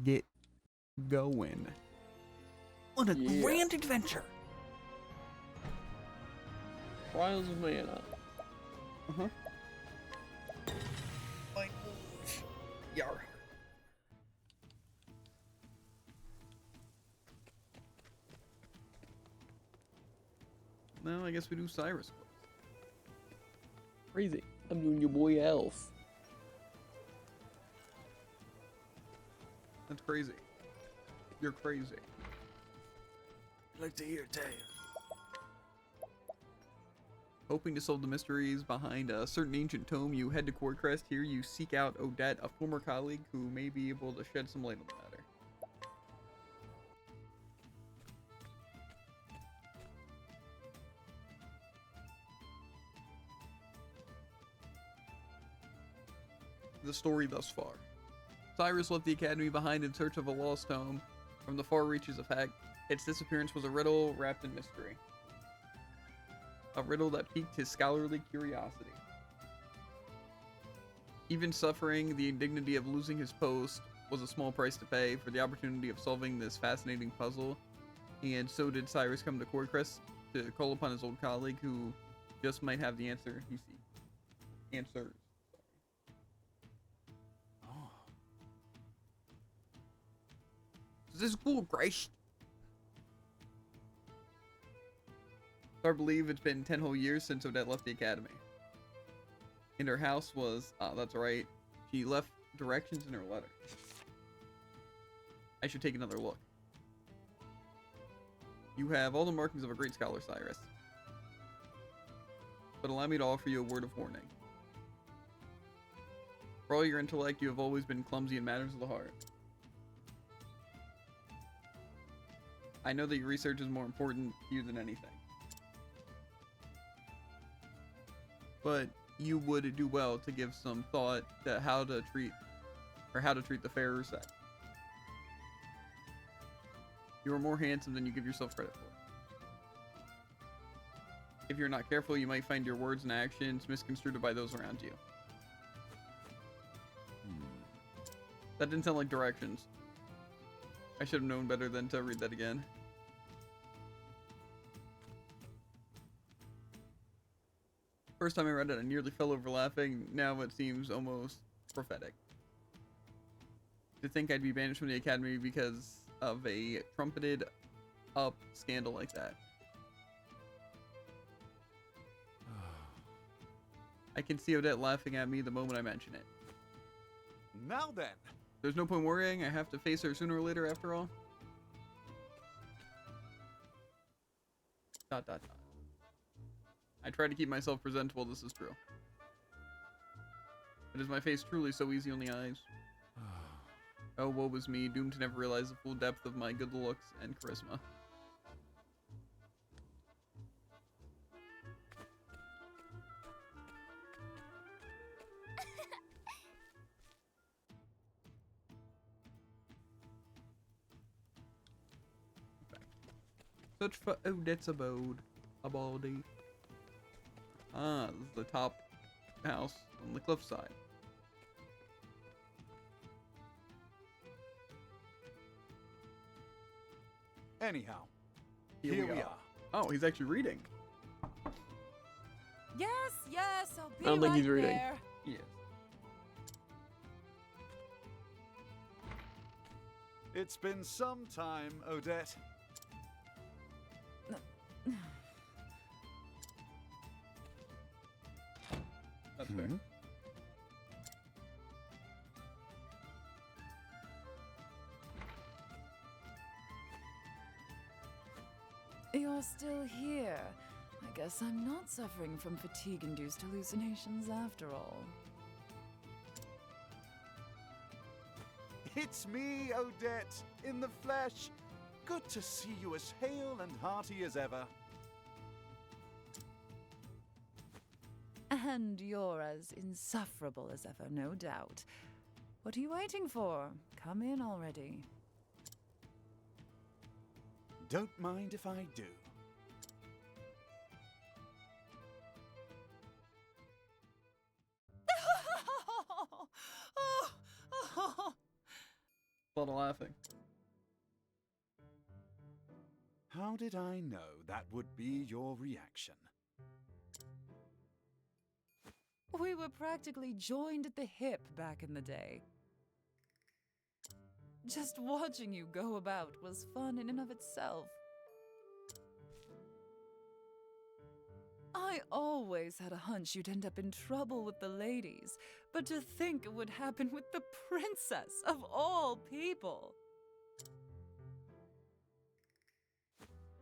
get going on a grand adventure. Trials of Mana. Uh-huh. Like, yar. Well, I guess we do Cyrus quest. Crazy. I'm doing your boy Elf. That's crazy. You're crazy. I'd like to hear a tale. Hoping to solve the mysteries behind a certain ancient tome, you head to Courtcrest. Here you seek out Odette, a former colleague who may be able to shed some light on the matter. The story thus far. Cyrus left the academy behind in search of a lost tome. From the far reaches of Heck, its disappearance was a riddle wrapped in mystery. A riddle that piqued his scholarly curiosity. Even suffering the indignity of losing his post was a small price to pay for the opportunity of solving this fascinating puzzle, and so did Cyrus come to Courtcrest to call upon his old colleague who just might have the answer he seeks. Answers. This is cool, Christ. I believe it's been 10 whole years since Odette left the academy. And her house was, that's right, she left directions in her letter. I should take another look. You have all the markings of a great scholar, Cyrus. But allow me to offer you a word of warning. For all your intellect, you have always been clumsy in matters of the heart. I know that your research is more important to you than anything. But you would do well to give some thought to how to treat the fairer sex. You are more handsome than you give yourself credit for. If you're not careful, you might find your words and actions misconstrued by those around you. That didn't sound like directions. I should have known better than to read that again. First time I read it, I nearly fell over laughing. Now it seems almost prophetic. To think I'd be banished from the academy because of a trumpeted up scandal like that. I can see Odette laughing at me the moment I mention it. Now then. There's no point worrying. I have to face her sooner or later after all. ... I try to keep myself presentable, this is true. But is my face truly so easy on the eyes? Oh, woe was me, doomed to never realize the full depth of my good looks and charisma. Search for Odette's abode. A body. Ah, this is the top house on the cliffside. Anyhow, Here we are. Oh, he's actually reading. Yes, yes, I'll be I don't think right he's reading. there. Yes. it's been some time, Odette. That's fair. You're still here. I guess I'm not suffering from fatigue-induced hallucinations after all. It's me, Odette, in the flesh. Good to see you as hale and hearty as ever. And you're as insufferable as ever, no doubt. What are you waiting for? Come in already. Don't mind if I do. a lot of laughing. How did I know that would be your reaction? We were practically joined at the hip back in the day. Just watching you go about was fun in and of itself. I always had a hunch you'd end up in trouble with the ladies, but to think it would happen with the princess of all people.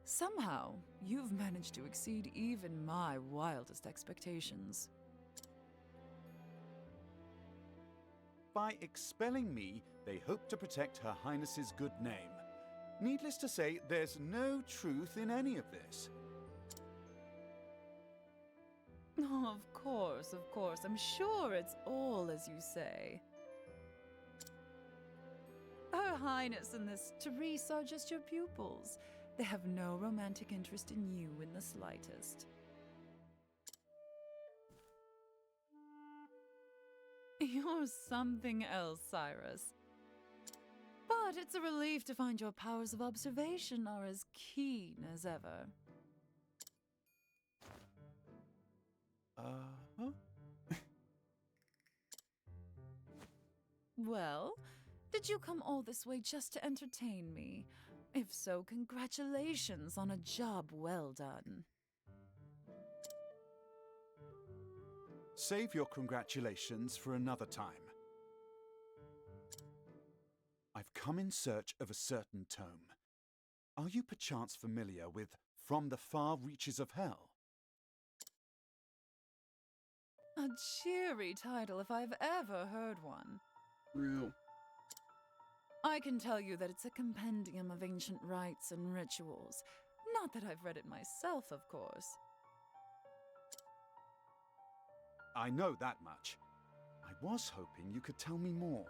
Somehow, you've managed to exceed even my wildest expectations. By expelling me, they hope to protect Her Highness's good name. Needless to say, there's no truth in any of this. Oh, of course. I'm sure it's all as you say. Her Highness and this Therese are just your pupils. They have no romantic interest in you in the slightest. You're something else, Cyrus. But it's a relief to find your powers of observation are as keen as ever. Huh? Well, did you come all this way just to entertain me? If so, congratulations on a job well done. Save your congratulations for another time. I've come in search of a certain tome. Are you perchance familiar with From the Far Reaches of Hell? A cheery title if I've ever heard one. Real. I can tell you that it's a compendium of ancient rites and rituals. Not that I've read it myself, of course. I know that much. I was hoping you could tell me more.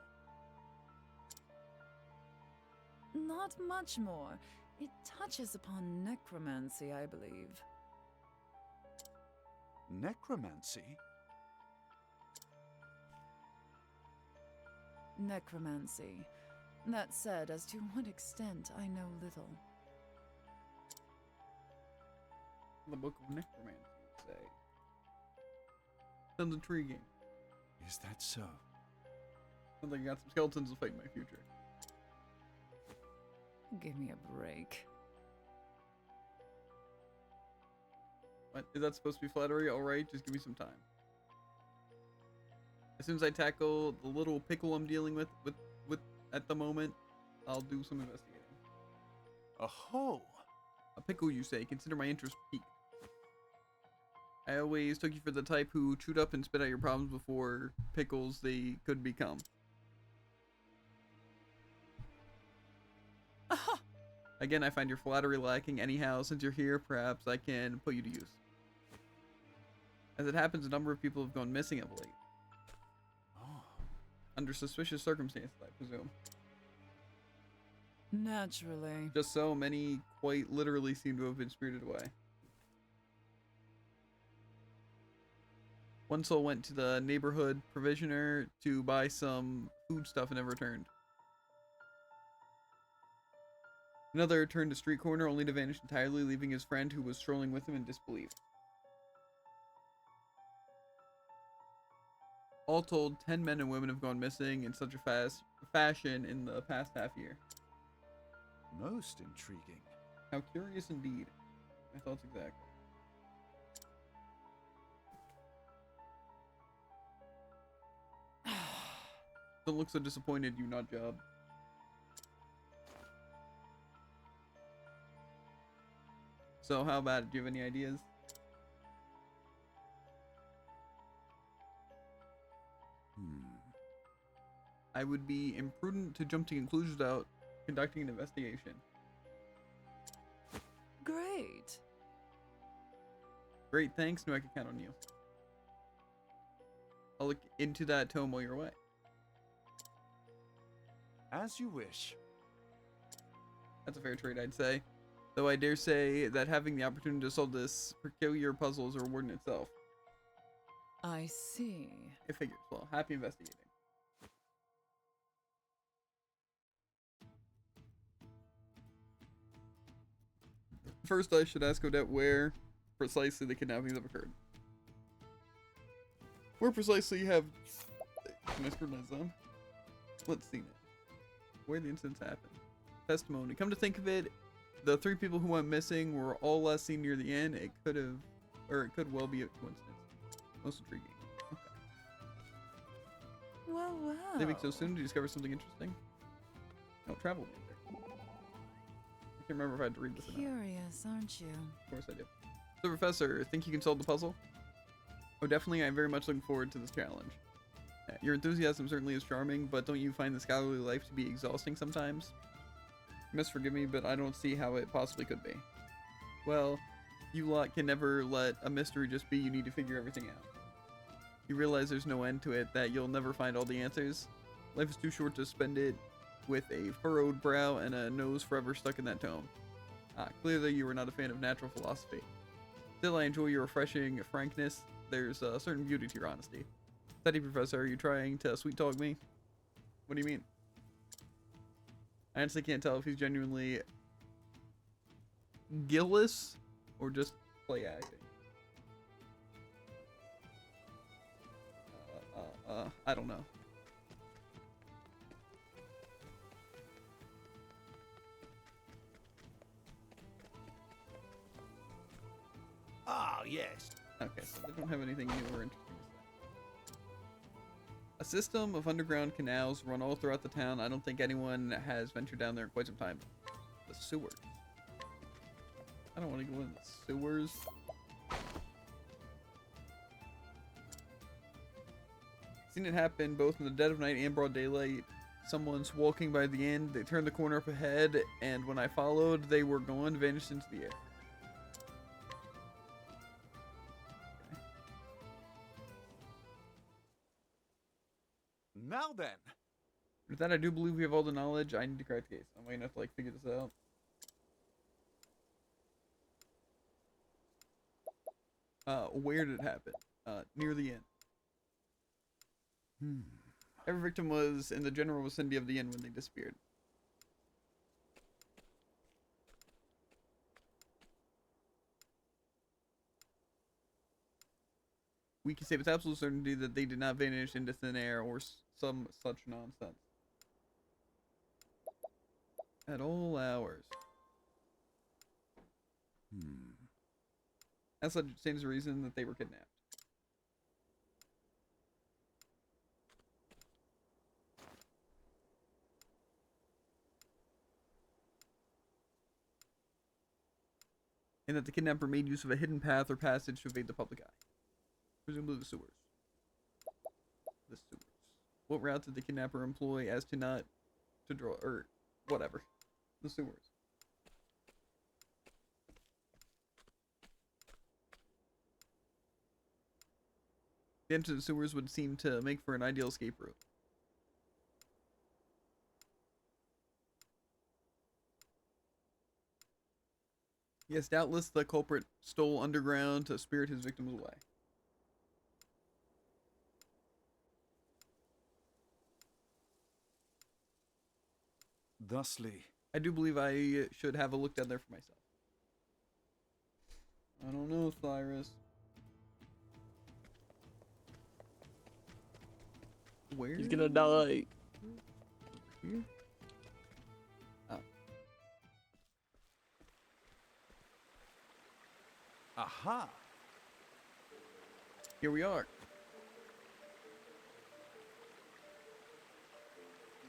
Not much more. It touches upon necromancy, I believe. Necromancy? Necromancy. That said, as to what extent, I know little. The Book of Necromancy, you'd say. Sounds intriguing. Is that so? Sounds like I got some skeletons to fight in my future. Give me a break. What? Is that supposed to be flattery? Alright, just give me some time. As soon as I tackle the little pickle I'm dealing with at the moment, I'll do some investigating. Aho! A pickle, you say? Consider my interest piqued. I always took you for the type who chewed up and spit out your problems before pickles they could become. Again, I find your flattery lacking. Anyhow, since you're here, perhaps I can put you to use. As it happens, a number of people have gone missing of late. Oh. Under suspicious circumstances, I presume. Naturally. Just so many quite literally seem to have been spirited away. One soul went to the neighborhood provisioner to buy some food stuff and never returned. Another turned a street corner only to vanish entirely, leaving his friend who was strolling with him in disbelief. All told, 10 men and women have gone missing in such a fashion in the past half year. Most intriguing. How curious indeed. My thoughts exactly. Don't look so disappointed, you nut job. So how about it? Do you have any ideas? I would be imprudent to jump to conclusions without conducting an investigation. Great. Great, thanks. Knew I could count on you. I'll look into that tome while you're away. As you wish. That's a fair trade, I'd say. Though I dare say that having the opportunity to solve this peculiar puzzle is a reward in itself. I see. It figures. Well, happy investigating. First, I should ask Odette where precisely the kidnappings have occurred. Where precisely have... Can I scrutinize them? Let's see now. Where the incidents happened. Testimony. Come to think of it, the 3 people who went missing were all last seen near the end. It could have... Or it could well be a coincidence. Most intriguing. Okay. Well, well. Leaving so soon, did you discover something interesting? No, travel banter. I can't remember if I had to read this or not. Curious, aren't you? Of course I do. So, Professor, think you can solve the puzzle? Oh, definitely. I'm very much looking forward to this challenge. Your enthusiasm certainly is charming, but don't you find the scholarly life to be exhausting sometimes? You must forgive me, but I don't see how it possibly could be. Well, you lot can never let a mystery just be. You need to figure everything out. You realize there's no end to it, that you'll never find all the answers. Life is too short to spend it with a furrowed brow and a nose forever stuck in that tome. Clearly you are not a fan of natural philosophy. Still, I enjoy your refreshing frankness. There's a certain beauty to your honesty. Steady, Professor, are you trying to sweet-talk me? What do you mean? I honestly can't tell if he's genuinely gillless or just play acting. I don't know. Ah, yes. Okay, so they don't have anything new or interesting to say. A system of underground canals run all throughout the town. I don't think anyone has ventured down there in quite some time. The sewers. I don't want to go in the sewers. Seen it happen both in the dead of night and broad daylight. Someone's walking by the end, they turned the corner up ahead, and when I followed, they were gone, vanished into the air. Now then. With that, I do believe we have all the knowledge. I need to crack the case. I'm going to have to, like, figure this out. Where did it happen? Near the inn. Every victim was in the general vicinity of the inn when they disappeared. We can say with absolute certainty that they did not vanish into thin air or some such nonsense. At all hours. That stands to reason that they were kidnapped. And that the kidnapper made use of a hidden path or passage to evade the public eye. Presumably the sewers. The sewers. What route did the kidnapper employ as to not to draw, or whatever. The sewers. The entrance to the sewers would seem to make for an ideal escape route. Yes, doubtless the culprit stole underground to spirit his victims away. Thusly. I do believe I should have a look down there for myself. I don't know, Cyrus. Where? He's gonna die. Here? Oh. Aha! Here we are.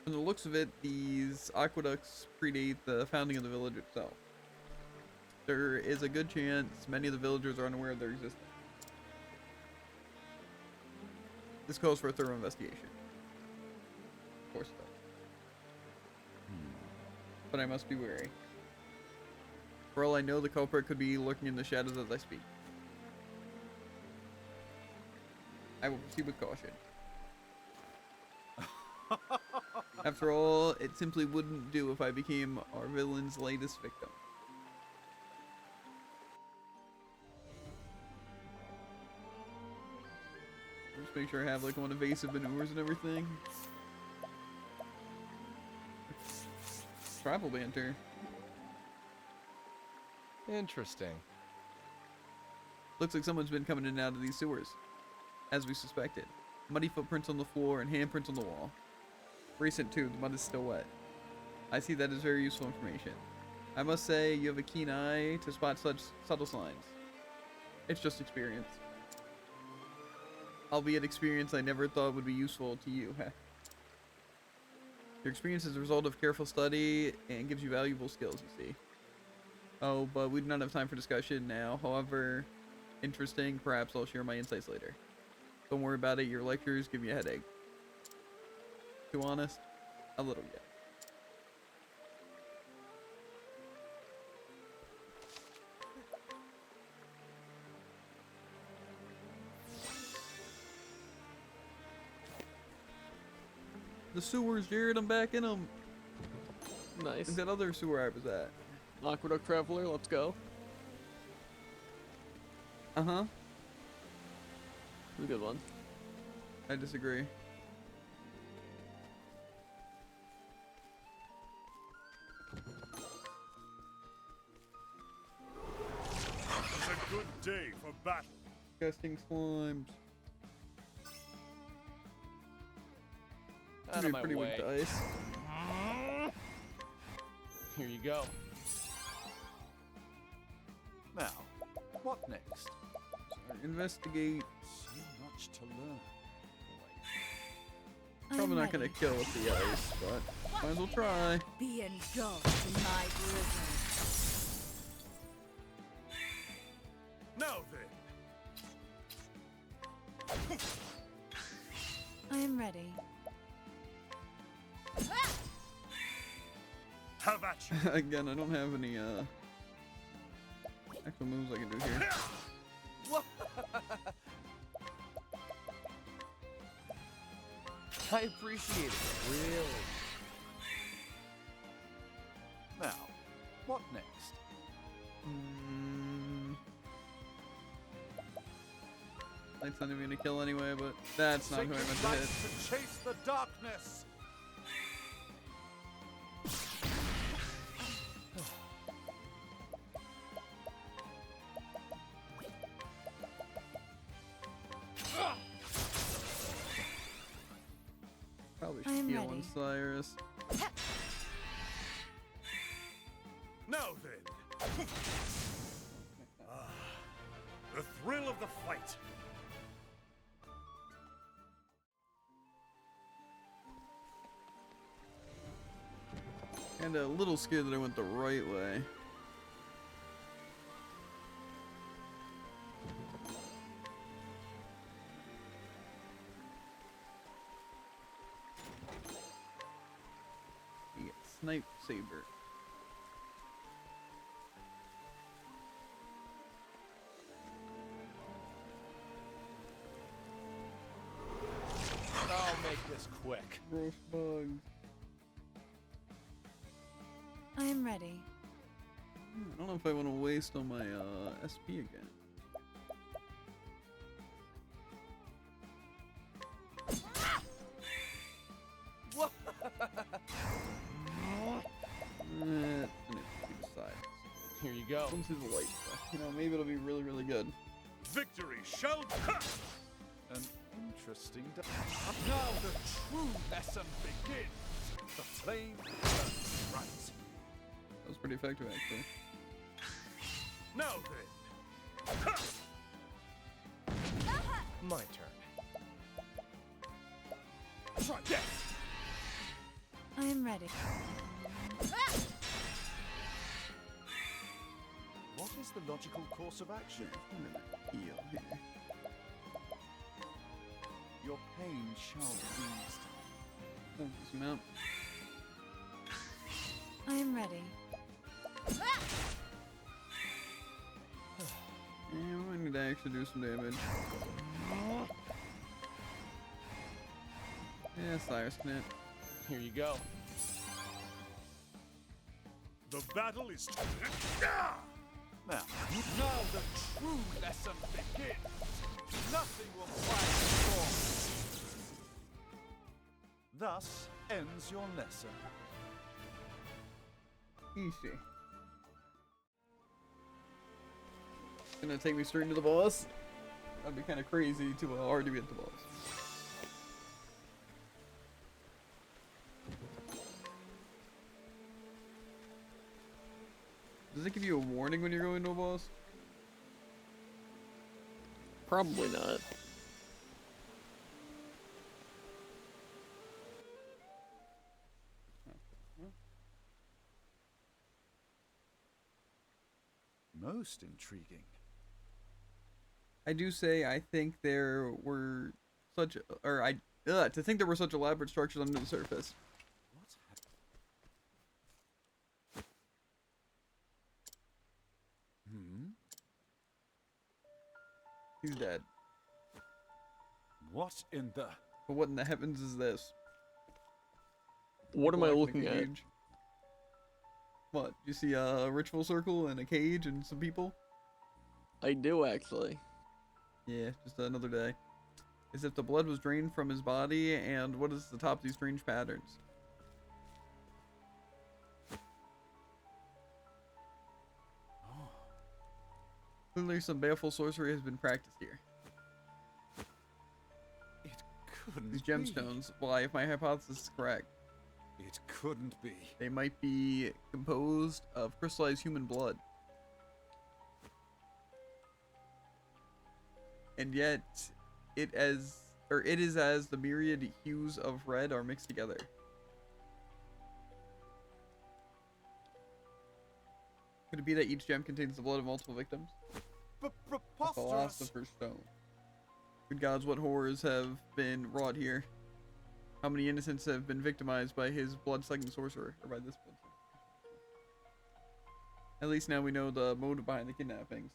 From the looks of it, these aqueducts predate the founding of the village itself. There is a good chance many of the villagers are unaware of their existence. This calls for a thorough investigation. Of course it does. But I must be wary. For all I know, the culprit could be lurking in the shadows as I speak. I will proceed with caution. After all, it simply wouldn't do if I became our villain's latest victim. Just make sure I have like one evasive maneuvers and everything. Travel banter. Interesting. Looks like someone's been coming in and out of these sewers, as we suspected. Muddy footprints on the floor and handprints on the wall. Recent too, the mud is still wet. I see that as very useful information. I must say, you have a keen eye to spot such subtle signs. It's just experience. Albeit experience I never thought would be useful to you. Your experience is a result of careful study and gives you valuable skills, you see. Oh, but we do not have time for discussion now. However interesting, perhaps I'll share my insights later. Don't worry about it, your lectures give me a headache. Too honest? A little, yeah. The sewers, Jared, I'm back in them. Nice. And that other sewer I was at. Aqueduct Traveler, let's go. Uh-huh. A good one. I disagree. It's a good day for battle. Disgusting slimes. Out of my Pretty way. weak dice. Here you go. Now, what next? Investigate. So much to learn. Probably not gonna kill with the ice, but might as well try. Be engulfed in my blizzard. Now then. I am ready. Have at you. Again, I don't have any actual moves I can do here. I appreciate it. Really. Now, what next? Light's not even gonna kill anyway, but that's not who I meant to Sacred light hit. to chase the darkness. Probably I should am heal ready. on Cyrus. Now then. The thrill of the fight. And a little scared that I went the right way. You get Snipe Saber. I'll make this quick. Gross bugs. I am ready. I don't know if I want to waste on my SP again. Here you go. Into the light stuff. You know, maybe it'll be really, really good. Victory shall come. An interesting day. Now the true lesson begins. The flame burns bright. That was pretty effective, actually. Now then. My turn. Try this. I am ready. What is the logical course of action? I'm gonna heal here. Your pain shall be eased. Dismount. I am ready. And we need to actually do some damage. Yeah, Cyrus can hit. Here you go. The battle is. Now the true lesson begins. Nothing will quiet the storm. Thus ends your lesson. Easy. Gonna take me straight into the boss. That'd be kind of crazy to already be at the boss. Does it give you a warning when you're going to a boss? Probably not. Most intriguing. I do say I think there were such, to think there were such elaborate structures under the surface. What's He's dead. What in the... But what in the heavens is this? What am I Black in a looking at? cage. What? You see a ritual circle and a cage and some people? I do actually. Yeah, just another day. As if the blood was drained from his body, and what is the top of these strange patterns? Clearly some baleful sorcery has been practiced here. It couldn't These be. gemstones, why, if my hypothesis is correct, It couldn't be. they might be composed of crystallized human blood. And yet, it is as the myriad hues of red are mixed together. Could it be that each gem contains the blood of multiple victims? A Preposterous! philosopher's stone. Good gods, what horrors have been wrought here? How many innocents have been victimized by his blood-sucking sorcerer, or by this blood? At least now we know the motive behind the kidnappings.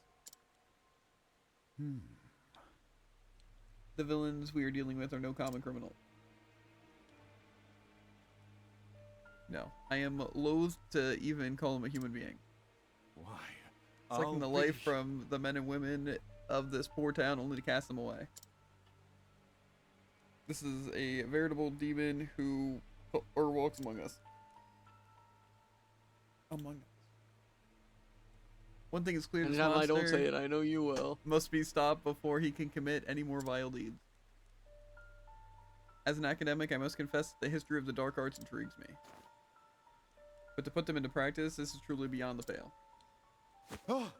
The villains we are dealing with are no common criminal. No, I am loath to even call him a human being. Why? Sucking the life from the men and women of this poor town only to cast them away. This is a veritable demon who walks among us. Among us. One thing is clear: this Anytime I don't monster say it, I know you will. must be stopped before he can commit any more vile deeds. As an academic, I must confess that the history of the dark arts intrigues me. But to put them into practice, this is truly beyond the pale. Oh,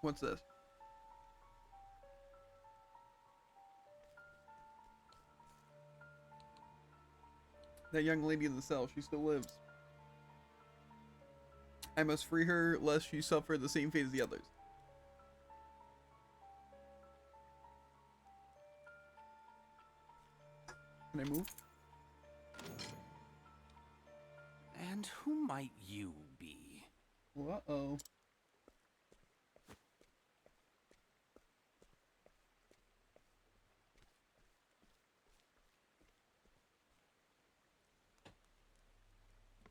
What's this? That young lady in the cell, she still lives. I must free her lest she suffer the same fate as the others. Can I move? And who might you be? Uh-oh.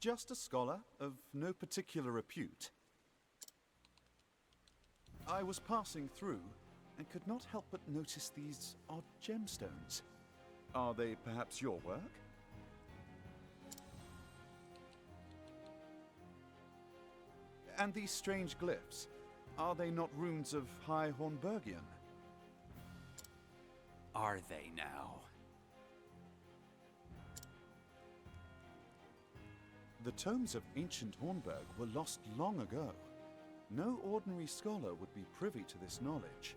just a scholar of no particular repute. I was passing through and could not help but notice these odd gemstones. Are they perhaps your work? And these strange glyphs, are they not runes of High Hornburgian? Are they now? The tomes of ancient Hornburg were lost long ago. No ordinary scholar would be privy to this knowledge.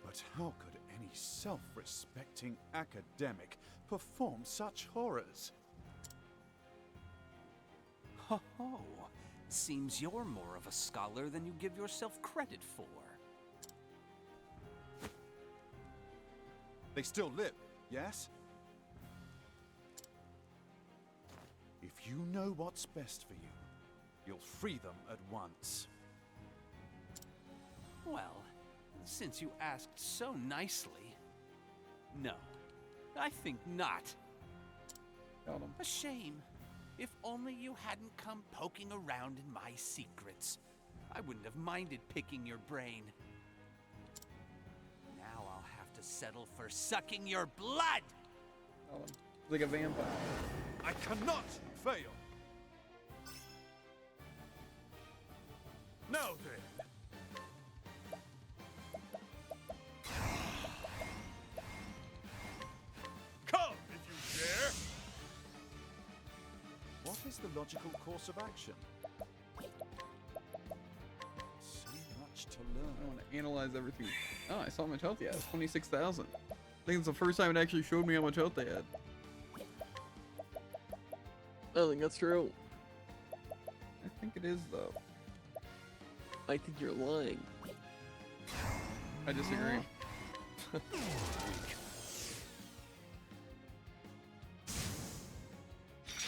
But how could any self-respecting academic perform such horrors? Ho ho! Seems you're more of a scholar than you give yourself credit for. They still live, yes? If you know what's best for you, you'll free them at once. Well, since you asked so nicely, no, I think not. Got him. A shame. If only you hadn't come poking around in my secrets. I wouldn't have minded picking your brain. Now I'll have to settle for sucking your blood! Got him. He's like a vampire. I cannot fail! Now then. Come if you dare. What is the logical course of action? So much to I learn. want to analyze everything. Oh, I saw how much health he has. 26,000. I think it's the first time it actually showed me how much health they had. I think that's true. I think it is, though. I think you're lying. I disagree.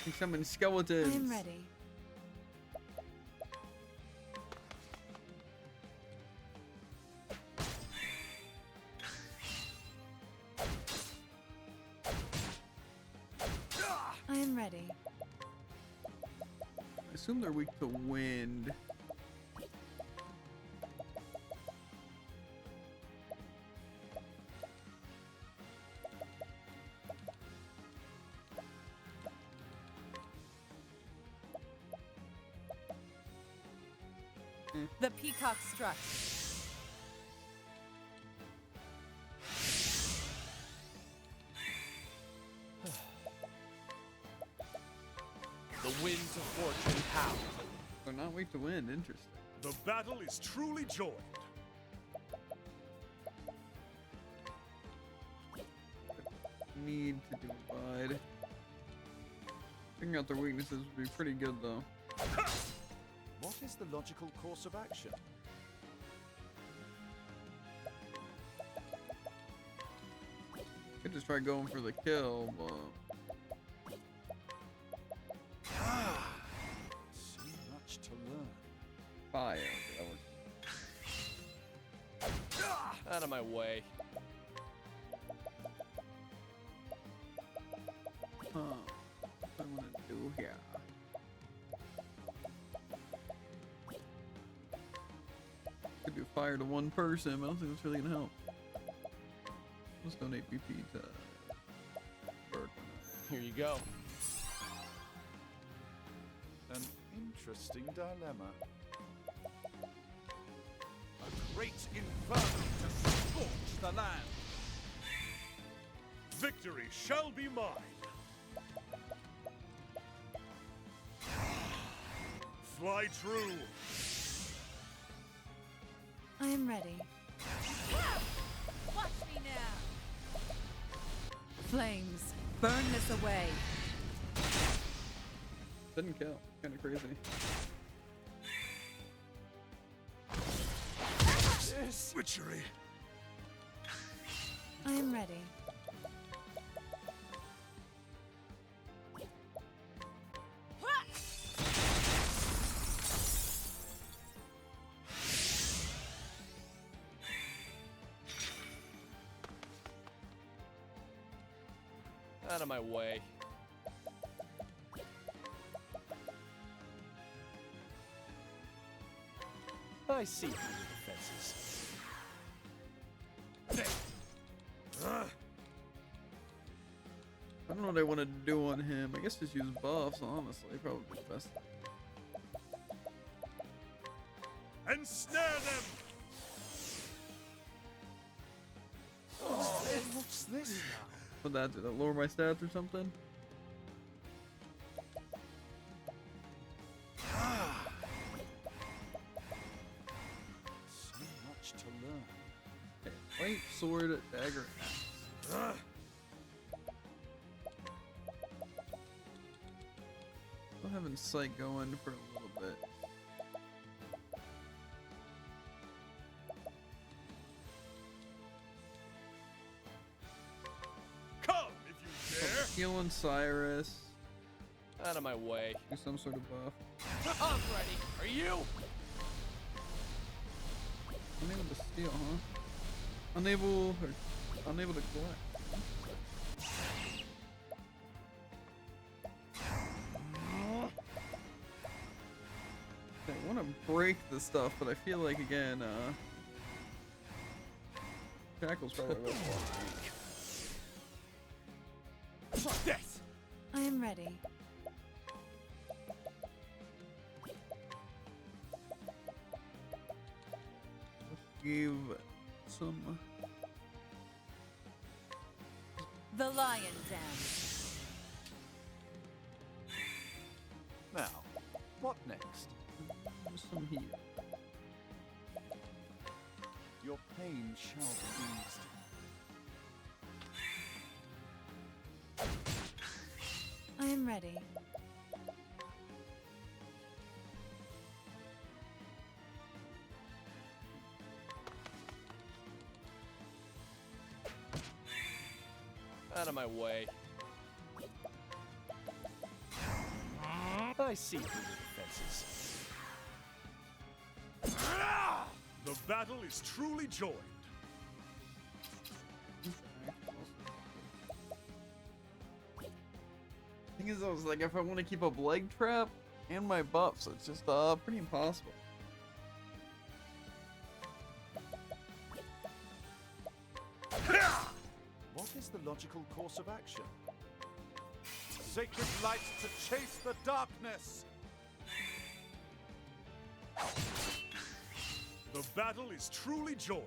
He summoned skeletons. I'm ready. I am ready. I assume they're weak to wind. The peacock strut. The winds of fortune howl. They're not weak to wind. Interesting. The battle is truly joined. Need to divide. Figuring out their weaknesses would be pretty good, though. What is the logical course of action? Could just try going for the kill, but So much to learn. fire. That was Out of my way. Huh. What do I want to do here? Could do fire to one person, but I don't think that's really gonna help. Let's donate BP to Burke. Here you go. An interesting dilemma. A great inferno to scorch the land. Victory shall be mine. Fly true. I am ready. Watch me now. Flames, burn this away. Didn't kill. Kind of crazy. Witchery. I am ready. Out of my way. I see through the defenses. I don't know what I want to do on him. I guess just use buffs, honestly. Probably the best. Ensnare them. What's this now? What that did that lower my stats or something? So much to learn. Okay. Light, sword, dagger, axe. Still having sight going for a little bit. Come if you dare. Healing Cyrus. Out of my way. Do some sort of buff. I'm ready. Are you? Unable to steal, huh? Unable to collect. I want to break the stuff, but I feel like again, Shackle's probably worth Death. I am ready. gave some. The lion dance. Now, what next? Some heat. Your pain shall be eased. I am ready. Out of my way. I see through the defenses. The battle is truly joined. Thing is, I was like, if I want to keep up leg trap and my buffs, it's just pretty impossible. What is the logical course of action? Sacred light to chase the darkness! The battle is truly joined.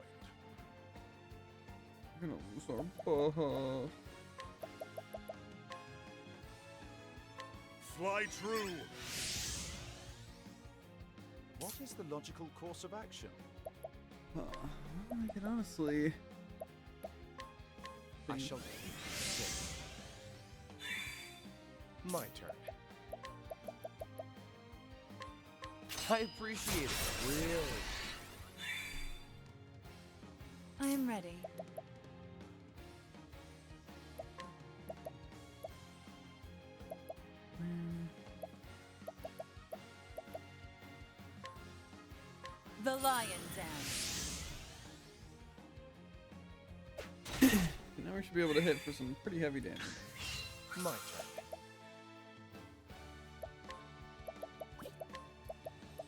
We're gonna lose our buff. Fly true. What is the logical course of action? I can honestly. I shall keep you safe. My turn. I appreciate it, really. I am ready. The lion dance. Now we should be able to hit for some pretty heavy damage. My turn.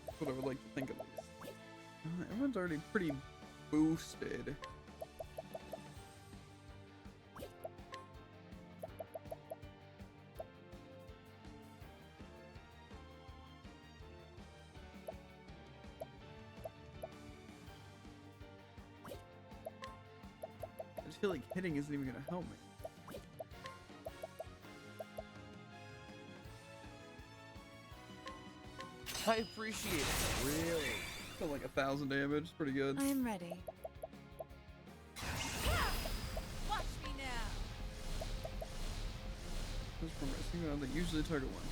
That's what I would like to think of these. Everyone's already pretty boosted. I just feel like hitting isn't even gonna help me. I appreciate it, really. Still like 1,000 damage, pretty good. I am ready. Watch me now. Just from missing, they usually target one.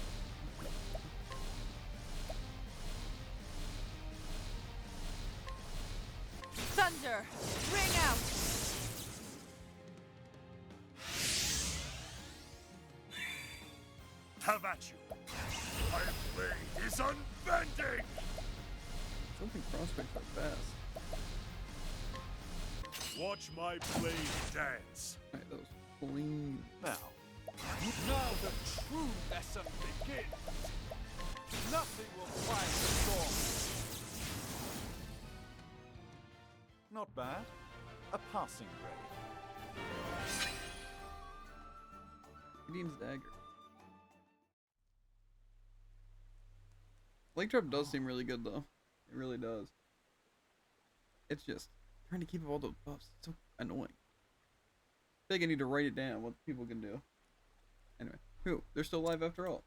Thunder, ring out. Have at you. My blade is unbending. I don't think crossbreaks are fast. Watch my blade dance. Alright, that was clean. Now the true lesson begins. Nothing will quiet the storm. Not bad. A passing grade. Gideon's dagger. Leg trap does seem really good though. It really does. It's just trying to keep up all those buffs. It's so annoying. I feel like I need to write it down what people can do. Anyway, whew, they're still alive after all.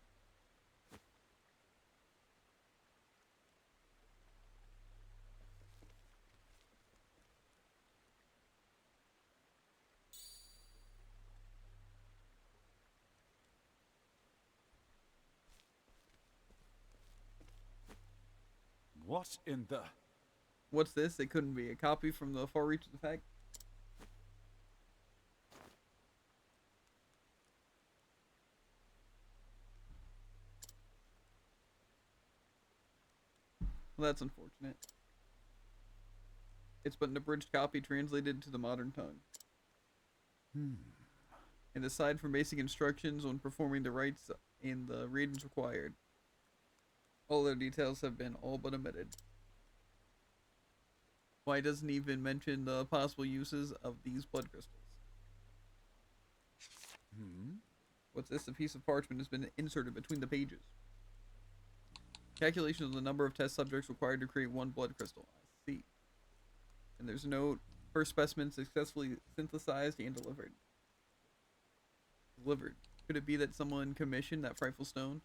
What in the... What's this? It couldn't be a copy from the Far Reaches effect. Well, that's unfortunate. It's but an abridged copy translated to the modern tongue. And aside from basic instructions on performing the rites and the readings required, all their details have been all but omitted. Why doesn't even mention the possible uses of these blood crystals? What's this? A piece of parchment has been inserted between the pages. Calculations of the number of test subjects required to create one blood crystal. I see. And there's a note. First specimen successfully synthesized and delivered. Delivered. Could it be that someone commissioned that frightful stone?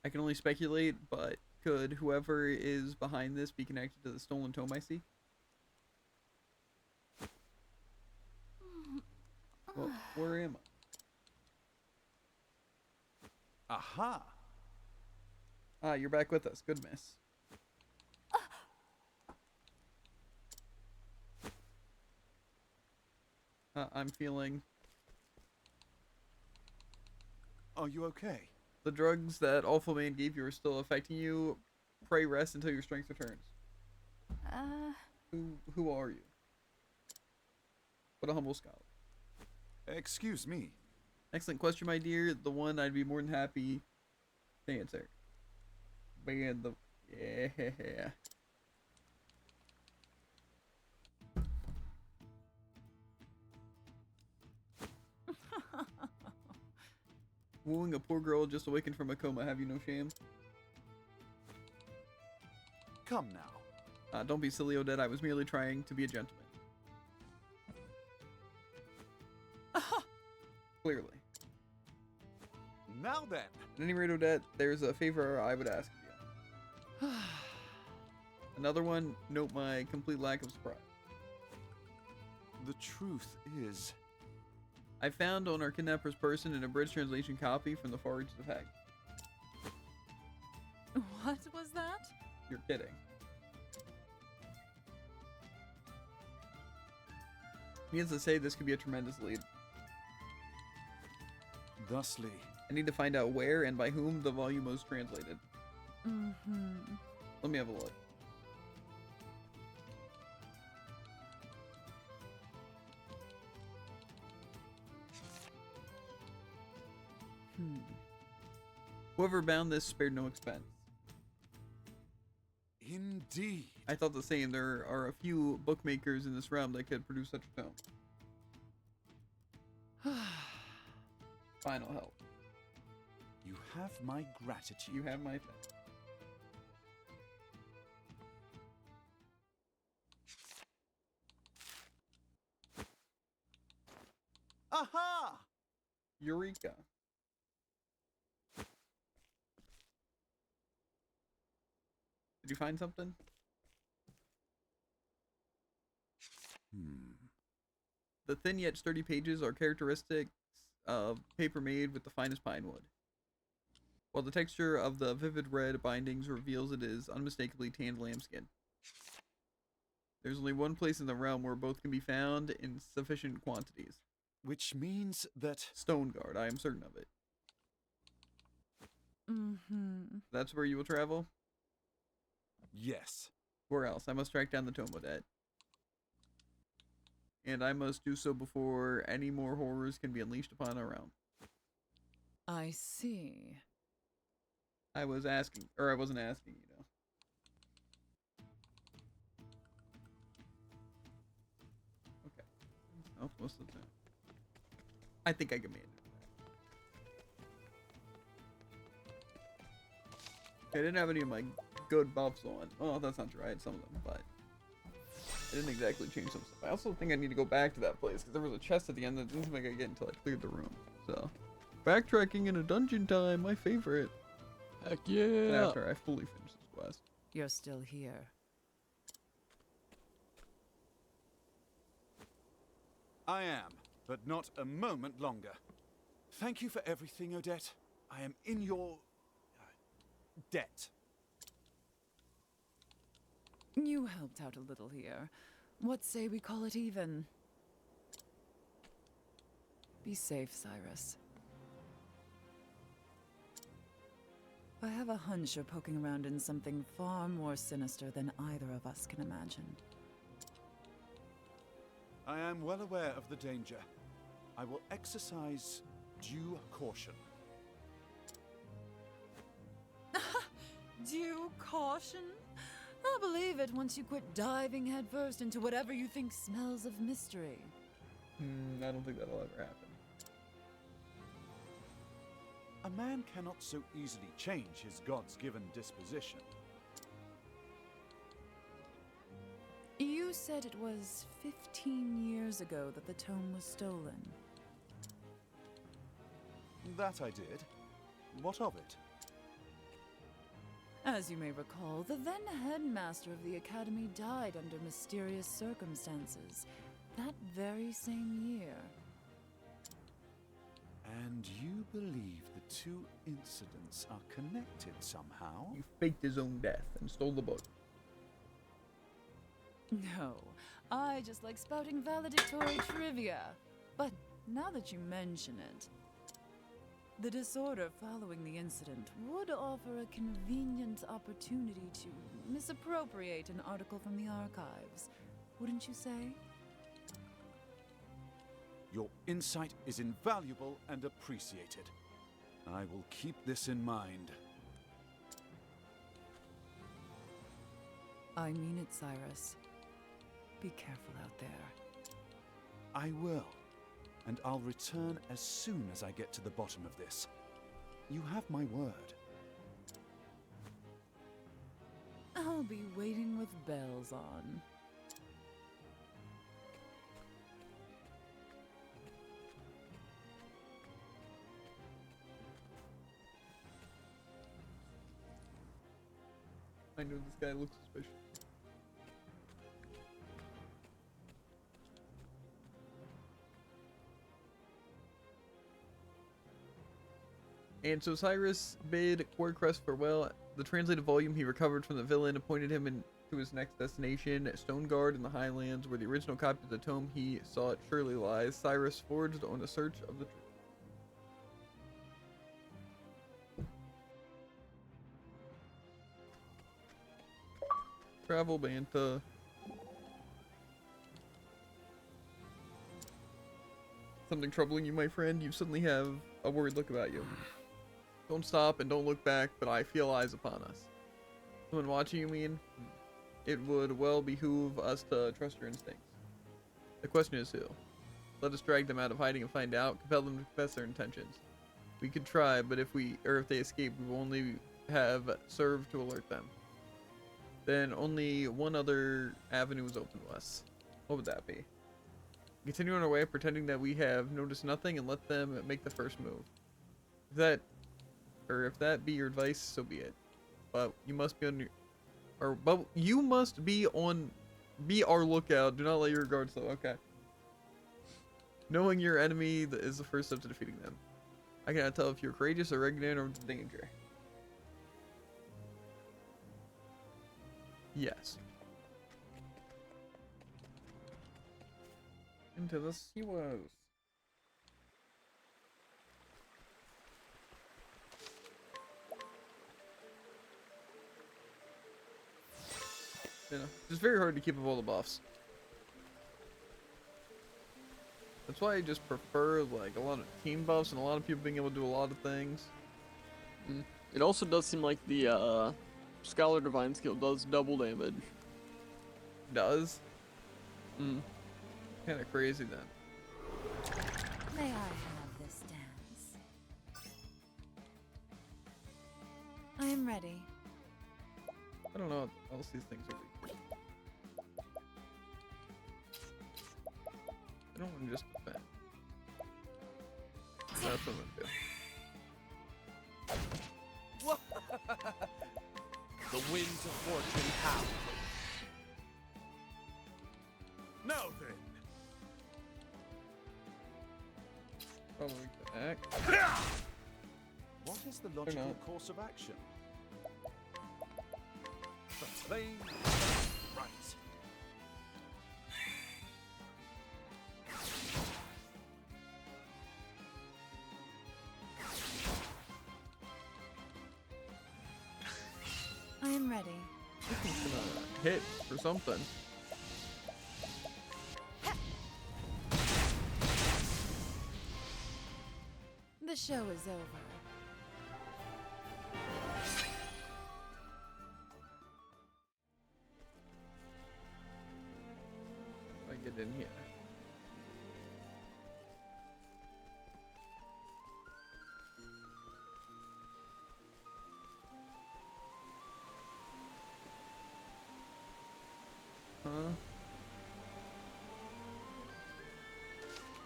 I can only speculate, but could whoever is behind this be connected to the stolen tome I see? Well, where am I? Aha! Ah, you're back with us. Good miss. I'm feeling Are you okay? the drugs that Awful Man gave you are still affecting you. Pray rest until your strength returns. Who are you? What a humble scholar. Excuse me. Excellent question, my dear. The one I'd be more than happy to answer. Man, yeah. Wooing a poor girl just awakened from a coma. Have you no shame? Come now. Don't be silly, Odette. I was merely trying to be a gentleman. Clearly. Now then. At any rate, Odette, there's a favor I would ask of you. Another one, note my complete lack of surprise. The truth is... I found on our kidnapper's person an abridged translation copy from the Far Reaches of Hag. What was that? You're kidding. Needless to say, this could be a tremendous lead. Thusly... I need to find out where and by whom the volume was translated. Let me have a look. Whoever bound this spared no expense. Indeed. I thought the same. There are a few bookmakers in this realm that could produce such a tome. Final help. You have my gratitude. You have my thanks. Aha! Eureka. Did you find something? The thin yet sturdy pages are characteristics of paper made with the finest pine wood, while the texture of the vivid red bindings reveals it is unmistakably tanned lambskin. There's only one place in the realm where both can be found in sufficient quantities. Which means that... Stoneguard, I am certain of it. That's where you will travel? Yes. Where else? I must track down the tome Odette. And I must do so before any more horrors can be unleashed upon our realm. I see. I was asking, or I wasn't asking, you know. Okay. Oh, most of the time. I think I can manage that. I didn't have any of my good buffs on. Well, that's not true. I had some of them, but it didn't exactly change some stuff. I also think I need to go back to that place because there was a chest at the end that didn't seem like I get until I cleared the room. So, backtracking in a dungeon time, my favorite. Heck yeah! After I fully finish this quest. You're still here. I am, but not a moment longer. Thank you for everything, Odette. I am in your... debt. You helped out a little here. What say we call it even? Be safe, Cyrus. I have a hunch you're poking around in something far more sinister than either of us can imagine. I am well aware of the danger. I will exercise due caution. Due caution? I'll believe it once you quit diving headfirst into whatever you think smells of mystery. I don't think that'll ever happen. A man cannot so easily change his God's given disposition. said it was 15 years ago that the tome was stolen. That I did. What of it? As you may recall, the then headmaster of the academy died under mysterious circumstances that very same year. And you believe the two incidents are connected somehow? He faked his own death and stole the book. No, I just like spouting valedictory trivia. But now that you mention it, the disorder following the incident would offer a convenient opportunity to misappropriate an article from the archives, wouldn't you say? Your insight is invaluable and appreciated. I will keep this in mind. I mean it, Cyrus. Be careful out there. I will. And I'll return as soon as I get to the bottom of this. You have my word. I'll be waiting with bells on. I know this guy looks suspicious. And so Cyrus bid Quartcrest farewell. The translated volume he recovered from the villain appointed him to his next destination, Stoneguard in the Highlands, where the original copy of the tome he sought surely lies. Cyrus forged on a search of the truth. Travel Banta. Something troubling you, my friend? You suddenly have a worried look about you. Don't stop and don't look back, but I feel eyes upon us. Someone watching, you mean? It would well behoove us to trust your instincts. The question is who? Let us drag them out of hiding and find out, compel them to confess their intentions. We could try, but if they escape, we will only have served to alert them. Then only one other avenue is open to us. What would that be? Continue on our way, pretending that we have noticed nothing, and let them make the first move. If that be your advice, so be it. But you must be be our lookout. Do not let your guards low. Okay. Knowing your enemy is the first step to defeating them. I cannot tell if you're courageous or ignorant of danger. Yes. Into the sewers. You know, it's very hard to keep up all the buffs. That's why I just prefer like a lot of team buffs and a lot of people being able to do a lot of things. It also does seem like the Scholar Divine skill does double damage. Does? Mm. Kind of crazy then. May I have this dance? I am ready. I don't know what else these things are weak for. I don't want to just defend. That's what I'm gonna do. The winds of fortune howl. Now then. Probably attack. What is the logical not. course of action? The flame right. I am ready. This one's gonna hit for something. The show is over. If I get in here. Huh?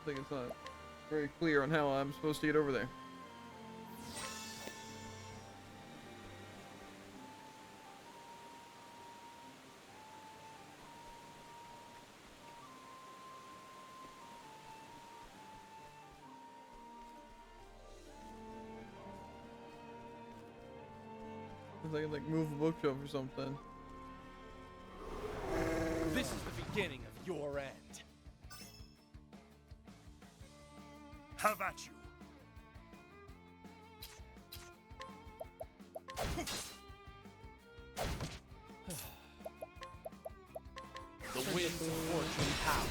think it's not very clear on how I'm supposed to get over there. I can like move a bookshelf or something. This is the beginning of your end. Have at you. The winds of fortune howl.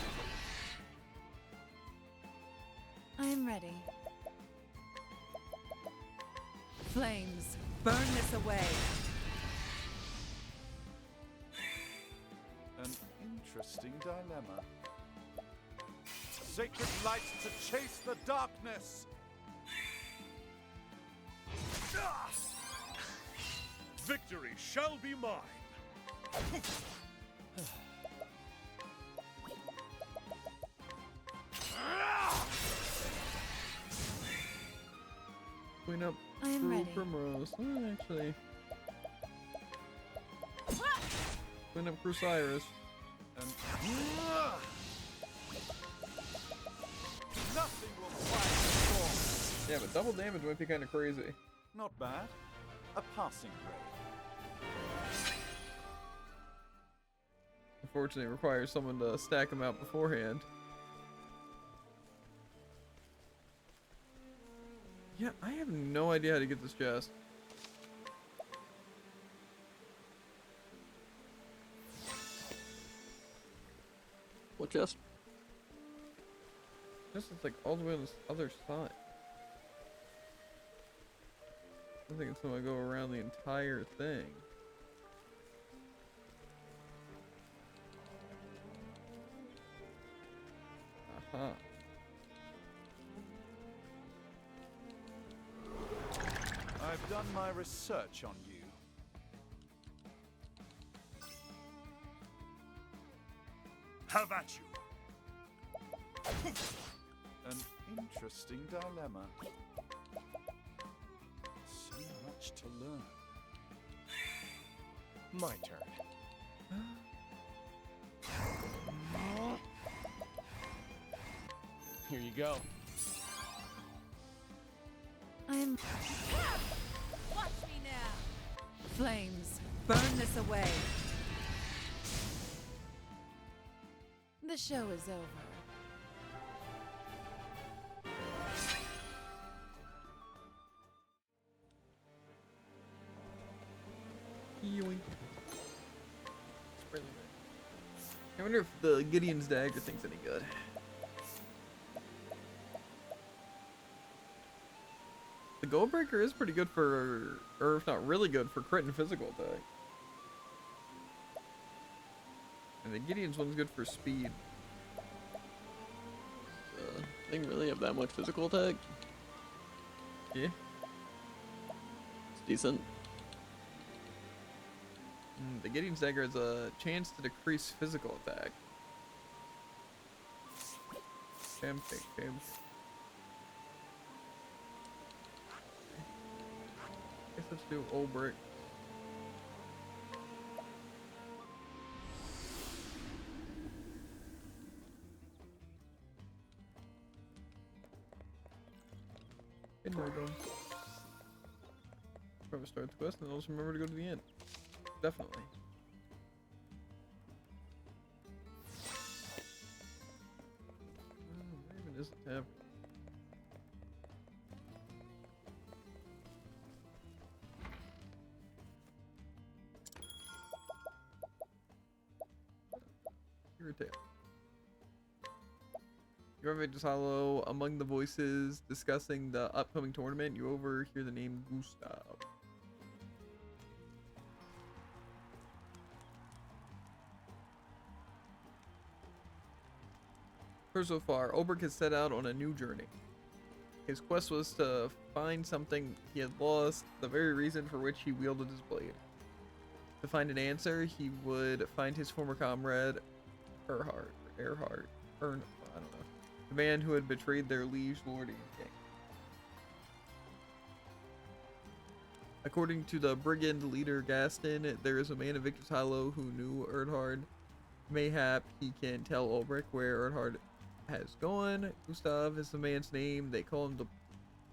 I am ready. Flames, burn this away. An interesting dilemma. Sacred light to chase the darkness! Ah! Victory shall be mine. Clean up I am True ready. Primrose. Oh, actually. Clean up Crucyrus. And nothing will quiet the storm. Yeah, but double damage might be kind of crazy. Not bad. A passing grade. Unfortunately, it requires someone to stack them out beforehand. Yeah, I have no idea how to get this chest. What chest? Just it's like all the way on this other side. I think it's gonna go around the entire thing. Aha. I've done my research on you. Have at you. An interesting dilemma. So much to learn. My turn. Here you go. I am. Watch me now. Flames, burn this away. The show is over. Yoink. It's really good. I wonder if the Gideon's dagger thing's any good. The Goldbreaker is pretty good for, or if not really good for crit and physical attack. And the Gideon's one's good for speed. They didn't really have that much physical attack. Yeah. It's decent. The Gideon's dagger has a chance to decrease physical attack. Damn fake, damn. Guess let's do old brick. Hey, there we go. Probably start the quest and also remember to go to the end. Definitely. Where even is the tavern? Irritate. You ever just hollow among the voices discussing the upcoming tournament, you overhear the name Gustav. So far, Olbrich has set out on a new journey. His quest was to find something he had lost, the very reason for which he wielded his blade. To find an answer, he would find his former comrade, I don't know. the man who had betrayed their liege lord and king. According to the brigand leader Gaston, there is a man in Victor's Hollow who knew Ernhard. Mayhap he can tell Ulbrich where Ernhard has gone. Gustav is the man's name. They call him the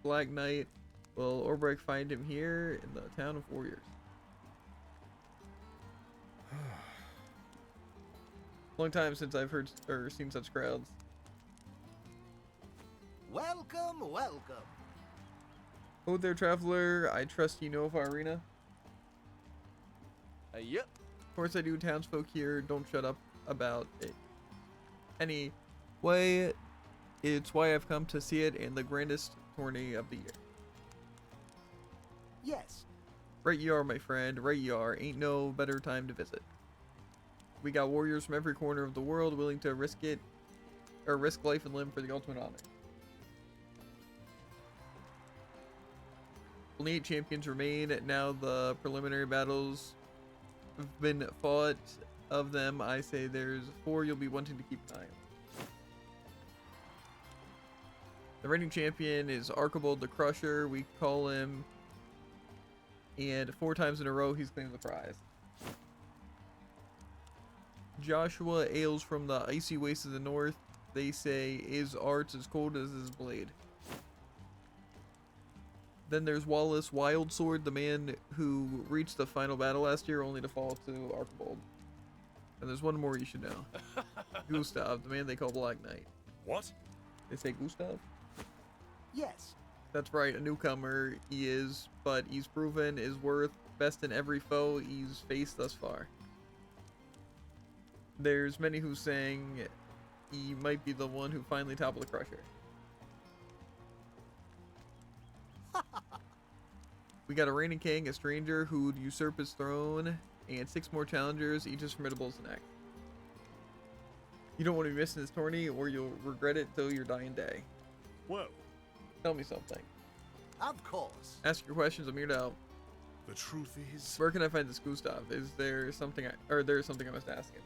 Black Knight. Will Ulbrich find him here in the town of warriors? Long time since I've heard or seen such crowds. Welcome, welcome. Oh there, traveler. I trust you know of our arena. Yep. Of course I do. Townsfolk here don't shut up about it. Anyway, it's why I've come to see it in the grandest tourney of the year. Yes. Right you are, my friend. Right you are. Ain't no better time to visit. We got warriors from every corner of the world willing to risk it, or risk life and limb for the ultimate honor. Only 8 champions remain. Now the preliminary battles have been fought. Of them, I say there's 4 you'll be wanting to keep an eye on. The reigning champion is Archibald the Crusher. We call him, and 4 times in a row he's claimed the prize. Joshua hails from the icy wastes of the north. They say his art's as cold as his blade. Then there's Wallace Wildsword, the man who reached the final battle last year only to fall to Archibald. And there's one more you should know. Gustav, the man they call Black Knight. What? They say Gustav? Yes. That's right, a newcomer he is, but he's proven his worth best in every foe he's faced thus far. There's many who saying he might be the one who finally toppled the Crusher. We got a reigning king, a stranger who'd usurp his throne, and 6 more challengers, each as formidable as the next. You don't want to be missing this tourney, or you'll regret it till your dying day. Well, Tell me something. Of course. Ask your questions, I'm here to help. the truth is, Where can I find this Gustav? Is there something there's something I must ask him?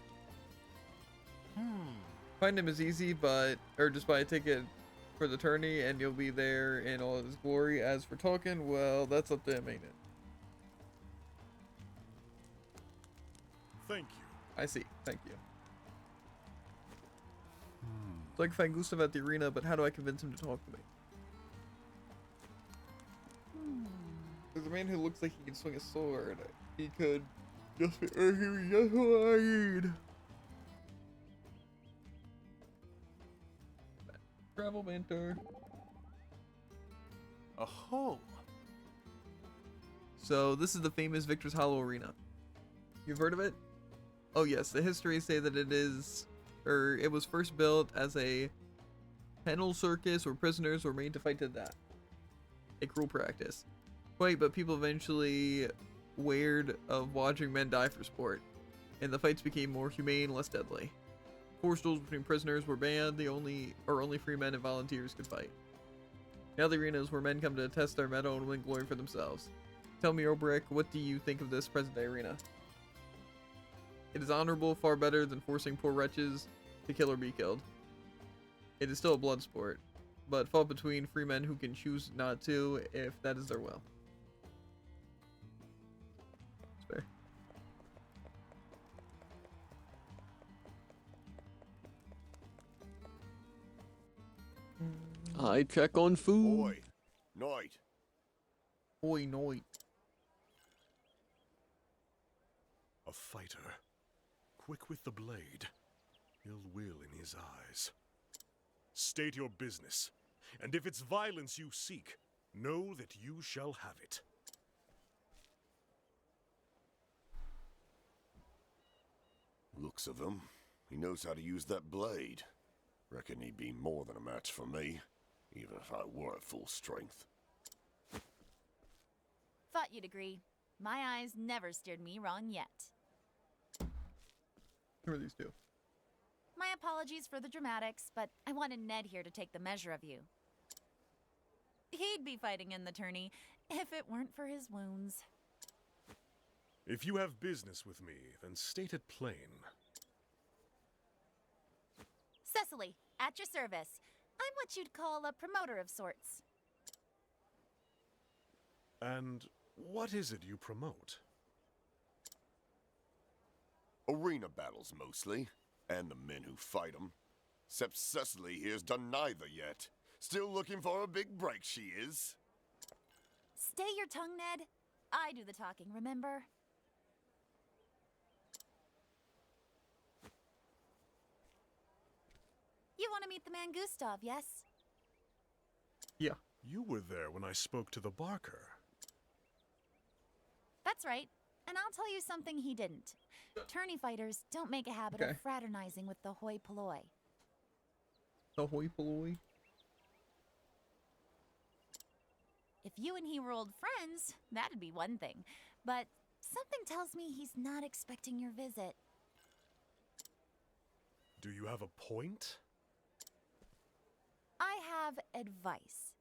Find him is easy, or just buy a ticket for the tourney and you'll be there in all his glory. As for talking, well, that's up to him, ain't it? thank you. I see. Thank you. So I can find Gustav at the arena, but how do I convince him to talk to me? There's a man who looks like he can swing a sword. He could just be arguing, that's what I need. Travel mentor. Oh, So this is the famous Victor's Hollow Arena. You've heard of it? Oh yes, the histories say that it was first built as a penal circus where prisoners were made to fight to the death. A cruel practice. Quite, but people eventually wearied of watching men die for sport, and the fights became more humane, less deadly. Forced duels between prisoners were banned. Only free men and volunteers could fight. Now the arena is where men come to test their mettle and win glory for themselves. Tell me, Ulbrich, what do you think of this present-day arena? It is honorable, far better than forcing poor wretches to kill or be killed. It is still a blood sport, but fought between free men who can choose not to, if that is their will. It's fair. I check on food. Boy, Knight, Oi, noit. a fighter, quick with the blade, ill will in his eyes. State your business, and if it's violence you seek, know that you shall have it. Looks of him. He knows how to use that blade. Reckon he'd be more than a match for me, even if I were at full strength. Thought you'd agree. My eyes never steered me wrong yet. Who are these two? My apologies for the dramatics, but I wanted Ned here to take the measure of you. He'd be fighting in the tourney if it weren't for his wounds. If you have business with me, then state it plain. Cecily, at your service. I'm what you'd call a promoter of sorts. And what is it you promote? Arena battles mostly, and the men who fight them. Except Cecily here's done neither yet. Still looking for a big break, she is. Stay your tongue, Ned. I do the talking, remember? You want to meet the man Gustav, yes? Yeah. You were there when I spoke to the Barker. That's right. And I'll tell you something he didn't. Tourney fighters don't make a habit Okay. of fraternizing with the hoi polloi. The hoi polloi. If you and he were old friends, that'd be one thing. But something tells me he's not expecting your visit. Do you have a point? I have advice.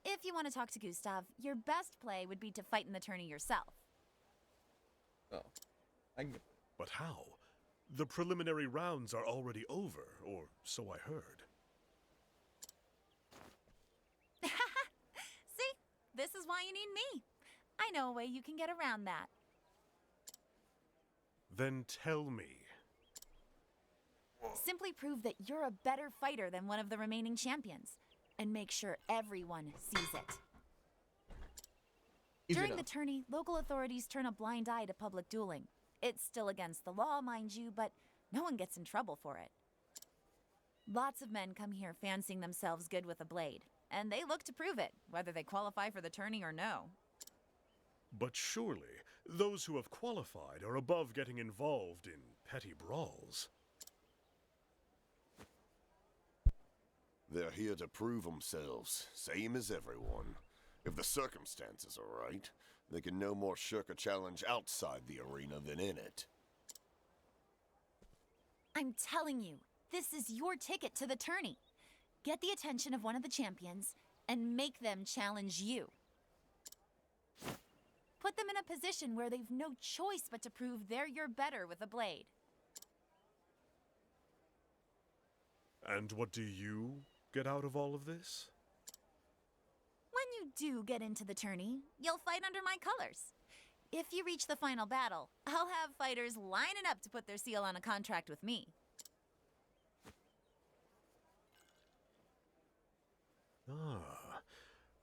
If you want to talk to Gustav, your best play would be to fight in the tourney yourself. Oh. I can get But how? The preliminary rounds are already over, or so I heard. See? This is why you need me. I know a way you can get around that. Then tell me. Simply prove that you're a better fighter than one of the remaining champions. And make sure everyone sees it. Easy During enough. the tourney, local authorities turn a blind eye to public dueling. It's still against the law, mind you, but no one gets in trouble for it. Lots of men come here fancying themselves good with a blade, and they look to prove it, whether they qualify for the tourney or no. But surely, those who have qualified are above getting involved in petty brawls. They're here to prove themselves, same as everyone. If the circumstances are right, they can no more shirk a challenge outside the arena than in it. I'm telling you, this is your ticket to the tourney. Get the attention of one of the champions and make them challenge you. Put them in a position where they've no choice but to prove you're better with a blade. And what do you get out of all of this? When you do get into the tourney, you'll fight under my colors. If you reach the final battle, I'll have fighters lining up to put their seal on a contract with me. Ah,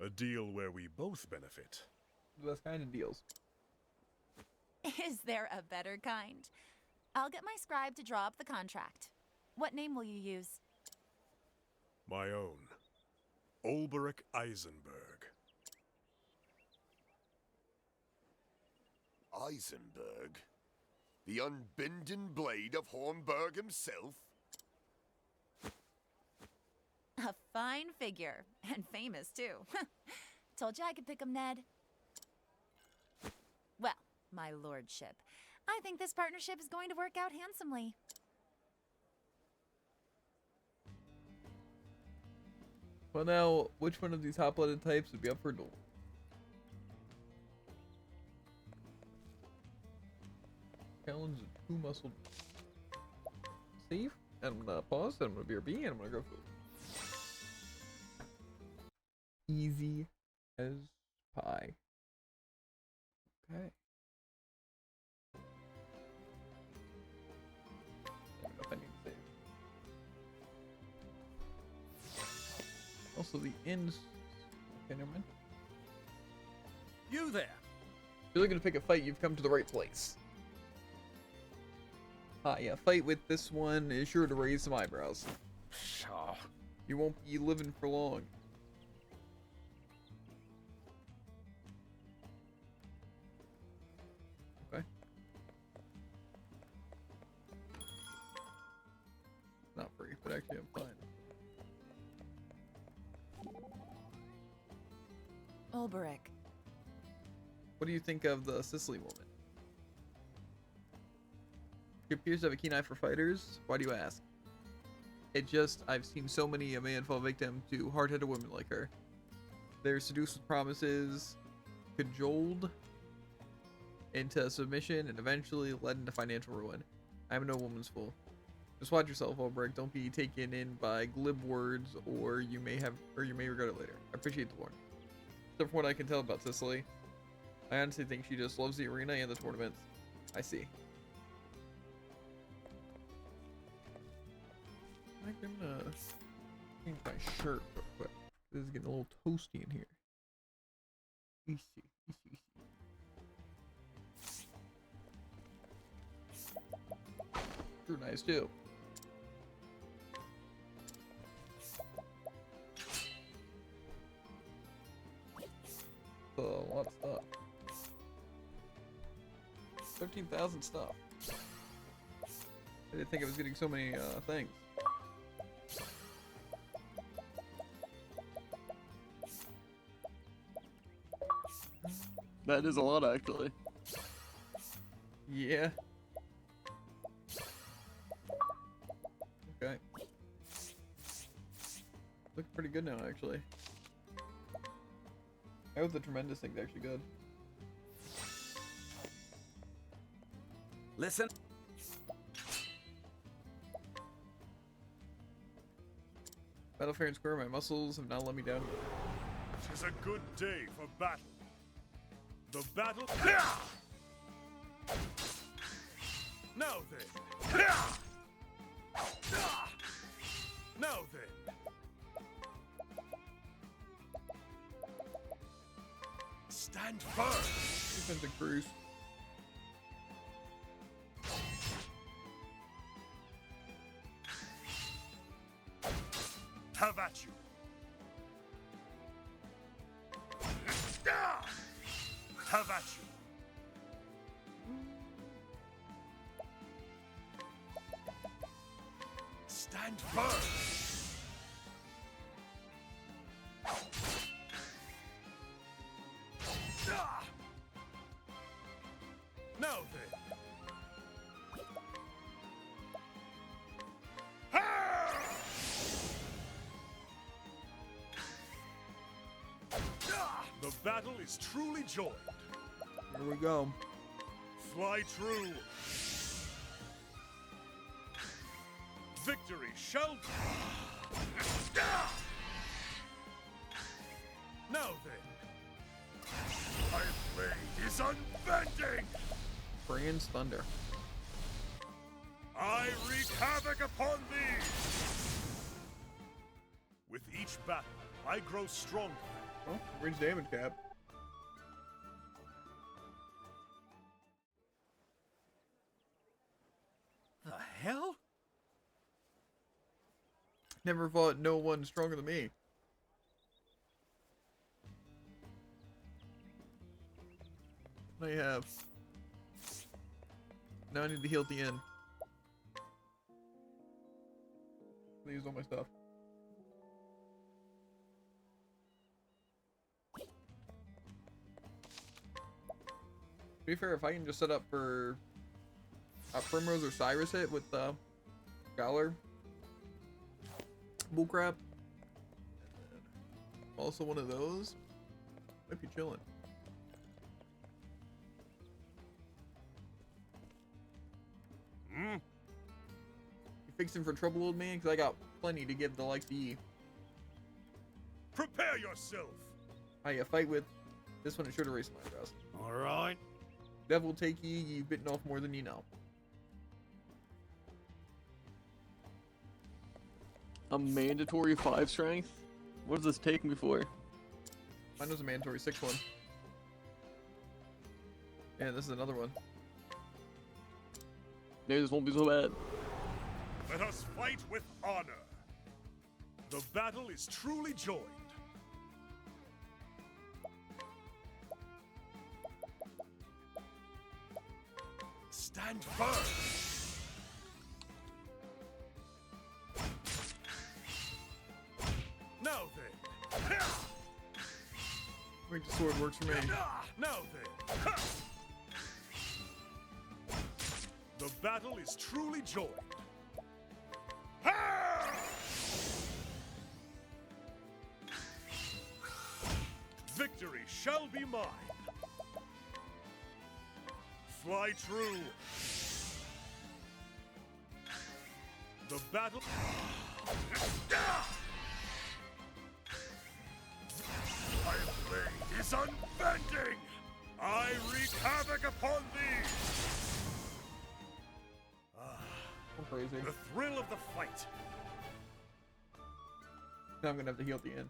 a deal where we both benefit. Those kind of deals. Is there a better kind? I'll get my scribe to draw up the contract. What name will you use? My own. Ulberich Eisenberg. Eisenberg? The unbending blade of Hornburg himself? A fine figure, and famous too. Told you I could pick him, Ned. Well, my lordship, I think this partnership is going to work out handsomely. Well, now, which one of these hot-blooded types would be up for duel? Challenge a two-muscled. Save. And I'm gonna pause. And I'm gonna BRB. And I'm gonna go for easy as pie. Okay. I don't know if I need to save. Also, the ends. Okay, never mind. You there! If you're looking to pick a fight, you've come to the right place. Yeah, fight with this one is sure to raise some eyebrows. Shaw. You won't be living for long. Okay. Not free, but actually I'm fine. Ulberich. What do you think of the Sicily woman? She appears to have a keen eye for fighters. Why do you ask? I've seen so many a man fall victim to hard-headed women like her. They're seduced with promises, cajoled into submission, and eventually led into financial ruin. I'm no woman's fool. Just watch yourself, Ulbrich. Don't be taken in by glib words, or you may regret it later. I appreciate the warning. So from what I can tell about Cicely, I honestly think she just loves the arena and the tournaments. I see. I can change my shirt real quick. This is getting a little toasty in here. Easy, easy, easy. True, nice too. A lot of stuff. 13,000 stuff. I didn't think I was getting so many things. That is a lot, actually. Yeah. Okay. Looking pretty good now, actually. I hope the tremendous thing's actually good. Listen. Battle fair and square, my muscles have not let me down yet. 'Tis a good day for battle. The battle. Now then. Now then. Stand firm. Defensive cruise. Have at you. Have at you. Stand firm. Now then. The battle is truly joined. Here we go. Fly true. Victory shall be. Now then. My blade is unbending. Brand's Thunder. I wreak havoc upon thee. With each battle, I grow stronger. Oh, range damage cap. The hell? Never fought no one stronger than me. I have. Now I need to heal at the end. I use all my stuff. To be fair, if I can just set up for a Primrose or Cyrus hit with Scholar, Bullcrap, also one of those, might be chilling. Hmm? You fixing for trouble, old man? Because I got plenty to give the likes of ye. Prepare yourself. I fight with this one. Is sure to race my eyebrows. All right. Devil take ye, you've bitten off more than you know. A mandatory 5 strength? What does this take me for? Mine was a mandatory 6 one. And this is another one. Maybe this won't be so bad. Let us fight with honor. The battle is truly joined. Stand firm. Now then. Wait, the sword works for me. Now then. The battle is truly joined. Victory shall be mine. Fly true. The battle. My blade is unbending! I wreak havoc upon thee! I'm crazy. The thrill of the fight! Now I'm gonna have to heal at the end.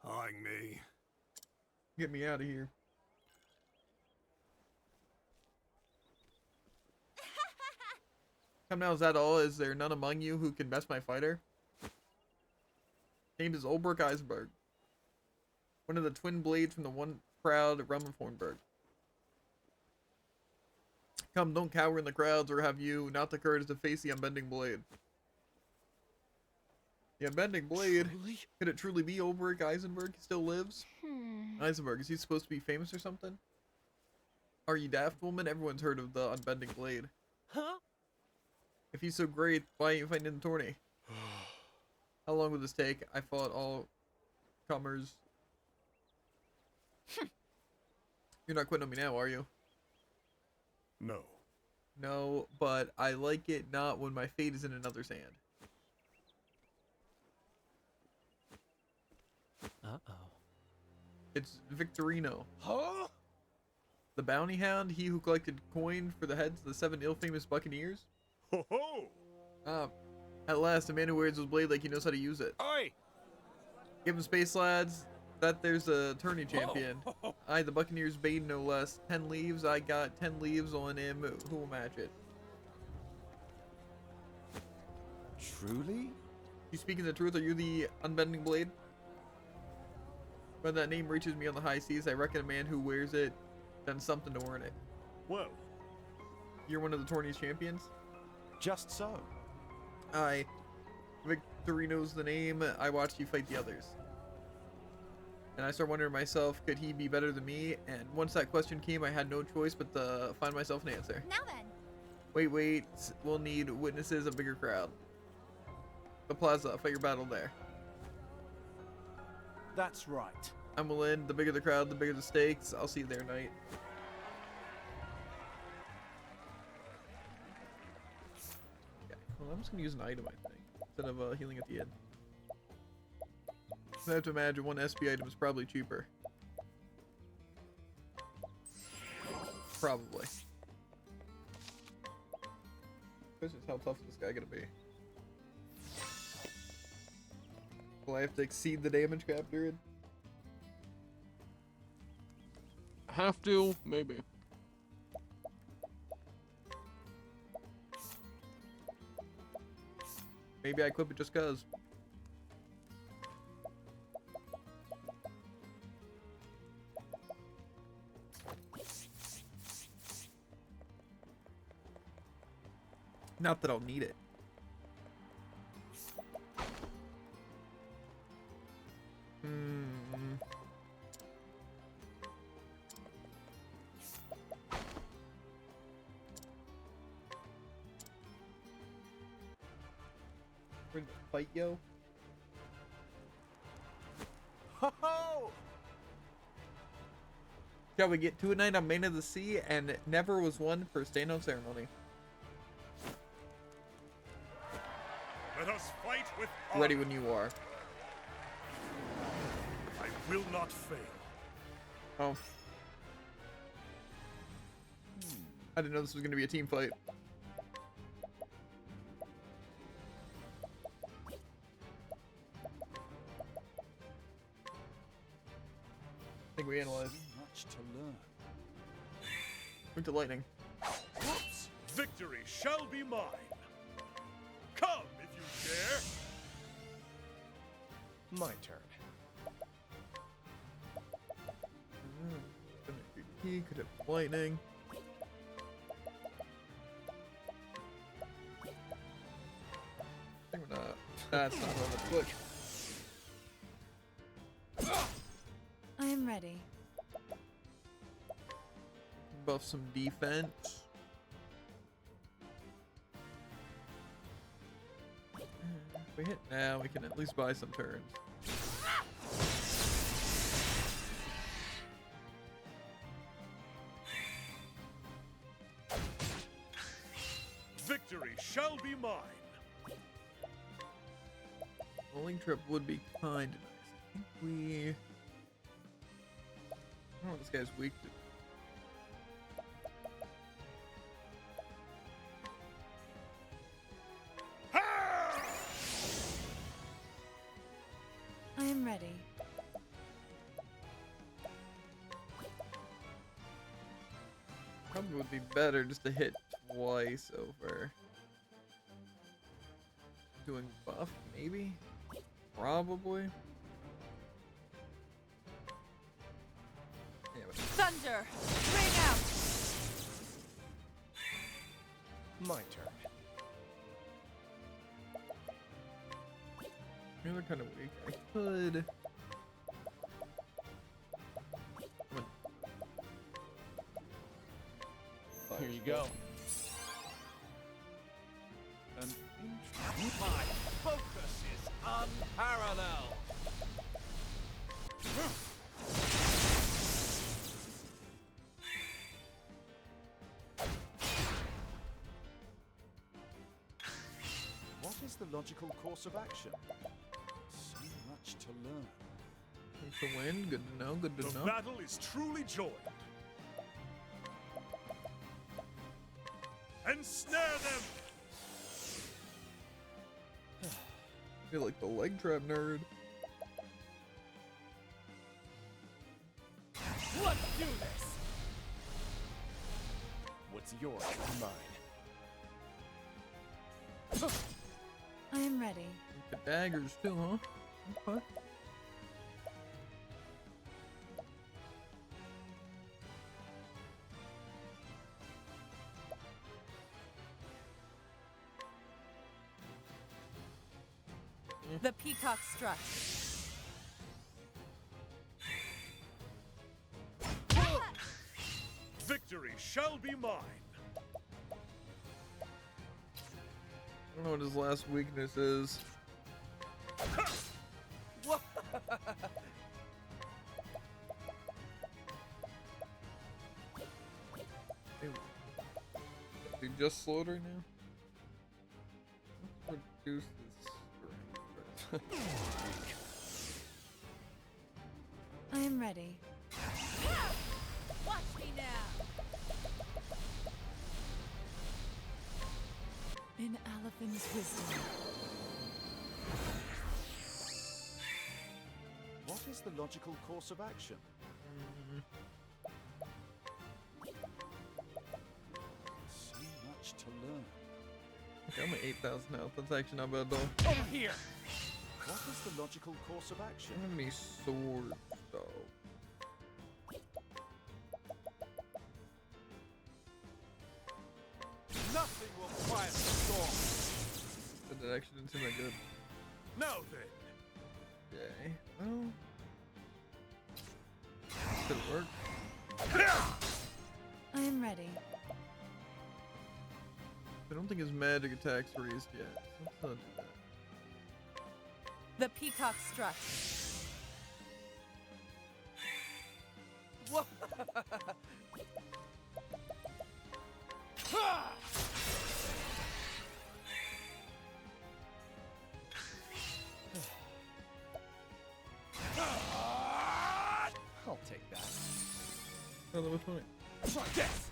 Eyeing me. Get me out of here. Come now, is that all? Is there none among you who can best my fighter? Named is Ulbrich Eisenberg. One of the twin blades from the one proud realm of Hornburg. Come, don't cower in the crowds, or have you not the courage to face the unbending blade? The unbending blade? Truly? Could it truly be Ulbrich Eisenberg? He still lives? Eisenberg, is he supposed to be famous or something? Are you daft, woman? Everyone's heard of the unbending blade. Huh? If he's so great, why ain't you fighting in the tourney? How long will this take? I fought all comers. You're not quitting on me now, are you? No. No, but I like it not when my fate is in another's hand. Uh-oh. It's Victorino. Huh? The bounty hound, he who collected coin for the heads of the 7 ill-famous buccaneers? Ho ho! Ah, at last, a man who wears his blade like he knows how to use it. Oi! Give him space, lads. That there's a tourney champion. I, the Buccaneers bade no less. 10 leaves, I got 10 leaves on him. Who will match it? Truly? You speaking the truth? Are you the unbending blade? When that name reaches me on the high seas, I reckon a man who wears it done something to earn it. Well, You're one of the tourney's champions? Just so. Aye. Victorino's the name. I watched you fight the others. And I started wondering myself, could he be better than me? And once that question came, I had no choice but to find myself an answer. Now then. Wait. We'll need witnesses, a bigger crowd. The plaza, fight your battle there. That's right. I'm in. The bigger the crowd, the bigger the stakes. I'll see you there, knight. Yeah, well, I'm just gonna use an item, I think, instead of healing at the end. I have to imagine one SP item is probably cheaper. Probably. Question is, how tough is this guy gonna be? Will I have to exceed the damage cap period? Have to, maybe. Maybe I equip it just cause. Not that I'll need it. We're in the fight, yo. Ho ho! Shall we get to a night on Main of the Sea? And never was one for stand-on ceremony. let us fight with Ready honor. when you are. I will not fail. Oh. I didn't know this was going to be a team fight. I think we analyzed. So much to learn. Went to lightning. Whoops! Victory shall be mine. Come if you dare. My turn. He could have lightning. I think we're not. That's not on the click. I am ready. Buff some defense. If we hit now, we can at least buy some turns. shall be mine. Bowling trip would be kind of nice. I think we. I don't know what this guy's weak to. I am ready. Probably would be better just to hit twice over. Doing buff, maybe? Probably. Yeah, but Thunder! Ring out! My turn. they're kind of weak. I could. Here you go. My focus is unparalleled. What is the logical course of action? So much to learn. To win, good to know, good to The know. battle is truly joined. Ensnare them! I feel like the leg trap nerd. Let's do this! What's yours is mine. I am ready. The daggers too, huh? Okay. The peacock strut. Victory shall be mine. I don't know what his last weakness is. He just slowed her now? Let's reduce this. I am ready. Watch me now. In Aliphin's wisdom. What is the logical course of action? So much to learn. Okay, I'm at 8,000 health. That's actually not bad though. Over here! What is the logical course of I action? don't have any swords though. Nothing will quiet the storm. But that actually didn't seem that good. Now then, Okay, well. Could work. I am ready. I don't think his magic attack's raised yet. Let's not do that. The peacock strut. I'll take that. Oh, that was funny. Try this!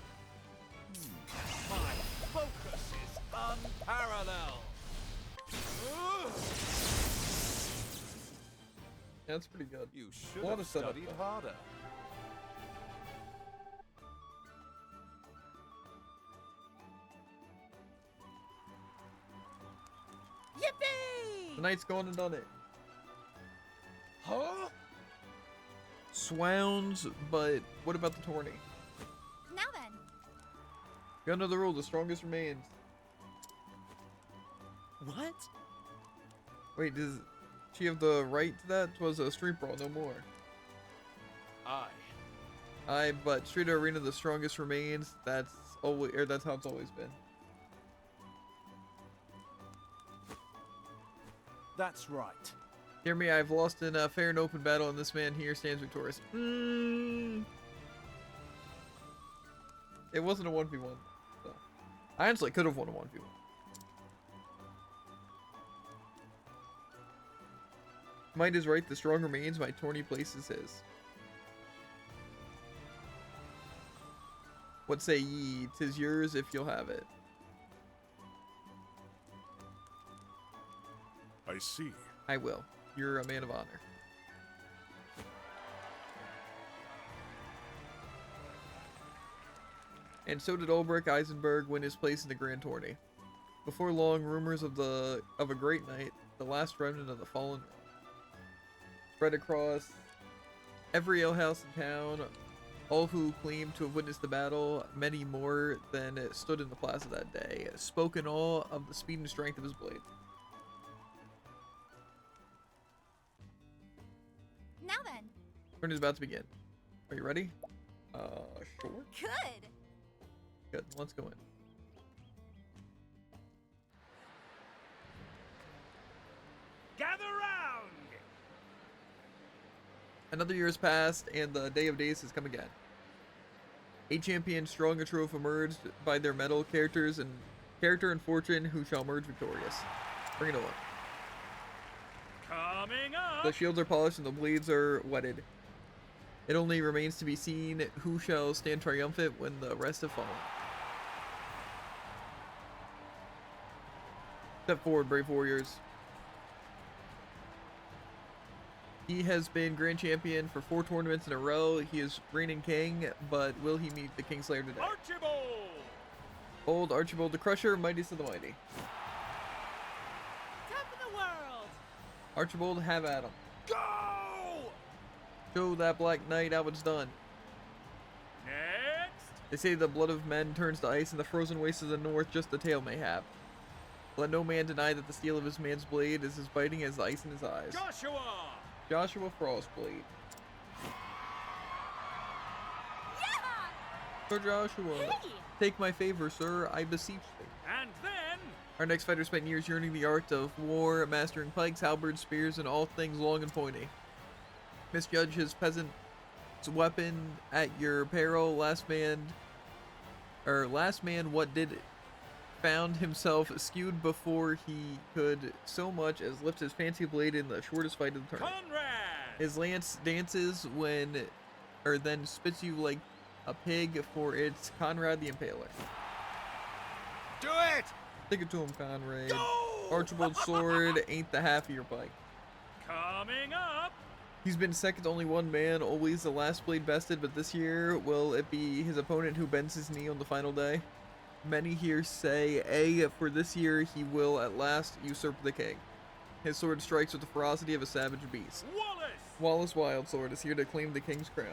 My focus is unparalleled. Yeah, that's pretty good. You should A lot have of setup, studied though. harder. Yippee! The knight's gone and done it. Huh? Swounds, but what about the tourney? Now then. Got another rule, the strongest remains. What? Wait, does she have the right to that? 'Twas a street brawl, no more. But Street Arena, the strongest remains. That's always, or that's how it's always been. That's right. Hear me, I've lost in a fair and open battle, and this man here stands victorious. It wasn't a 1v1. So. I honestly could have won a 1v1. Might is right, the strong remains, my tourney place is his. What say ye? 'Tis yours if you'll have it. I see. I will. You're a man of honor. And so did Ulbrich Eisenberg win his place in the Grand Tourney. Before long, rumors of a great night, the last remnant of the fallen Rome, spread across every alehouse in town. All who claimed to have witnessed the battle, many more than stood in the plaza that day, spoke in awe of the speed and strength of his blade. Now then. Turn is about to begin. Are you ready? Sure. Good. Good. Let's go in. Gather round! Another year has passed, and the day of days has come again. 8 champions strong a trove emerged by their medal character and fortune who shall emerge victorious. Bring it on. Coming up! The shields are polished and the blades are whetted. It only remains to be seen who shall stand triumphant when the rest have fallen. Step forward, brave warriors. He has been grand champion for 4 tournaments in a row. He is reigning king, but will he meet the Kingslayer today? Archibald! Old Archibald the Crusher, mightiest of the mighty. Top of the world! Archibald, have at him. Go! Show that Black Knight how it's done. Next! They say the blood of men turns to ice in the frozen wastes of the north, just the tale may have. Let no man deny that the steel of his man's blade is as biting as the ice in his eyes. Joshua! Joshua Frostblade. Yeah! Sir Joshua, Hey! take my favor, sir, I beseech thee. And then... Our next fighter spent years yearning the art of war, mastering pikes, halberds, spears, and all things long and pointy. Misjudge his peasant's weapon at your peril. Last man what did found himself skewed before he could so much as lift his fancy blade in the shortest fight of the tournament. Conrad! His lance dances then spits you like a pig, for it's Conrad the Impaler. Do it! Stick it to him, Conrad. Go! Archibald's sword ain't the half of your pike. Coming up! He's been second to only one man, always the last blade bested, but this year, will it be his opponent who bends his knee on the final day? Many here say, for this year he will at last usurp the king. His sword strikes with the ferocity of a savage beast. Wallace! Wallace Wildsword is here to claim the king's crown.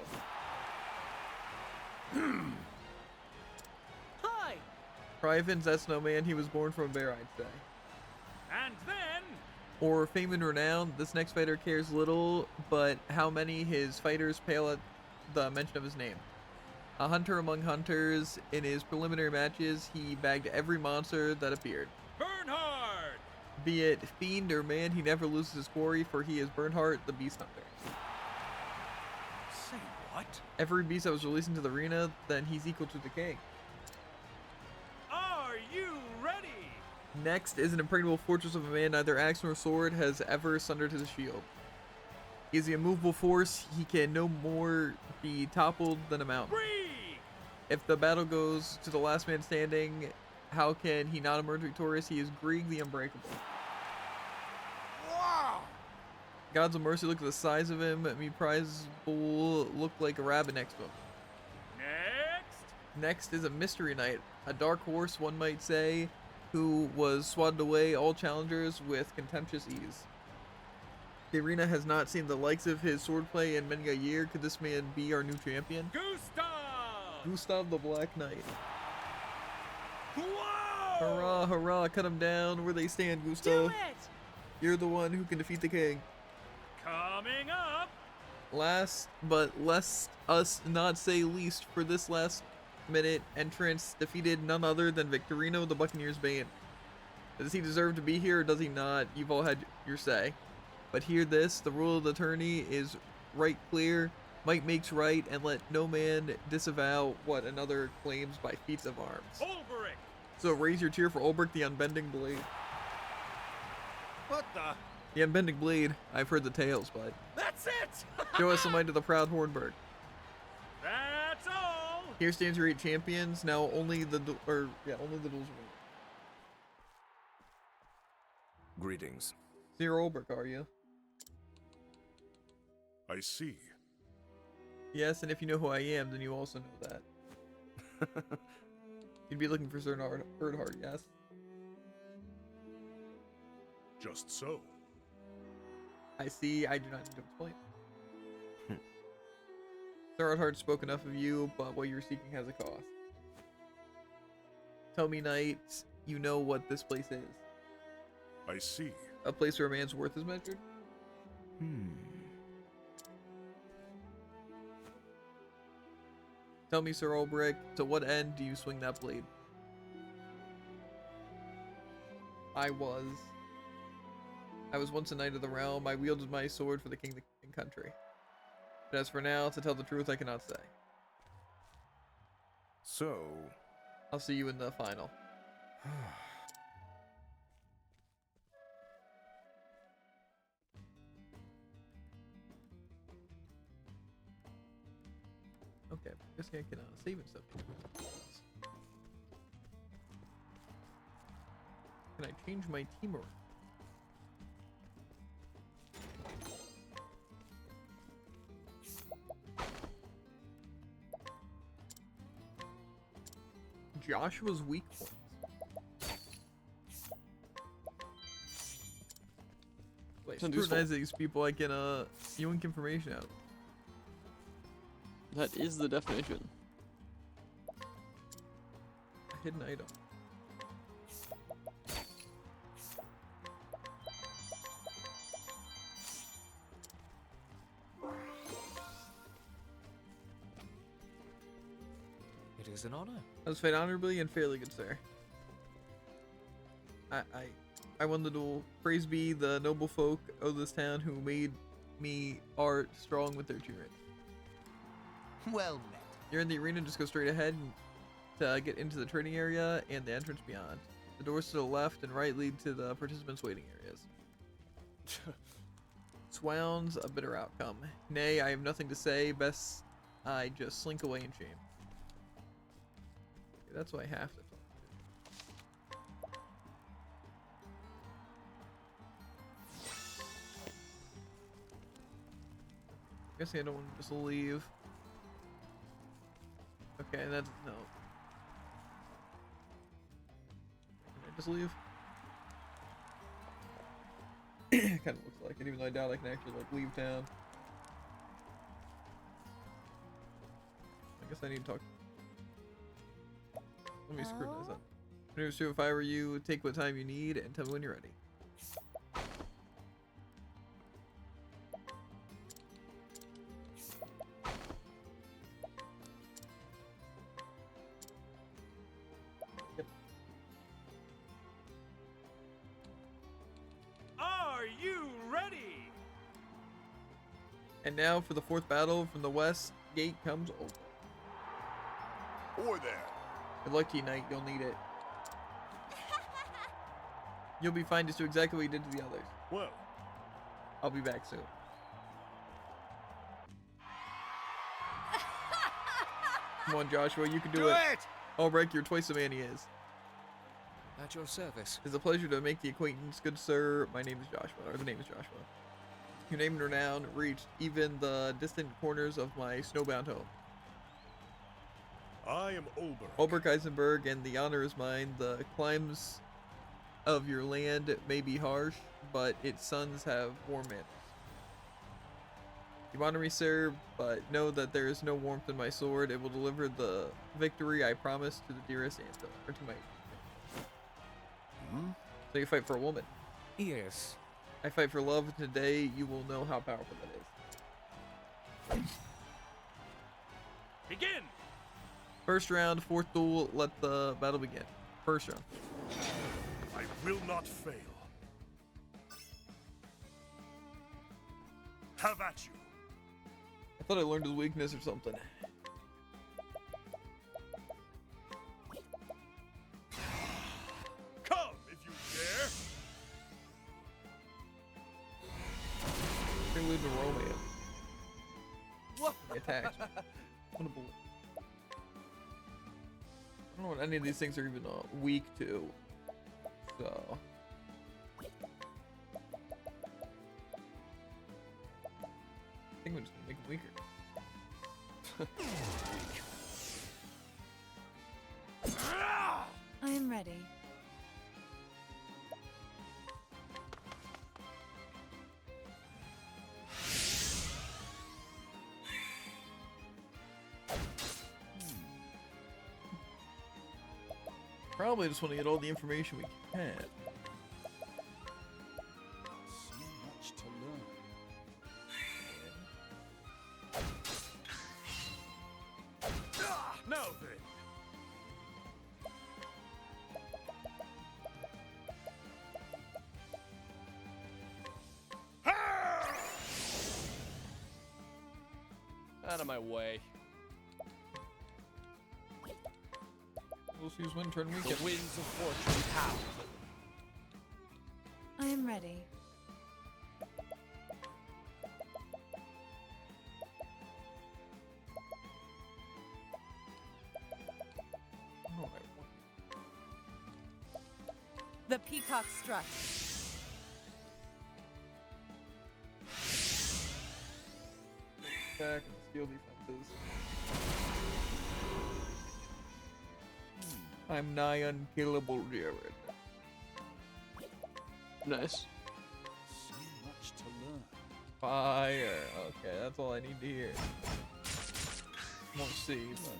Hi! Privan's that's no man, he was born from a bear, I'd say. And then... Or fame and renown, this next fighter cares little, but how many his fighters pale at the mention of his name. A hunter among hunters, in his preliminary matches, he bagged every monster that appeared. Bernhard! Be it fiend or man, he never loses his quarry, for he is Bernhardt, the beast hunter. Say what? Every beast that was released into the arena, then he's equal to the king. Are you ready? Next is an impregnable fortress of a man neither axe nor sword has ever sundered his shield. He is the immovable force, he can no more be toppled than a mountain. Breathe! If the battle goes to the last man standing, how can he not emerge victorious? He is Grieg the Unbreakable. Wow! Gods of mercy, look at the size of him. Me prize bull look like a rabbit next to him. Next! Next is a mystery knight, a dark horse, one might say, who was swatted away all challengers with contemptuous ease. The arena has not seen the likes of his swordplay in many a year. Could this man be our new champion? Gustav! Gustav the Black Knight. Whoa! Hurrah, hurrah, cut him down. Where they stand, Do Gustav. it! You're the one who can defeat the king. Coming up! Last, but lest us not say least, for this last minute entrance defeated none other than Victorino the Buccaneer's Bane. Does he deserve to be here or does he not? You've all had your say. But hear this, the rule of the tourney is right clear, might makes right, and let no man disavow what another claims by feats of arms. Ulbrich! So raise your cheer for Ulbrich the Unbending Blade. What the? The unbending blade. I've heard the tales, but That's it! show us the might of the proud Hornburg. That's all! Here stands your 8 champions. Now only the only the duels remain. Greetings. Sir Olberg, are you? I see. Yes, and if you know who I am, then you also know that. You'd be looking for Sir Erdhart, yes? Just so. I see. I do not need to explain. Sir Erdhart spoke enough of you, but what you're seeking has a cost. Tell me, knight, you know what this place is. I see. A place where a man's worth is measured? Tell me, Sir Olbrich, to what end do you swing that blade? I was once a knight of the realm. I wielded my sword for the king and country. But as for now, to tell the truth, I cannot say. So, I'll see you in the final. Okay, I guess I can save and stuff. Can I change my team around? Joshua's weak points. Wait, Sounds useful. scrutinize these people. I can yoink information out. That is the definition. A hidden item. it is an honor. I was fed honorably and fairly, good sir. I won the duel. Praise be the noble folk of this town who made me art strong with their cheering. Well met. You're in the arena, just go straight ahead to get into the trading area and the entrance beyond. The doors to the left and right lead to the participants' waiting areas. Swounds a bitter outcome. Nay, I have nothing to say. Best I just slink away in shame. Okay, that's what I have to talk. Guessing I don't want to just leave. Okay, that's no. Can I just leave? Kind of looks like it, even though I doubt I can actually like leave town. I guess I need to talk. Let me scrutinize that. If I were you, take what time you need and tell me when you're ready. Are you ready? And now for the fourth battle from the west gate comes over. Or there. Good luck to you, knight. You'll need it. You'll be fine. Just do exactly what you did to the others. Well, I'll be back soon. Come on, Joshua. You can do it. Albrecht, you're twice the man he is. At your service. It's a pleasure to make the acquaintance, good sir. My name is Joshua, or the name is Joshua. Your name and renown reached even the distant corners of my snowbound home. I am Olberg. Ulbrich Eisenberg, and the honor is mine. The climes of your land may be harsh, but its sons have warm manners. You honor me, sir, but know that there is no warmth in my sword. It will deliver the victory I promised to the dearest Anto, or to my. So you fight for a woman. Yes. I fight for love, and today you will know how powerful that is. Begin! First round, fourth duel, let the battle begin. First round. I will not fail. Have at you. I thought I learned his weakness or something. Come if you dare. the romance. Attached. What a bullet. I don't know what any of these things are even weak to. So. I think we're just gonna make them weaker. I am ready. Probably just want to get all the information we can. So much to learn. Now then. Out of my way. We'll use wind turn The weekend. winds of fortune howl. I am ready. Alright. The peacock strut. Attack and steal defenses. I'm nigh unkillable, Jared. Nice. So much to learn. Fire. Okay, that's all I need to hear. Won't see, but.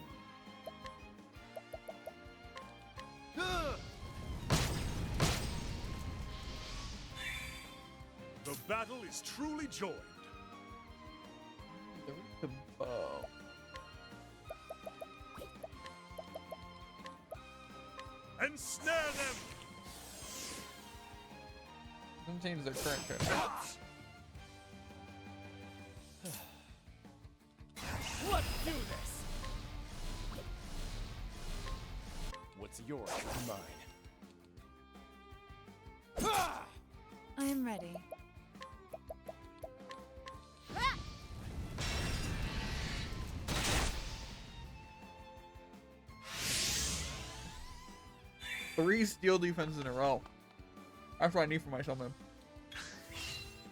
The battle is truly joined. The bow. Ensnare them! Doesn't change their current turn. Let's do this. What's yours is mine. I am ready. Three steel defenses in a row. That's what I need for myself, man.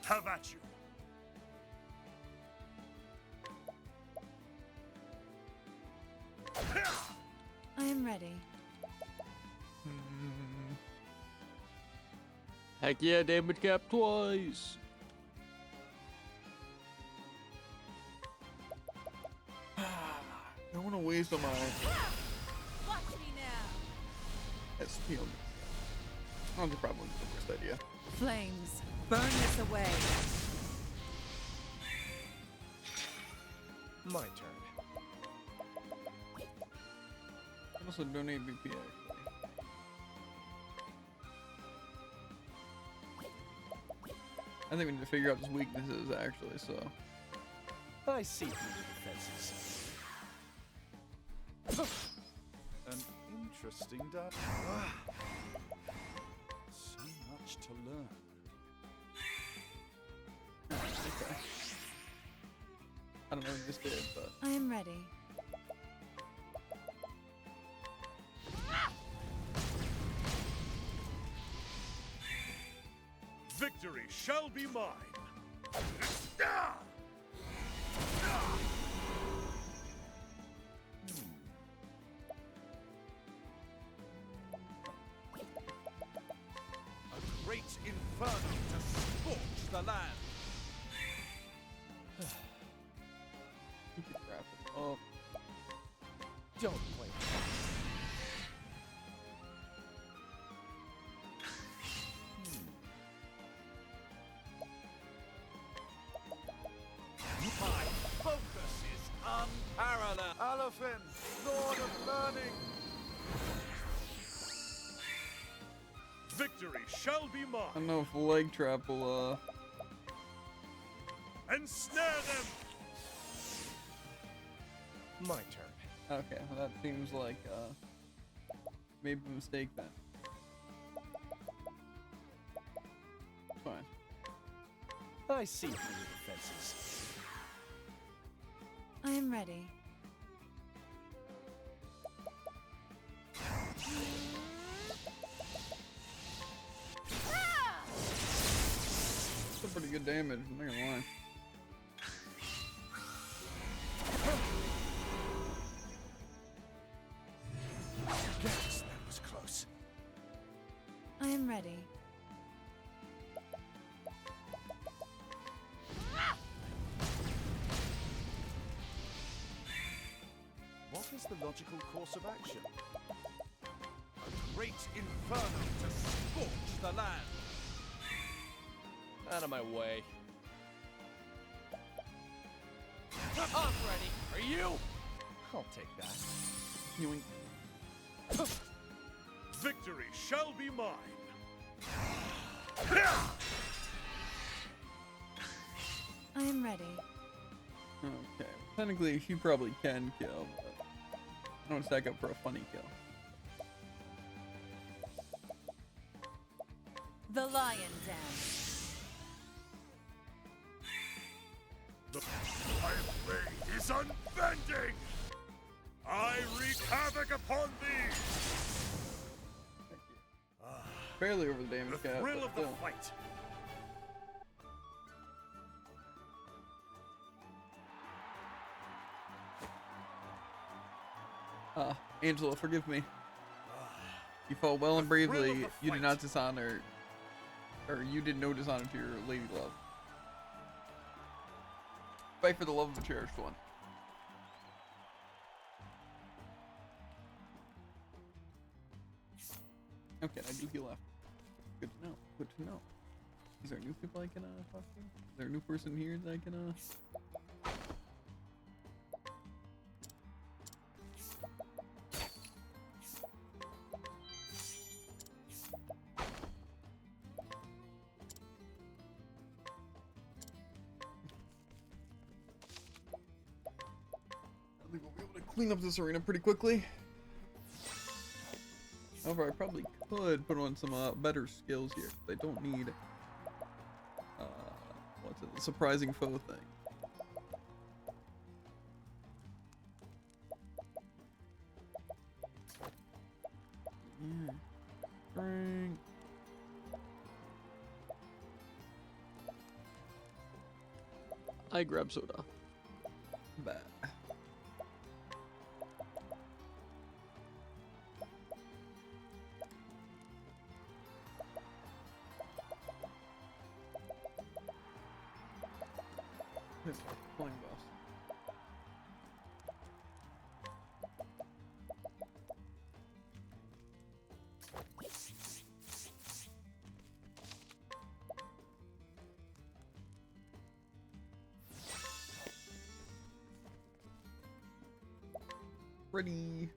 Have at you. I am ready. Heck yeah, damage cap twice. Don't want to waste on my Watch me now. SP on this. I don't think probably the worst idea. Flames, burn this away. My turn. I also donate BP actually. I think we need to figure out his weaknesses actually, so. I see through the defenses. An interesting data. So much to learn. Okay. I don't know what this did, but. I am ready. Victory shall be mine. A great inferno to scorch the land. Keep it rapid. Oh, Don't blame me. My focus is unparalleled. Alofin, Lord of Learning. Victory shall be I mine. don't know if leg trap will Ensnare them! My turn. Okay, well that seems like maybe a mistake then. Fine. I see through the defenses. I am ready. That's pretty good damage, I'm not gonna lie. Yes, that was close. I am ready. What is the logical course of action? A great inferno to scorch the land. Out of my way. I'm ready. Are you? I'll take that. Yoink. Victory shall be mine. I am ready. Okay. Technically, she probably can kill, but I don't stack up for a funny kill. The lion dance. The blade is unbending. I wreak havoc upon thee. Barely over the The damage cap, thrill but of the still. fight. Angela, forgive me. You fought well and The thrill of bravely. the You did not fight. dishonor, or you did no dishonor to your lady love. Fight for the love of a cherished one. Okay, I do heal left. Good to know. Good to know. Is there new people I can talk to? Is there a new person here that I can I think we'll be able to clean up this arena pretty quickly. However, I probably could put on some better skills here. I don't need what's it, the surprising foe thing. Yeah. Frank. I grab soda. Bad. Flying boss. Pretty.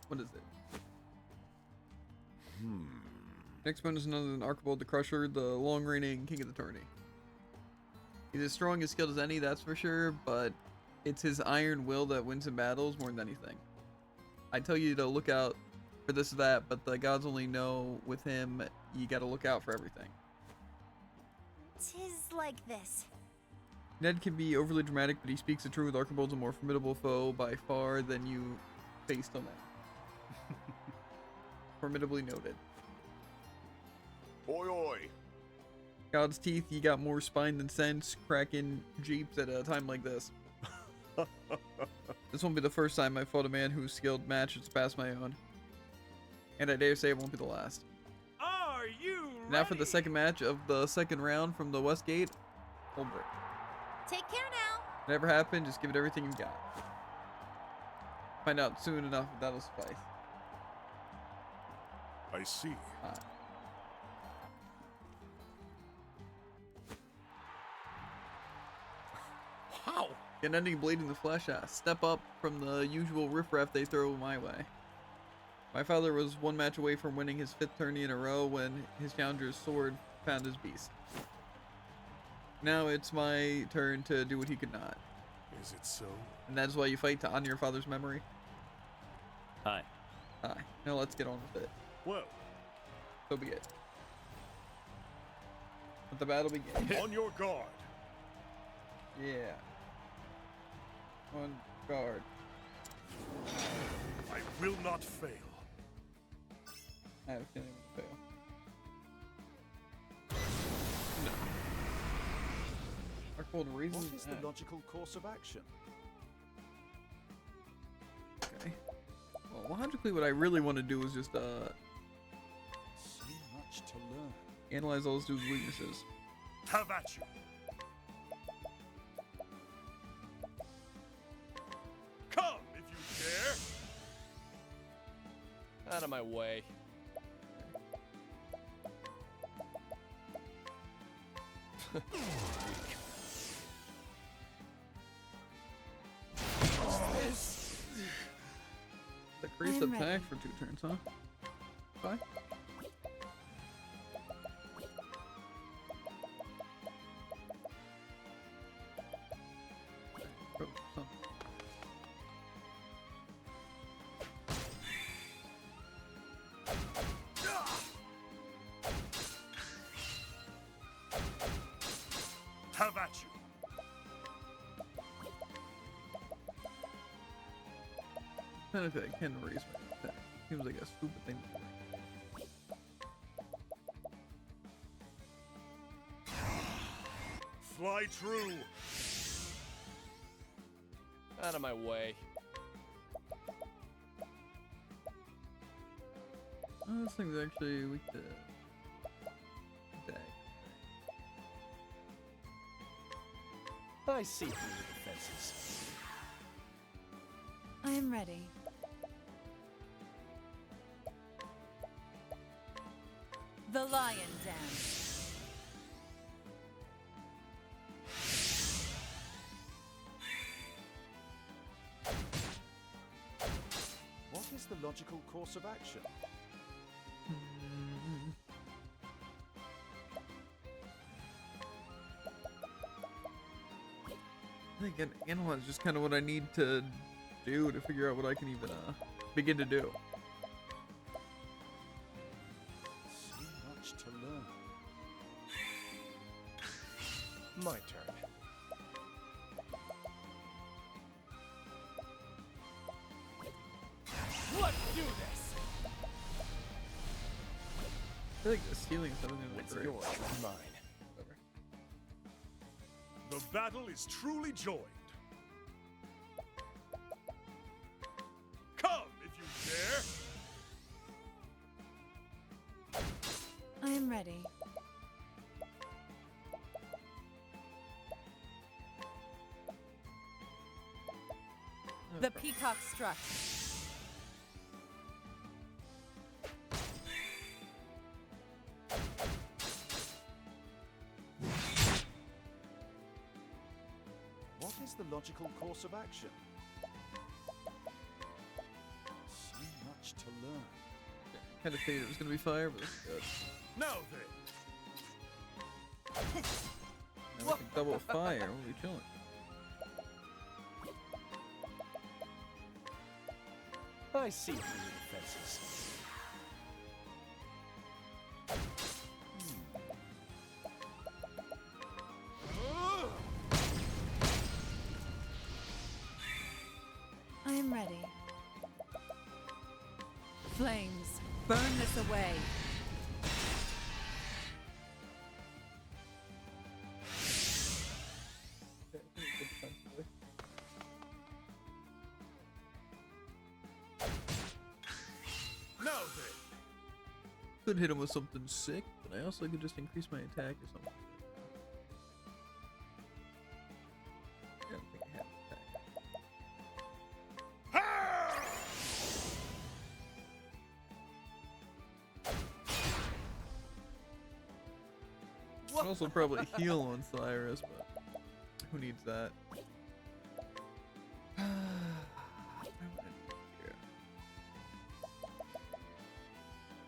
What is it? Next one is none other than Archibald the Crusher, the long-reigning king of the tourney. He's as strong and skilled as any, that's for sure, but it's his iron will that wins in battles more than anything. I tell you to look out for this or that, but the gods only know with him, you gotta look out for everything. 'Tis like this. Ned can be overly dramatic, but he speaks the truth. Archibald's a more formidable foe by far than you faced on that. Formidably noted. Oi, oi. God's teeth, you got more spine than sense, cracking jeeps at a time like this. This won't be the first time I fought a man whose skilled match has surpassed my own. And I dare say it won't be the last. Are you ready? Now for the second match of the second round from the West Gate. Hold break. Take care now. Whatever happened, just give it everything you got. Find out soon enough if that'll suffice. I see. Wow! Get an ending blade in the flesh. Step up from the usual riffraff they throw my way. My father was one match away from winning his 5th tourney in a row when his challenger's sword found his beast. Now it's my turn to do what he could not. Is it so? And that's why you fight to honor your father's memory? Hi. Hi. Now let's get on with it. Well, So be it. Let the battle begin. On your guard. Yeah. On guard. I will not fail. I have a feeling I'm gonna fail. No. Are called reasons. What is the logical course of action? Okay. Well, logically, what I really want to do is just So much to learn. analyze all this dude's weaknesses. Have at you. Come if you dare. Out of my way. Decrease I'm ready. attack for 2 turns, huh? Fine. Oh, huh. Have at you. Technically, I can raise my attack. Seems like a stupid thing to do. Fly true. Out of my way. Oh, this thing's actually weak to attack. I see through the defenses. I am ready. The lion dance. What is the logical course of action? I think an analyze just kind of what I need to do to figure out what I can even begin to do. So much to learn. My turn. Let's do this. I feel like the ceiling is something What's that's yours is mine. The battle is truly joined. Come if you dare. I am ready. The peacock strut. What is the logical course of action? So much to learn. kind of figured it was gonna be fire, but it's good. Now then. Now we can double fire. We'll be chilling. I see through the defenses. I am ready. Flames, burn this away. Now then. Could hit him with something sick, but I also could just increase my attack or something. I don't think I have attack. I'd also probably heal on Cyrus, but who needs that?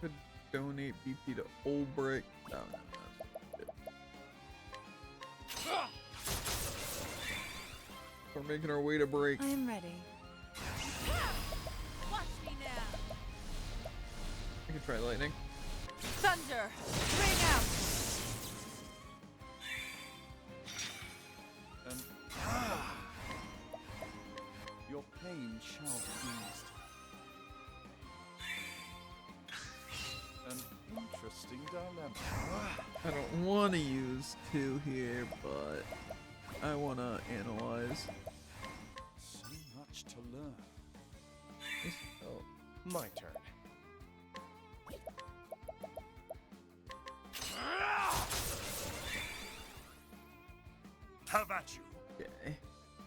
Could donate BP to Old Brick. No, that's good. We're making our way to break. I am ready. I can try lightning. Thunder, ring out. Your pain shall be eased. An interesting dilemma. I don't want to use 2 here, but I want to analyze. So much to learn. Oh, My turn. Have at you. okay.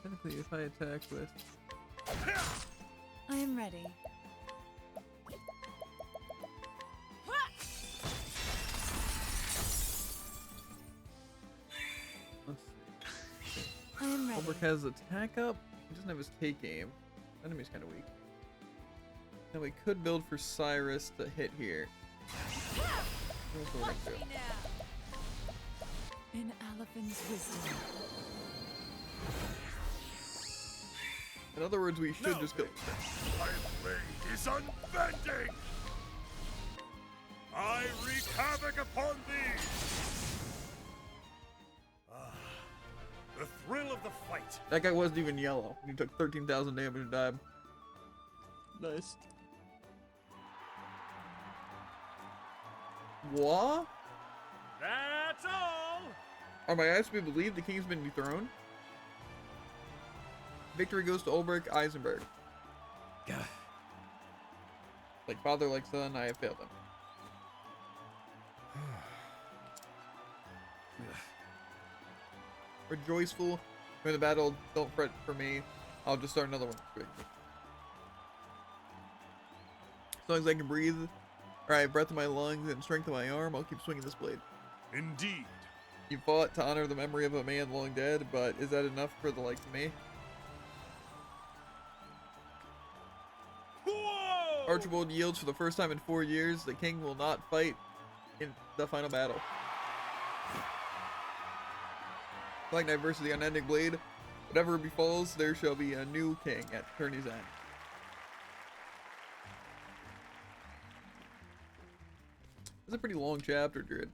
Technically, if I attack with... I am ready. Let's see. I am ready. Ulbrich has attack up. He doesn't have his take aim. Enemy's kind of weak. Now we could build for Cyrus to hit here. That's what we're gonna do. In Alaphin's wisdom. In other words, we should just go. My blade is unbending! I wreak havoc upon thee! Ah, the thrill of the fight. That guy wasn't even yellow. He took 13,000 damage and died. Nice. What? That's all! Are my eyes to be believed? The king's been dethroned? Victory goes to Ulbrich Eisenberg. Like father, like son, I have failed him. Rejoiceful. When the battle, don't fret for me. I'll just start another one quick. As long as I can breathe, or I have breath in my lungs and strength in my arm, I'll keep swinging this blade. Indeed. You fought to honor the memory of a man long dead, but is that enough for the likes of me? Whoa! Archibald yields for the first time in 4 years. The king will not fight in the final battle. Black Knight versus the Unending Blade. Whatever befalls, there shall be a new king at Tourney's end. It's a pretty long chapter, Druid.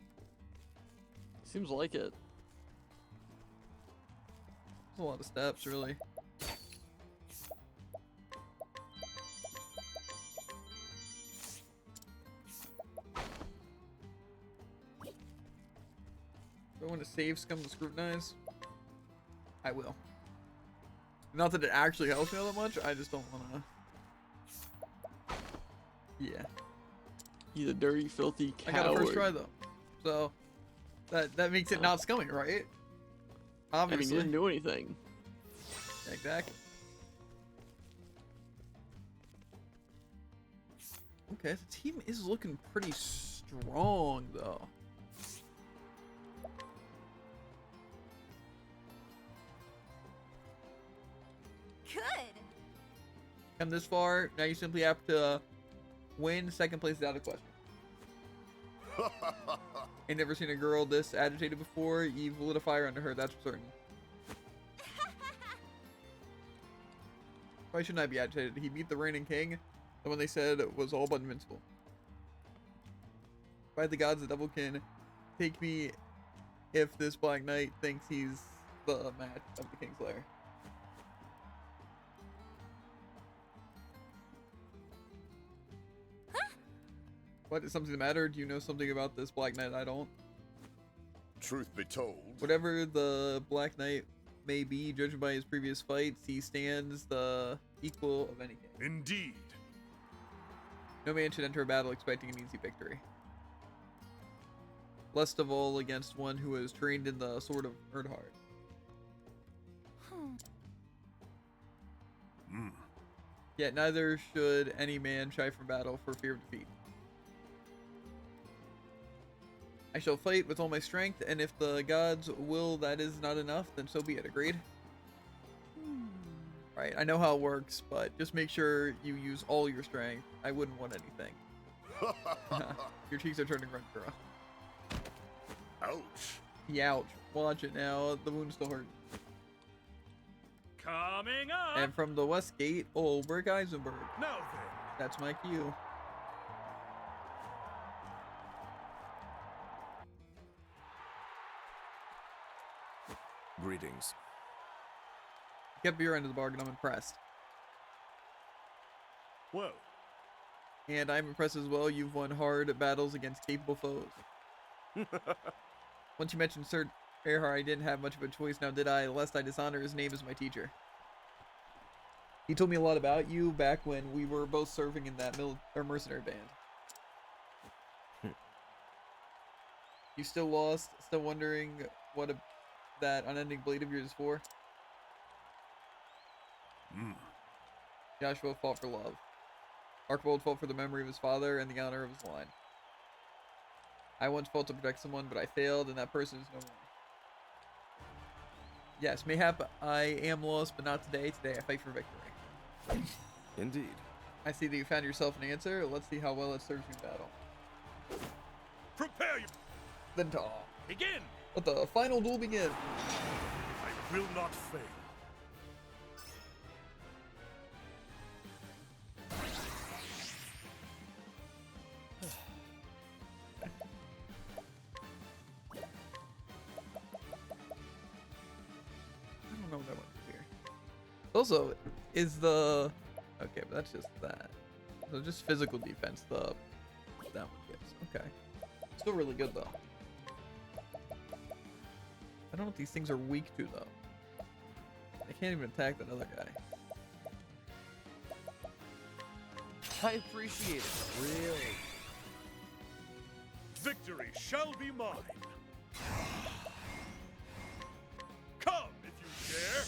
Seems like it. There's a lot of steps, really. Do I want to save Scum to scrutinize? I will. Not that it actually helps me all that much, I just don't want to. Yeah. He's a dirty, filthy I coward. got a first try though. So that makes it not scummy, right? I mean, he Obviously. didn't do anything. Exactly. Okay, the team is looking pretty strong though. Good. Come this far, now you simply have to win. Second place is out of question. Ain't never seen a girl this agitated before. You've lit a fire under her, that's for certain. Why shouldn't I be agitated? He beat the reigning king, the one they said was all but invincible. By the gods, the devil can take me if this Black Knight thinks he's the match of the Kingslayer. What, is something the matter? Do you know something about this Black Knight I don't? Truth be told, Whatever the Black Knight may be, judged by his previous fights, he stands the equal of any king. Indeed. No man should enter a battle expecting an easy victory. Least of all against one who is trained in the sword of Erdhard. Yet neither should any man shy from battle for fear of defeat. I shall fight with all my strength, and if the gods will that is not enough, then so be it. Agreed? Right, I know how it works, but just make sure you use all your strength. I wouldn't want anything. Your cheeks are turning red, girl. ouch. Youch. Watch it now. The wound still hurt. Coming up! And from the west gate, Ulbrich Eisenberg. Now then, That's my cue. Greetings. You kept your end of the bargain. I'm impressed. Well, And I'm impressed as well. You've won hard battles against capable foes. Once you mentioned Sir Earhart, I didn't have much of a choice now, did I? Lest I dishonor his name as my teacher. He told me a lot about you back when we were both serving in that mercenary band. You still lost? Still wondering what that unending blade of yours is for? Joshua fought for love. Archibald fought for the memory of his father and the honor of his line. I once fought to protect someone, but I failed, and that person is no more. Yes, mayhap I am lost, but not today. Today I fight for victory. Indeed. I see that you found yourself an answer. Let's see how well it serves you in battle. prepare you. Then to Begin. let the final duel begin. I will not fail. I don't know what I want to do here. Also, is the okay, but that's just that. So just physical defense. That one gives. Okay, still really good though. I don't know what these things are weak to though. I can't even attack that other guy. I appreciate it. Really. Victory shall be mine. Come if you dare.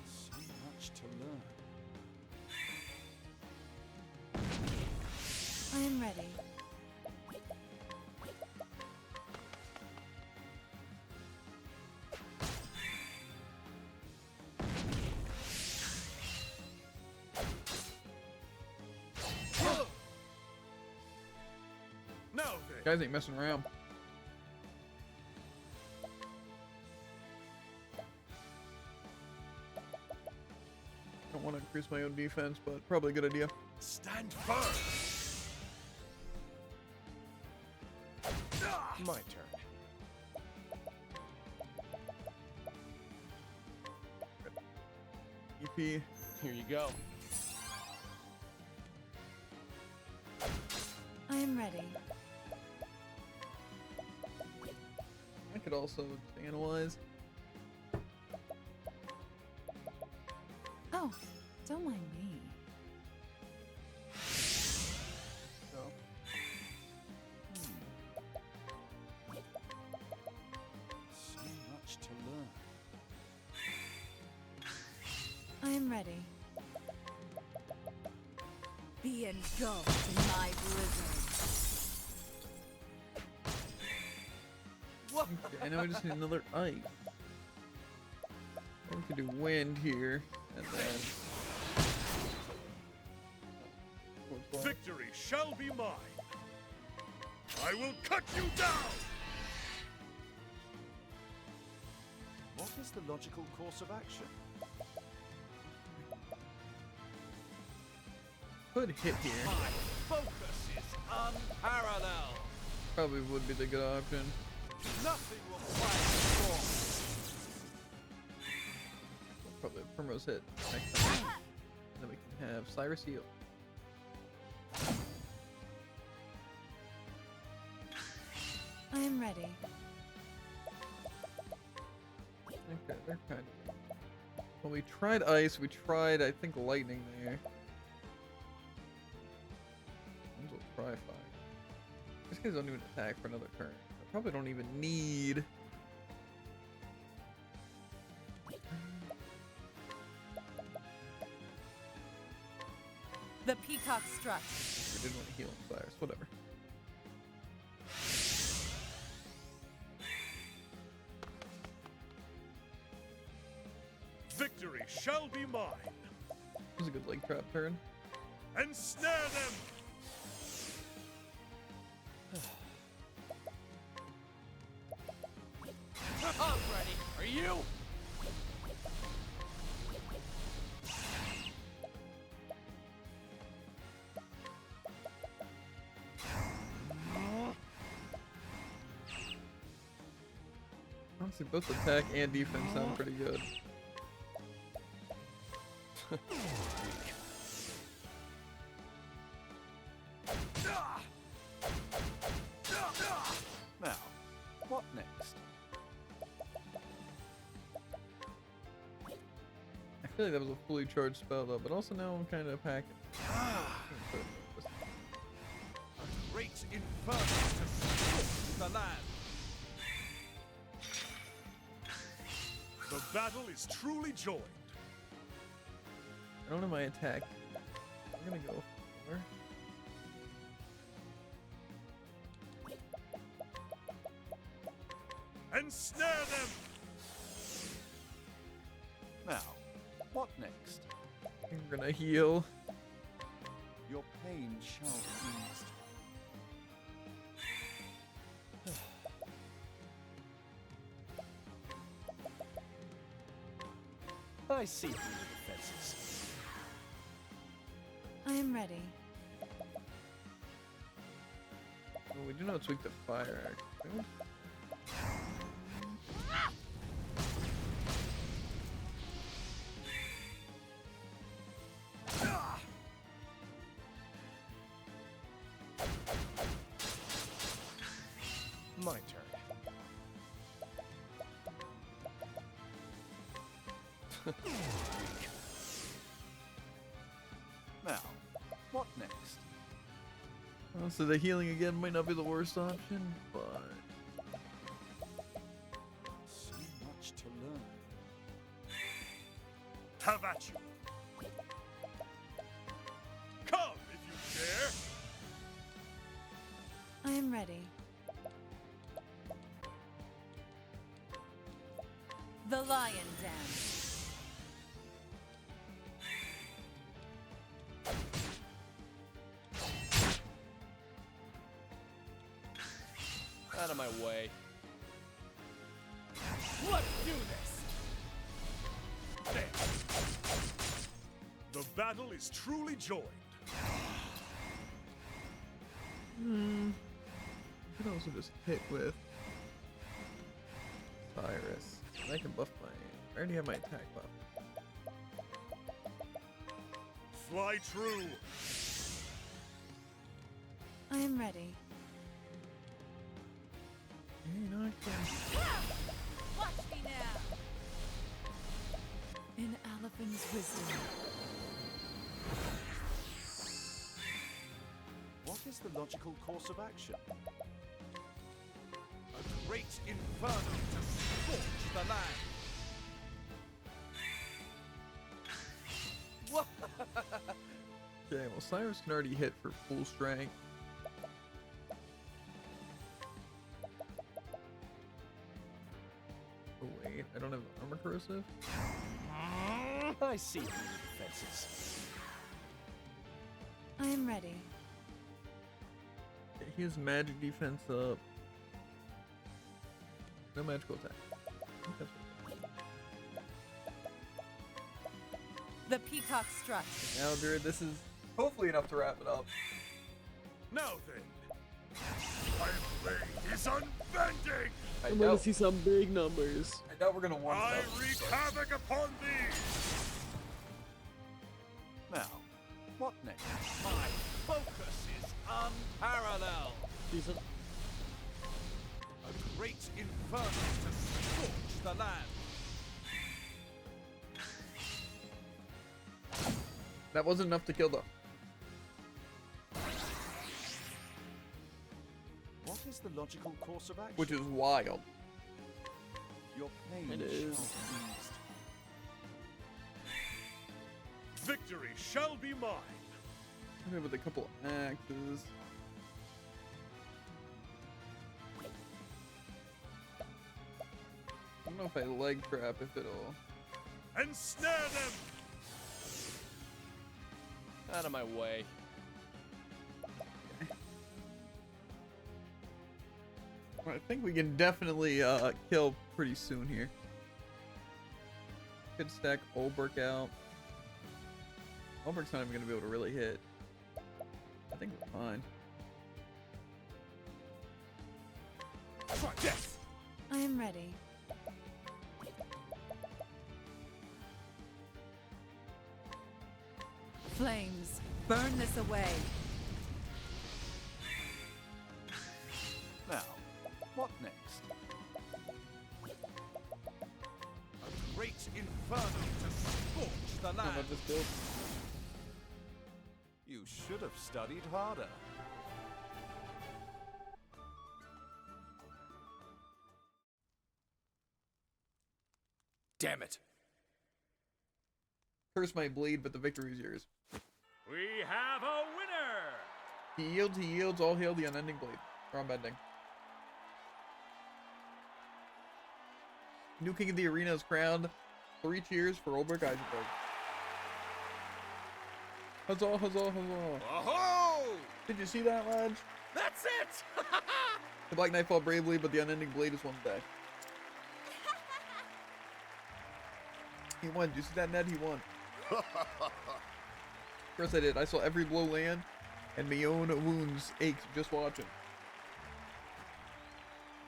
So much to learn. I am ready. Now then. Guys ain't messing around. Don't want to increase my own defense, but probably a good idea. Stand firm. My turn. EP. Here you go. I am ready. I could also just analyze. Oh, don't mind me. So. So much to learn. I am ready. Be engulfed in my blizzard. Okay, now I just need another ice. We could do wind here, and then. Victory shall be mine. I will cut you down. What is the logical course of action? Could hit here. My focus is unparalleled. Probably would be the good option. Nothing will quiet the storm. Probably a Primrose hit next time. And then we can have Cyrus heal. I am ready. Okay, they're kind of. Well, we tried ice. We tried, I think, lightning there. We'll try fire. These guys don't even attack for another turn. I probably don't even need. The peacock strut. We didn't want to heal Cyrus. Whatever. Victory shall be mine. This was a good leg trap turn. And snare them. I'm ready. Are you? Honestly, both attack and defense sound pretty good. Now, what next? I feel like that was a fully charged spell though, but also now I'm kind of packing. A great inferno to scorch the land. The battle is truly joined. I don't know my attack. I'm gonna go for. Ensnare them! Now, what next? I'm gonna heal. Your pain shall be eased. I see through the defenses. I am ready. Well, we do not tweak the fire actually. My turn. Now, what next? So the healing again might not be the worst option, but So much to learn. Have at you! Come if you dare! I am ready. The lion dance. Out of my way. Let's do this. There. The battle is truly joined. you could also just hit with Cyrus. I can buff my. I already have my attack buff. Fly true! I am ready. You know, I can. Watch me now. In Elephant's wisdom. What is the logical course of action? A great inferno to scorch the land. What? Okay, well Cyrus can already hit for full strength. Oh wait, I don't have armor corrosive? I see through the defenses. I am ready. Okay, he has magic defense up. No magical attack. I think that's what The peacock strut. Now, Druid, this is hopefully enough to wrap it up. Now then, my blade is unbending! I'm gonna see some big numbers. I doubt we're gonna want I that. wreak havoc upon thee! Now, what next? My focus is unparalleled. Decent. A great inferno to scorch the land. That wasn't enough to kill though. What is the logical course of action? Which is wild. Your pain It shall is. be eased. Victory shall be mine! Okay, with a couple axes. I don't know if I leg trap if it'll. Ensnare them! Out of my way. I think we can definitely kill pretty soon here. Could stack Olberg out. Olberg's not even gonna be able to really hit. I think we're fine. Try this. I am ready. Flames, burn this away. Now, what next? A great inferno to scorch the I don't know land. this build. You should have studied harder. Damn it. Curse might bleed, but the victory is yours. We have a winner! He yields, all hail the unending blade. Or unbending. New king of the arena is crowned. 3 cheers for Ulbrich Eisenberg. Huzzah, huzzah, huzzah. Aho! Did you see that, Lodge? That's it! The Black Knight fought bravely, but the unending blade is won back. He won. Did you see that, Ned? He won. Of course I did. I saw every blow land, and my own wounds ached just watching.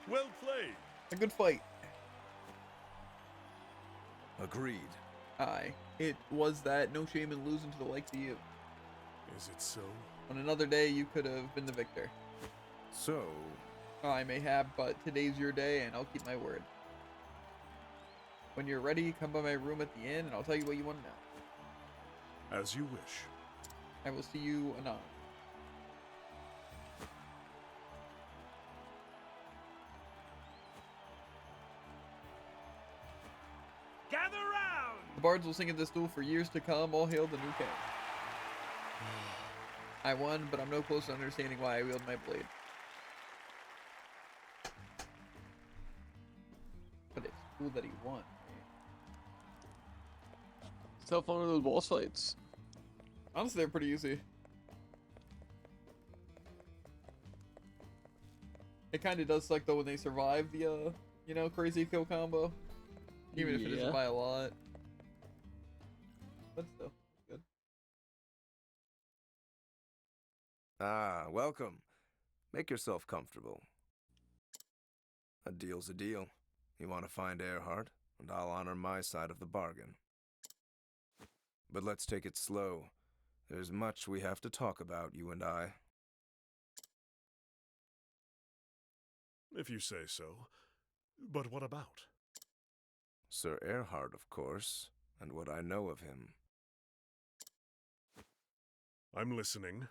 Well played. A good fight. Agreed. Aye. It was that. No shame in losing to the likes of you. Is it so? On another day, you could have been the victor. So, I may have, but today's your day, and I'll keep my word. When you're ready, come by my room at the inn, and I'll tell you what you want to know. As you wish. I will see you anon. Gather round! The bards will sing at this duel for years to come. All hail the new king. I won, but I'm no close to understanding why I wield my blade. But it's cool that he won. Let's have fun with those boss fights. Honestly, they're pretty easy. It kind of does suck though when they survive the, you know, crazy kill combo. Even if it isn't by a lot. But still, good. ah, welcome. Make yourself comfortable. A deal's a deal. You want to find Earhart, and I'll honor my side of the bargain. But let's take it slow. There's much we have to talk about, you and I. If you say so. But what about? Sir Earhart, of course, and what I know of him. I'm listening.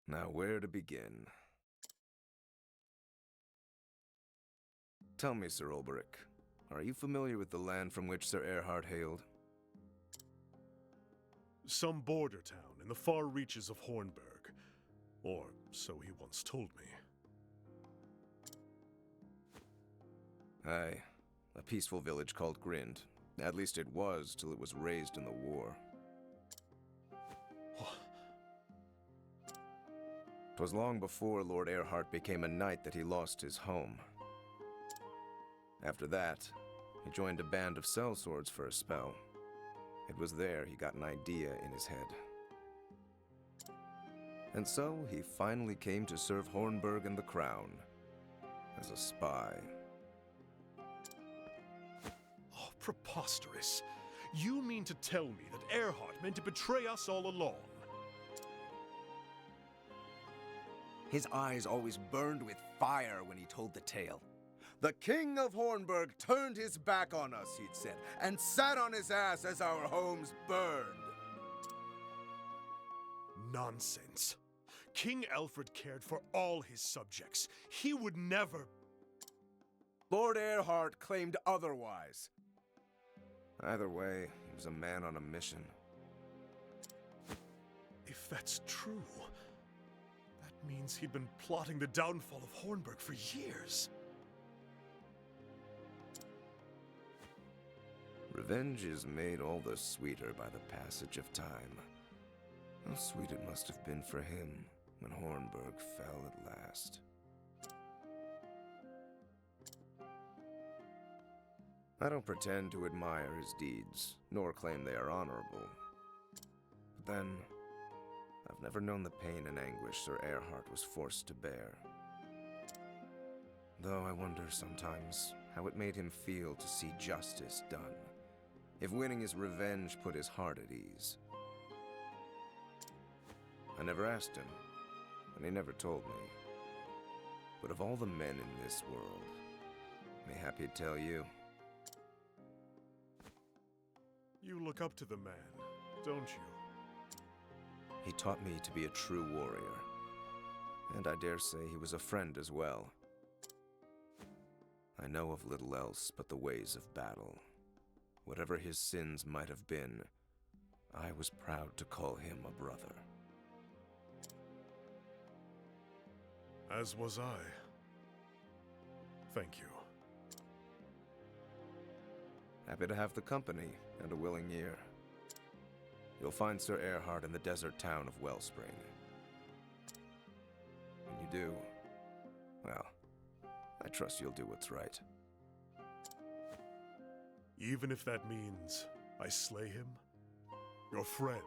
Now, where to begin? Tell me, Sir Ulbrich, are you familiar with the land from which Sir Earhart hailed? Some border town in the far reaches of Hornburg. Or so he once told me. Aye, a peaceful village called Grind. At least it was, till it was razed in the war. 'Twas long before Lord Earhart became a knight that he lost his home. After that, he joined a band of sellswords for a spell. It was there he got an idea in his head. And so he finally came to serve Hornburg and the Crown as a spy. Oh, preposterous. You mean to tell me that Earhart meant to betray us all along? His eyes always burned with fire when he told the tale. The King of Hornburg turned his back on us, he'd said, and sat on his ass as our homes burned. Nonsense. King Alfred cared for all his subjects. He would never... Lord Earhart claimed otherwise. Either way, he was a man on a mission. If that's true, that means he'd been plotting the downfall of Hornburg for years. Revenge is made all the sweeter by the passage of time. How sweet it must have been for him when Hornburg fell at last. I don't pretend to admire his deeds, nor claim they are honorable. But then, I've never known the pain and anguish Sir Earhart was forced to bear. Though I wonder sometimes how it made him feel to see justice done, If winning his revenge put his heart at ease. I never asked him, and he never told me. But of all the men in this world, mayhap he'd tell you. You look up to the man, don't you? He taught me to be a true warrior, and I dare say he was a friend as well. I know of little else but the ways of battle. Whatever his sins might have been, I was proud to call him a brother. As was I. Thank you. Happy to have the company and a willing ear. You'll find Sir Erhard in the desert town of Wellspring. When you do, well, I trust you'll do what's right. Even if that means I slay him? Your friend,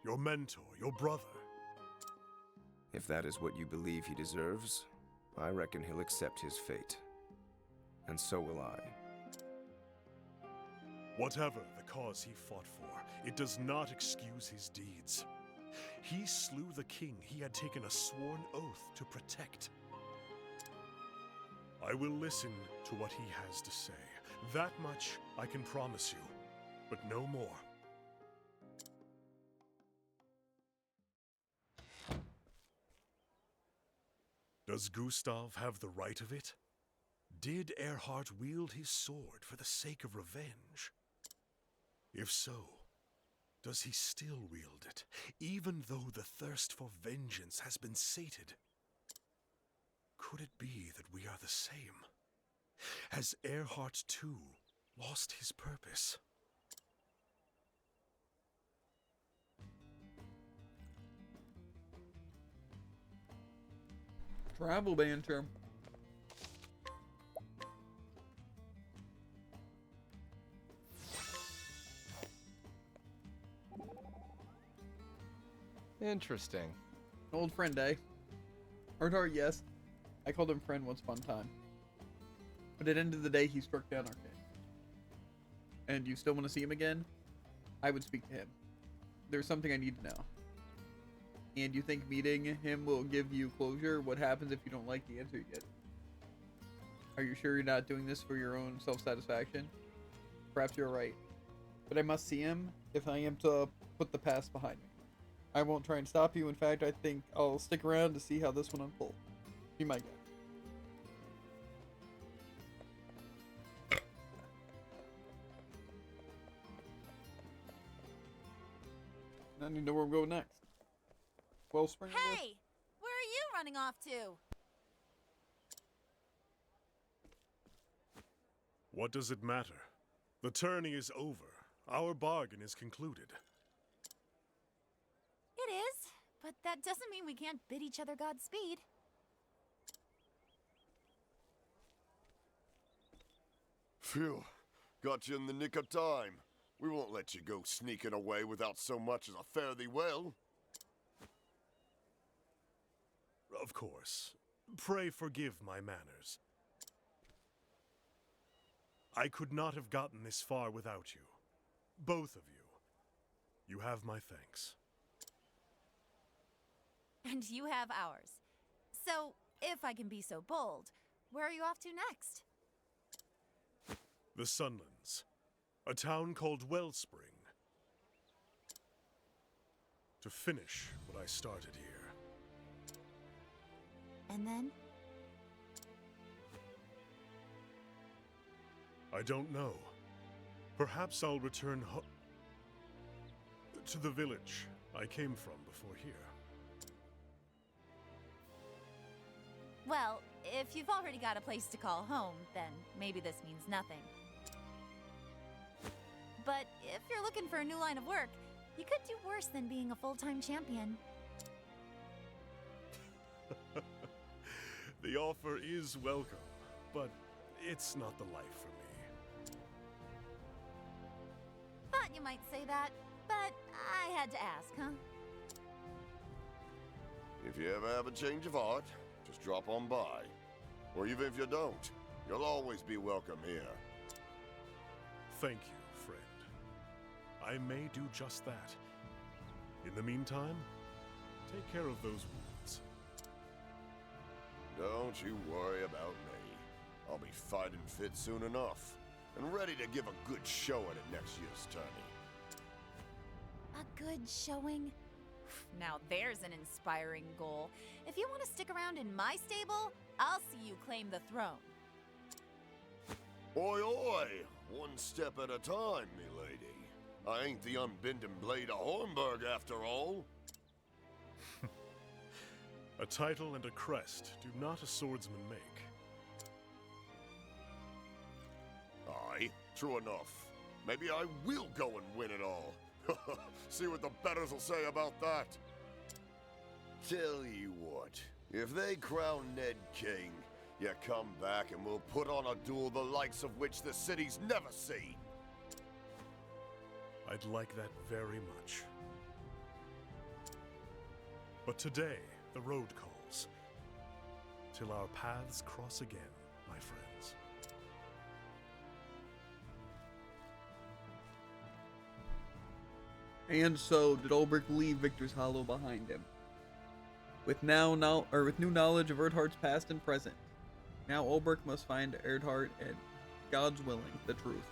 your mentor, your brother. If that is what you believe he deserves, I reckon he'll accept his fate. And so will I. Whatever the cause he fought for, it does not excuse his deeds. He slew the king he had taken a sworn oath to protect. I will listen to what he has to say. That much I can promise you, but no more. Does Gustav have the right of it? Did Erhard wield his sword for the sake of revenge? If so, does he still wield it, even though the thirst for vengeance has been sated? Could it be that we are the same? Has Erhard too lost his purpose? Travel banter. Interesting. Old friend, eh? Ardar, yes. I called him friend once upon a time. But at the end of the day, he struck down our king. And you still want to see him again? I would speak to him. There's something I need to know. And you think meeting him will give you closure? What happens if you don't like the answer you get? Are you sure you're not doing this for your own self-satisfaction? Perhaps you're right. But I must see him if I am to put the past behind me. I won't try and stop you. In fact, I think I'll stick around to see how this one unfolds. Be my guest. I need to know where I'm going next. Wellspring. Hey! Where are you running off to? What does it matter? The tourney is over. Our bargain is concluded. It is, but that doesn't mean we can't bid each other Godspeed. Phew. Got you in the nick of time. We won't let you go sneaking away without so much as a fare thee well. Of course. Pray forgive my manners. I could not have gotten this far without you. Both of you. You have my thanks. And you have ours. So, if I can be so bold, where are you off to next? The Sunlands. A town called Wellspring. To finish what I started here. And then? I don't know. Perhaps I'll return to the village I came from before here. Well, if you've already got a place to call home, then maybe this means nothing. But if you're looking for a new line of work, you could do worse than being a full-time champion. The offer is welcome, but it's not the life for me. Thought you might say that, but I had to ask, huh? If you ever have a change of heart, just drop on by. Or even if you don't, you'll always be welcome here. Thank you, friend. I may do just that. In the meantime, take care of those wounds. Don't you worry about me. I'll be fighting fit soon enough, and ready to give a good showing at next year's tourney. A good showing? Now there's an inspiring goal. If you want to stick around in my stable, I'll see you claim the throne. Oi, oi! One step at a time, milady. I ain't the unbending blade of Hornburg after all. A title and a crest do not a swordsman make. Aye, true enough. Maybe I will go and win it all. See what the betters will say about that. Tell you what, if they crown Ned king, you come back and we'll put on a duel the likes of which the city's never seen. I'd like that very much. But today, the road calls. Till our paths cross again, my friends. And so did Ulbrich leave Victor's Hollow behind him. With new knowledge of Erdhart's past and present, now Ulbrich must find Erdhart and, God's willing, the truth.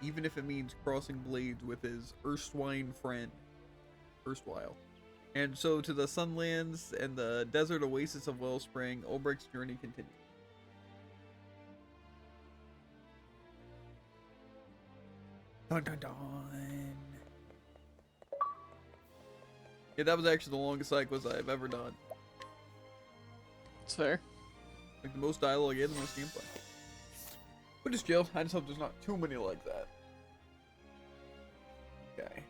Even if it means crossing blades with his erstwhile friend. And so to the Sunlands and the desert oasis of Wellspring, Ulbrich's journey continues. Dun dun dun. Yeah, that was actually the longest side quest I've ever done. It's fair. Like the most dialogue and the most gameplay. But just chill. I just hope there's not too many like that. Okay.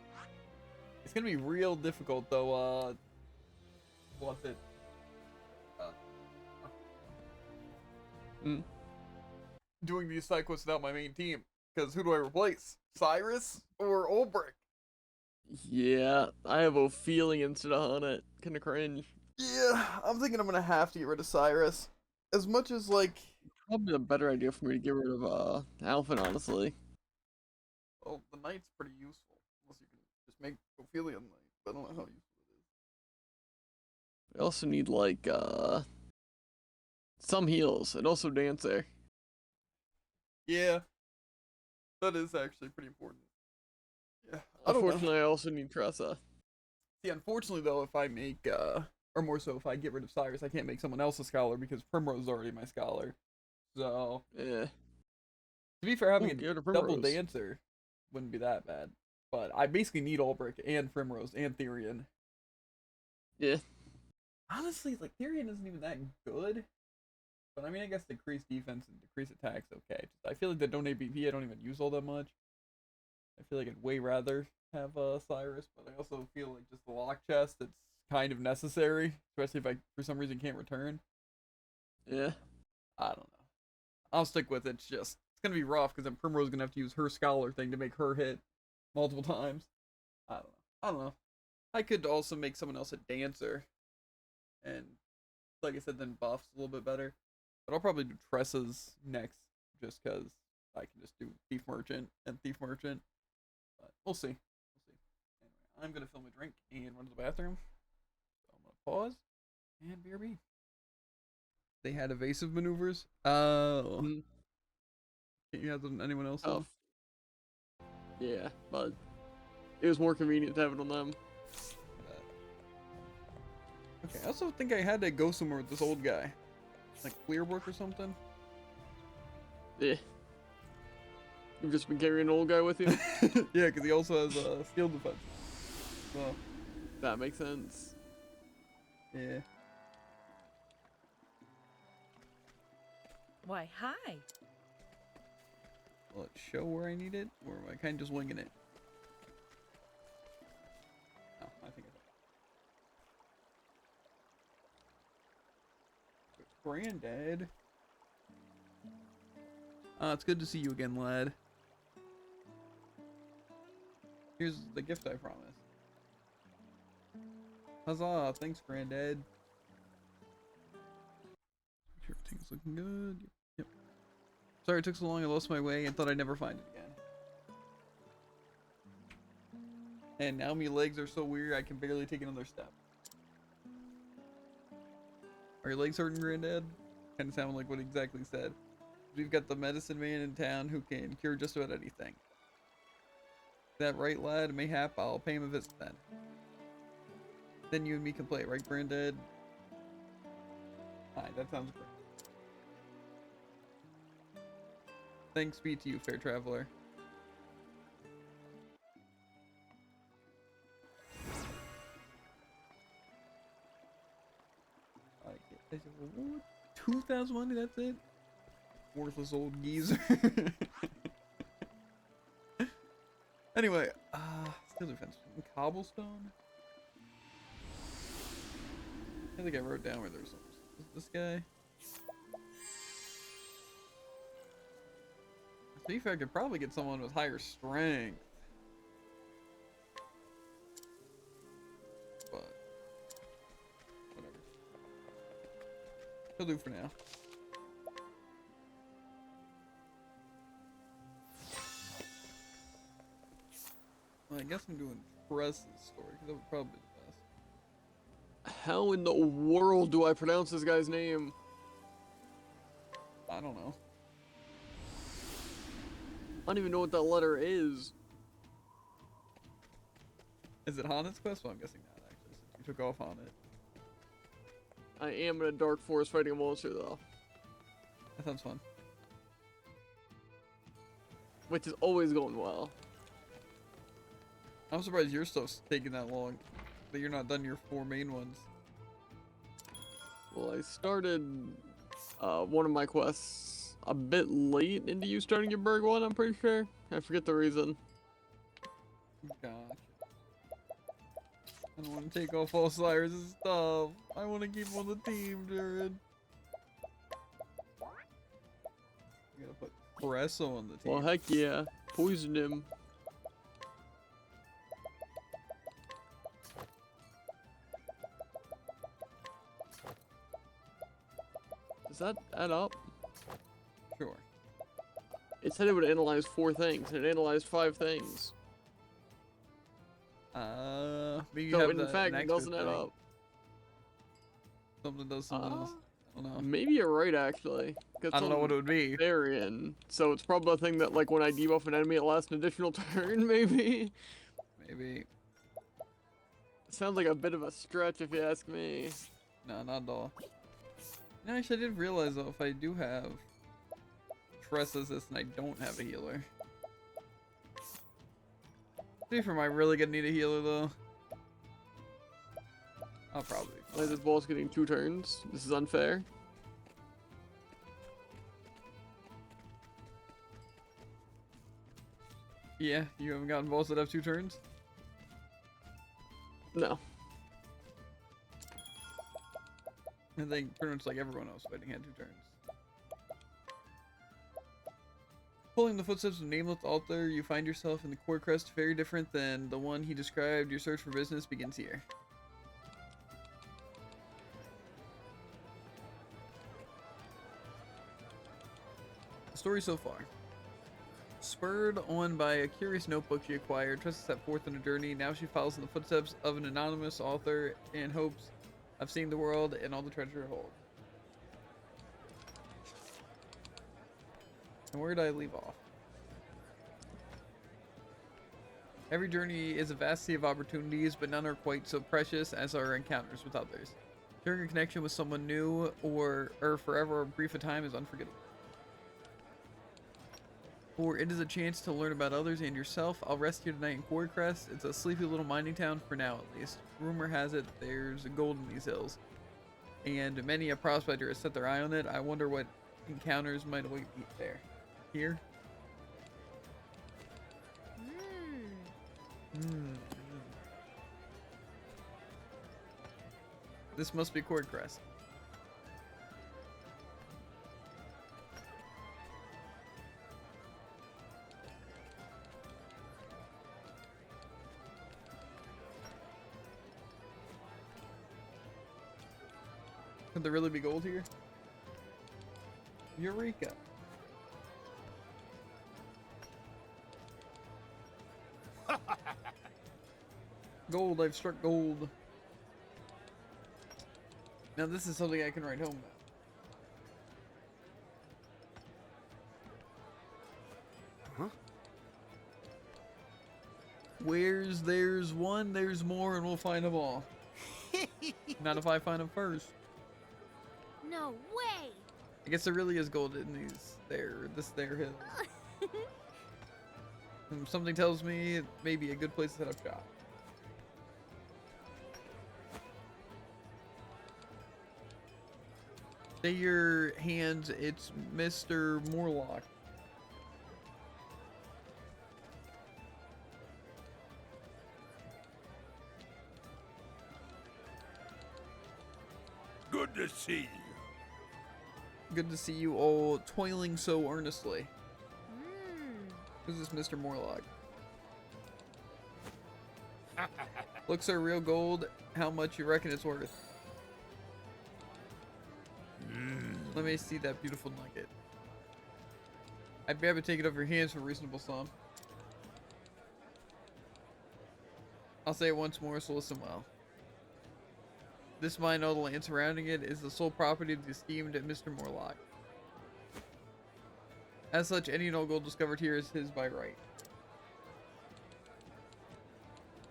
It's gonna be real difficult though, what's it? Doing these side quests without my main team. Because who do I replace? Cyrus or Ulbrich? Yeah, I have a feeling instead of Hunnet. Kinda cringe. Yeah, I'm thinking I'm gonna have to get rid of Cyrus. As much as, like... Probably a better idea for me to get rid of, Alphen, honestly. Well, the Knight's pretty useful. Unless you can just make Ophelia Knight. But I don't know how useful it is. I also need, like, some heals, and also Dancer. Yeah. That is actually pretty important. Yeah. I don't know. Unfortunately, I also need Tressa. See, unfortunately, though, if I make, or more so, if I get rid of Cyrus, I can't make someone else a scholar because Primrose is already my scholar. So, yeah. To be fair, having Ooh, a double dancer wouldn't be that bad. But I basically need Ulbrich and Primrose and Therian. Yeah. Honestly, like, Therian isn't even that good. But I mean, I guess decrease defense and decrease attacks, okay. Just, I feel like the don't ABP I don't even use all that much. I feel like I'd way rather have Cyrus, but I also feel like just the lock chest, it's kind of necessary, especially if I, for some reason, can't return. Yeah. I don't know. I'll stick with it. It's gonna be rough because then Primrose is gonna have to use her scholar thing to make her hit multiple times. I don't know. I could also make someone else a dancer, and like I said, then buffs a little bit better. But I'll probably do Tressa's next, just because I can just do Thief Merchant and Thief Merchant. But we'll see. Anyway, I'm gonna fill my drink and run to the bathroom. So I'm gonna pause and BRB. They had evasive maneuvers. Oh. Can't you have anyone else? Oh. Yeah, but it was more convenient to have it on them. Okay, I also think I had to go somewhere with this old guy. Like Clearbrook or something? Yeah. You've just been carrying an old guy with you? Yeah, because he also has steel defense. So. That makes sense. Yeah. Why, hi. Will it show where I need it? Or am I kind of just winging it? No, I think it's... Granddad. It's good to see you again, lad. Here's the gift I promised. Huzzah! Thanks, Granddad. Everything's looking good. Yep. Sorry it took so long. I lost my way and thought I'd never find it again. And now my legs are so weird I can barely take another step. Are your legs hurting, Granddad? Kind of sound like what he exactly said. We've got the medicine man in town who can cure just about anything. That right, lad? Mayhap I'll pay him a visit then. Then you and me can play, right, Granddad? Hi, that sounds great. Thanks be to you, fair traveler. I get 2,000 money, that's it? Worthless old geezer. Anyway, still defense. Cobblestone? I think I wrote down where there's some. Is this guy? See if I could probably get someone with higher strength. But whatever. He'll do for now. Well, I guess I'm doing Press's story because that would probably be the best. How in the world do I pronounce this guy's name? I don't know. I don't even know what that letter is. Is it Hanet's quest? Well, I'm guessing not, actually, since you took off on it. I am in a dark forest fighting a monster, though. That sounds fun. Which is always going well. I'm surprised your stuff's taking that long. That you're not done your 4 main ones. Well, I started one of my quests a bit late into you starting your Berg one, I'm pretty sure. I forget the reason. Gotcha. I don't want to take off all Cyrus' stuff. I want to keep him on the team, Jared. You gotta put Presso on the team. Well, heck yeah. Poison him. Does that add up? Sure. It said it would analyze 4 things, and it analyzed 5 things. Maybe you So have in fact, an it extra doesn't add thing. up. Something does something else. I don't know. Maybe you're right, actually. I don't know what it would be. Varian. So it's probably a thing that, like, when I debuff an enemy, it lasts an additional turn, maybe? Maybe. It sounds like a bit of a stretch, if you ask me. No, not at all. No, actually, I did realize, though, if I do have Tress Assist and I don't have a healer. See, am I really gonna need a healer, though? I'll probably be Why fine. is this boss getting 2 turns? This is unfair. Yeah, you haven't gotten balls that have 2 turns? No. I think pretty much like everyone else fighting had 2 turns. Following the footsteps of Nameless Altar, you find yourself in the core crest very different than the one he described. Your search for business begins here. The story so far. Spurred on by a curious notebook she acquired, Tressa set forth on a journey. Now she follows in the footsteps of an anonymous author in hopes of seeing the world and all the treasure it holds. And where did I leave off? Every journey is a vast sea of opportunities, but none are quite so precious as our encounters with others. Sharing a connection with someone new or forever or brief a time is unforgettable. For it is a chance to learn about others and yourself. I'll rest here tonight in Quartercrest. It's a sleepy little mining town for now, at least. Rumor has it there's gold in these hills, and many a prospector has set their eye on it. I wonder what encounters might await me there. Here? This must be Quartercrest. Could there really be gold here? Eureka. Gold, I've struck gold. Now this is something I can write home about. Huh? Where's there's one, there's more, and we'll find them all. Not if I find them first. No way! I guess there really is gold in this there hill. Something tells me it may be a good place to set up shop. Say your hands, it's Mr. Morlock. Good to see you. Good to see you all toiling so earnestly. Who's this Mr. Morlock? Looks are real gold. How much you reckon it's worth? Let me see that beautiful nugget. I'd be able to take it off your hands for a reasonable sum. I'll say it once more, so listen well. This mine, all the land surrounding it, is the sole property of the esteemed Mr. Morlock. As such, any and all gold discovered here is his by right.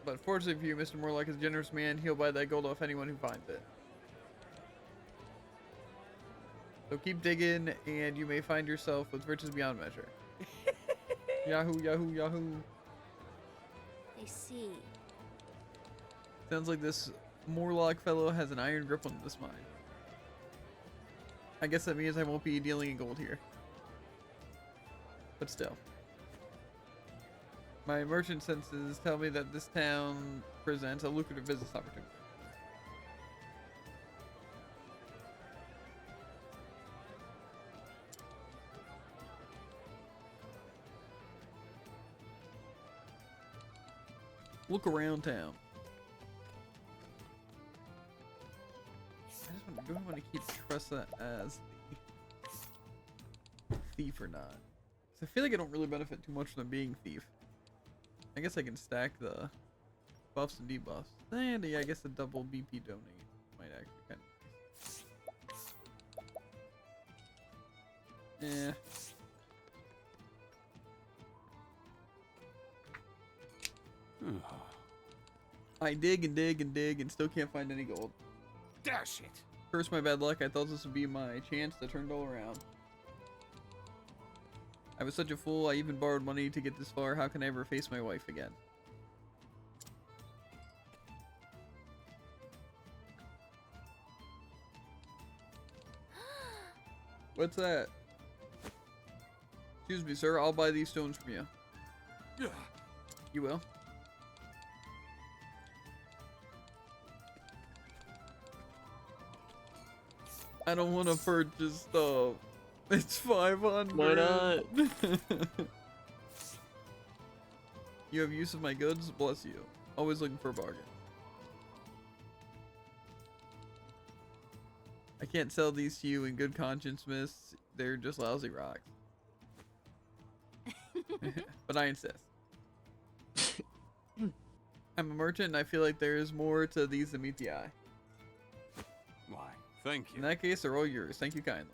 But fortunately for you, Mr. Morlock is a generous man. He'll buy that gold off anyone who finds it. So keep digging, and you may find yourself with riches beyond measure. Yahoo, yahoo, yahoo. I see. Sounds like this Morlock fellow has an iron grip on this mine. I guess that means I won't be dealing in gold here. But still. My merchant senses tell me that this town presents a lucrative business opportunity. Look around town. Do I want to keep Tressa as the thief or not? 'Cause I feel like I don't really benefit too much from being thief. I guess I can stack the buffs and debuffs. And yeah, I guess the double BP donate might actually kind of nice. Yeah. I dig and dig and dig and still can't find any gold. Dash it! Curse my bad luck, I thought this would be my chance to turn it all around. I was such a fool, I even borrowed money to get this far. How can I ever face my wife again? What's that? Excuse me, sir, I'll buy these stones from you. Yeah. You will? I don't want to purchase stuff. It's 500. Why not? You have use of my goods? Bless you. Always looking for a bargain. I can't sell these to you in good conscience, miss. They're just lousy rocks. But I insist. I'm a merchant and I feel like there is more to these than meet the eye. Why, thank you. In that case, they're all yours. Thank you kindly.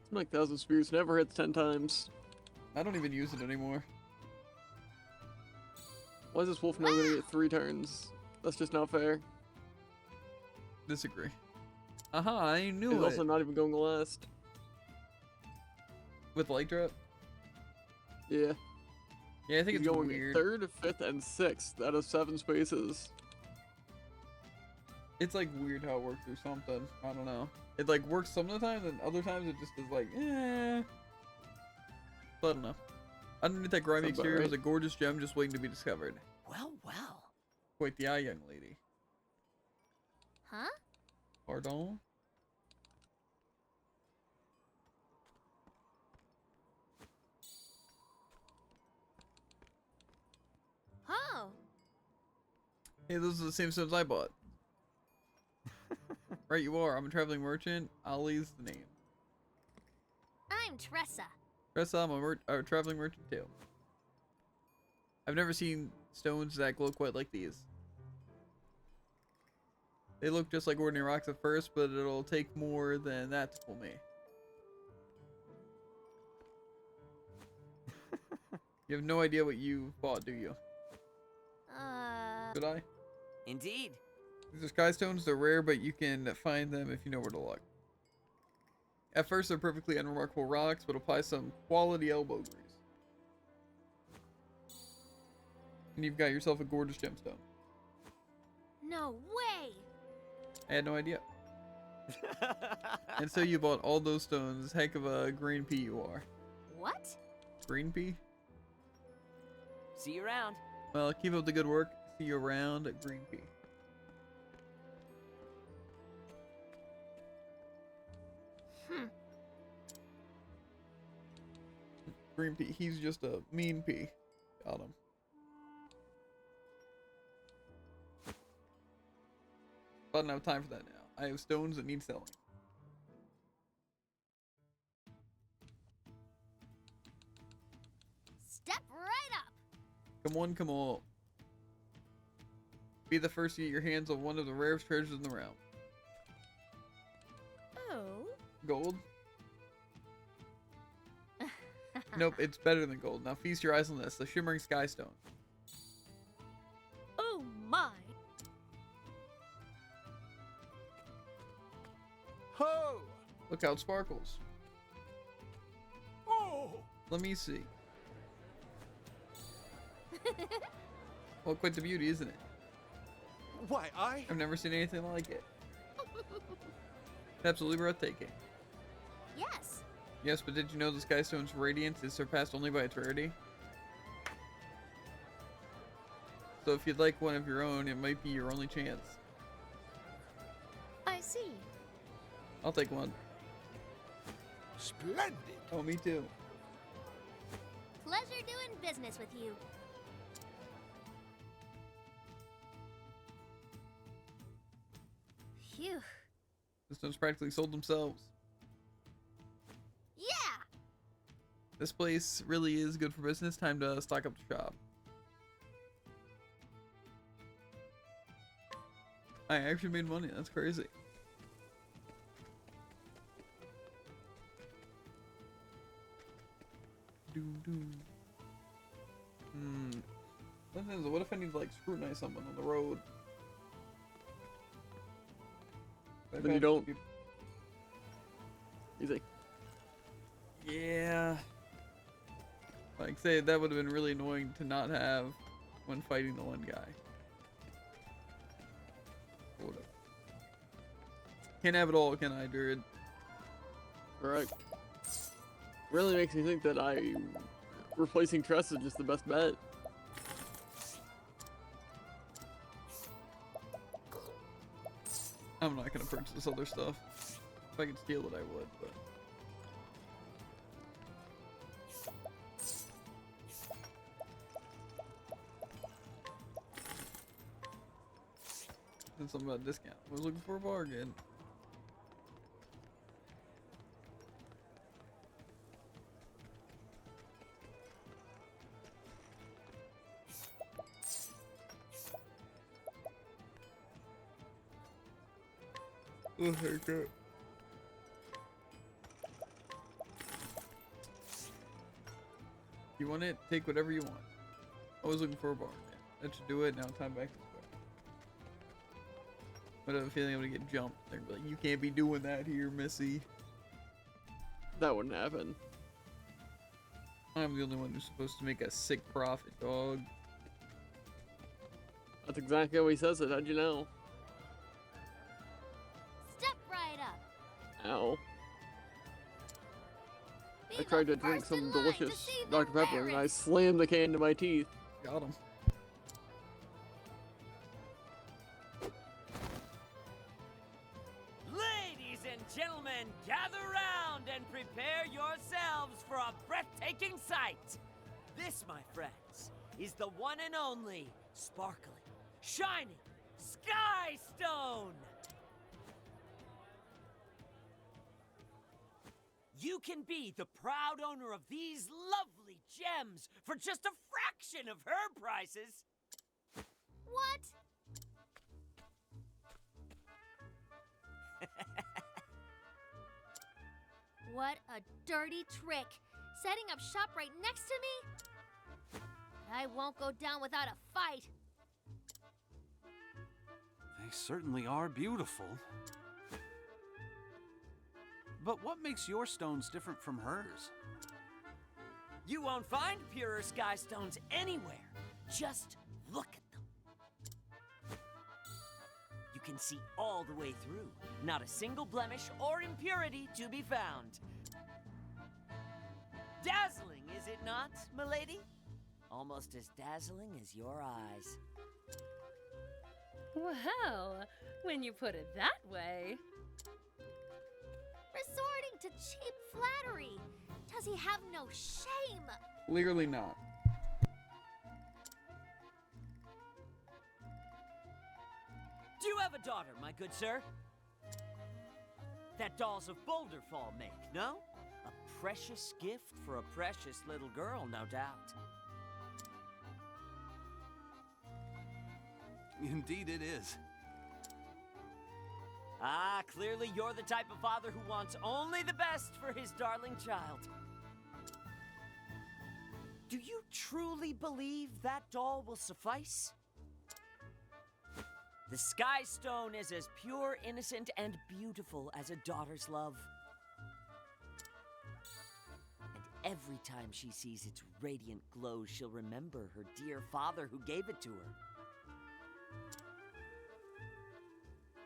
It's like 1,000 Spears never hits 10 times. I don't even use it anymore. Why is this wolf now gonna get 3 turns? That's just not fair. Disagree. Aha, I knew He's it. also not even going last. With light drop? Yeah. Yeah, I think He's it's going weird. 3rd, 5th, and 6th out of 7 spaces. It's like weird how it works or something. I don't know. It like works some of the time, and other times it just is like, eh. But I don't know. Underneath that grimy Sounds about exterior was a right. gorgeous gem just waiting to be discovered. Well, well. Quite the eye, young lady. Huh? Pardon? Oh. Hey, those are the same stones I bought. Right, you are. I'm a traveling merchant. Ollie's the name. I'm Tressa. Press on, our traveling merchant too. I've never seen stones that glow quite like these. They look just like ordinary rocks at first, but it'll take more than that to fool me. You have no idea what you bought, do you? Should I? Indeed. These are sky stones. They're rare, but you can find them if you know where to look. At first, they're perfectly unremarkable rocks, but apply some quality elbow grease, and you've got yourself a gorgeous gemstone. No way! I had no idea. And so you bought all those stones. Heck of a green pea you are. What? Green pea? See you around. Well, keep up the good work. See you around at Green Pea. Green Pea. He's just a mean pea. Got him. But I don't have time for that now. I have stones that need selling. Step right up! Come on, come on. Be the first to get your hands on one of the rarest treasures in the realm. Oh. Gold? Nope, it's better than gold. Now feast your eyes on this, the shimmering sky stone. Oh my! Ho! Look how it sparkles. Oh! Let me see. Well, quite the beauty, isn't it? Why, I've never seen anything like it. It's absolutely breathtaking. Yes. Yes, but did you know the sky stone's radiance is surpassed only by its rarity? So if you'd like one of your own, it might be your only chance. I see. I'll take one. Splendid! Oh, me too. Pleasure doing business with you. Phew. The stones practically sold themselves. Yeah! This place really is good for business. Time to stock up the shop. I actually made money. That's crazy. What if I need to like scrutinize someone on the road? Then you don't. Easy. Yeah. Like, say, that would have been really annoying to not have when fighting the one guy. Hold up. Can't have it all, can I, Druid? Alright. Really makes me think that replacing Tress is just the best bet. I'm not gonna purchase this other stuff. If I could steal it, I would, but... There's something about discount. I was looking for a bargain. Oh, haircut. You want it? Take whatever you want. I was looking for a bargain. That should do it. Now time back to square. But I have a feeling I'm gonna get jumped. They're gonna be like, you can't be doing that here, Missy. That wouldn't happen. I'm the only one who's supposed to make a sick profit, dog. That's exactly how he says it. How'd you know? Step right up. Ow. Be I tried to the drink first some in line to delicious see the Dr. Pepper and I rarest. slammed the can into my teeth. Got him. Ladies and gentlemen, gather round and prepare yourselves for a breathtaking sight. This, my friends, is the one and only sparkling, shining Sky Stone. you can be the proud owner of these lovely gems for just a fraction of her prices. What? What a dirty trick. Setting up shop right next to me? I won't go down without a fight. They certainly are beautiful. But what makes your stones different from hers? You won't find purer sky stones anywhere. Just look at them. You can see all the way through. Not a single blemish or impurity to be found. Dazzling, is it not, milady? Almost as dazzling as your eyes. Well, when you put it that way. Resorting to cheap flattery. Does he have no shame? Clearly not. Do you have a daughter, my good sir? That dolls of Boulder Fall make, no? A precious gift for a precious little girl, no doubt. Indeed it is. Ah, clearly you're the type of father who wants only the best for his darling child. Do you truly believe that doll will suffice? The Sky Stone is as pure, innocent, and beautiful as a daughter's love. And every time she sees its radiant glow, she'll remember her dear father who gave it to her.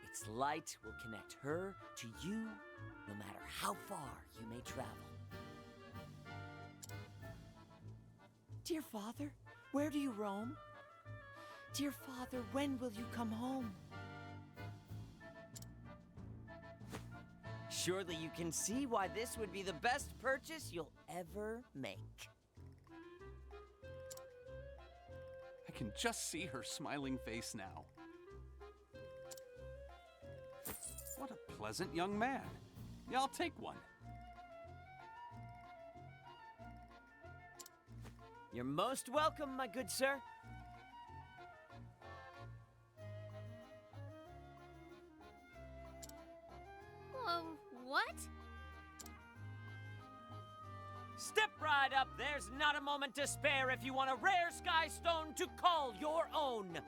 Its light will connect her to you, no matter how far you may travel. Dear Father, where do you roam? Dear Father, when will you come home? Surely you can see why this would be the best purchase you'll ever make. I can just see her smiling face now. What a pleasant young man. Yeah, I'll take one. You're most welcome, my good sir. What? Step right up. There's not a moment to spare if you want a rare sky stone to call your own.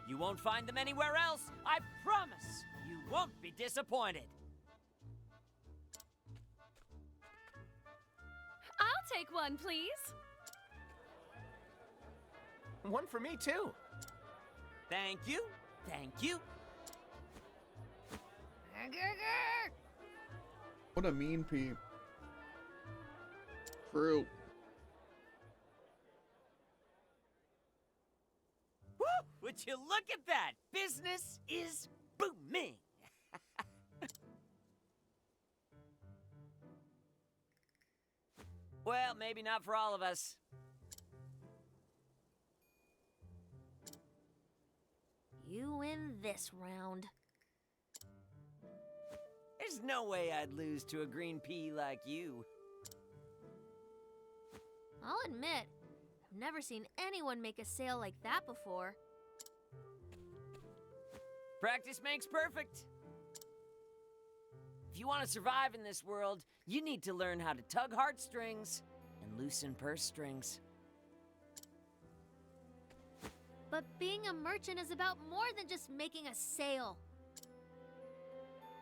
You won't find them anywhere else. I promise. You won't be disappointed. I'll take one, please. One for me, too. Thank you. Thank you. What a mean peep. True. Woo! Would you look at that? Business is booming. Well, maybe not for all of us. You win this round. There's no way I'd lose to a green pea like you. I'll admit, I've never seen anyone make a sale like that before. Practice makes perfect. If you want to survive in this world, you need to learn how to tug heartstrings and loosen purse strings. But being a merchant is about more than just making a sale.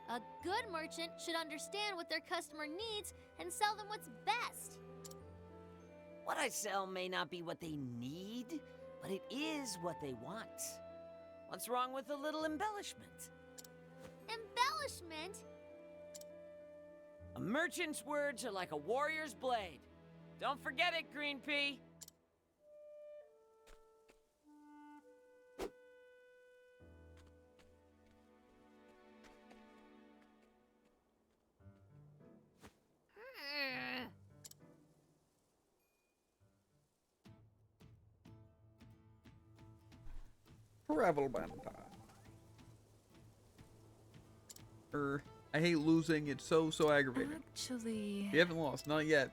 A good merchant should understand what their customer needs and sell them what's best. What I sell may not be what they need, but it is what they want. What's wrong with a little embellishment? Embellishment? A merchant's words are like a warrior's blade. Don't forget it, Green Pea. Travel Banter. I hate losing. It's so aggravating. Actually, You haven't lost, not yet.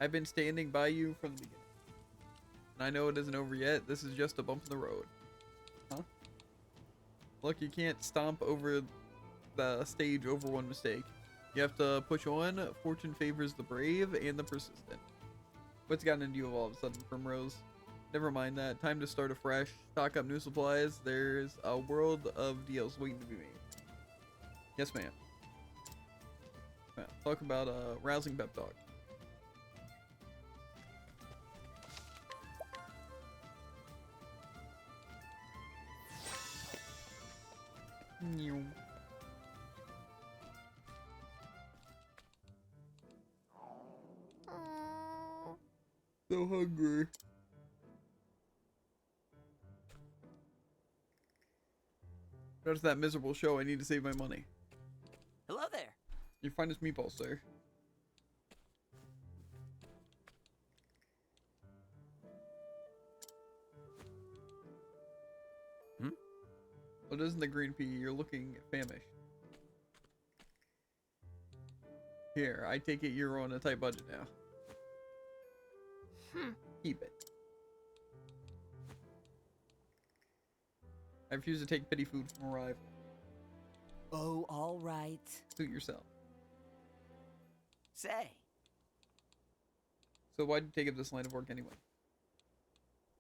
I've been standing by you from the beginning. And I know it isn't over yet. This is just a bump in the road. Huh? Look, you can't stomp over the stage over one mistake. You have to push on. Fortune favors the brave and the persistent. What's gotten into you all of a sudden, Primrose? Never mind that. Time to start afresh. Stock up new supplies. There's a world of deals waiting to be made. Yes, ma'am. Talk about a rousing pep talk. So hungry. That's that miserable show. I need to save my money. Hello there. Your finest meatballs, sir. Hmm? What isn't the green pea? You're looking famished. Here, I take it you're on a tight budget now. Keep it. I refuse to take pity food from a rival. Oh, all right. Suit yourself. Say. So why'd you take up this line of work anyway?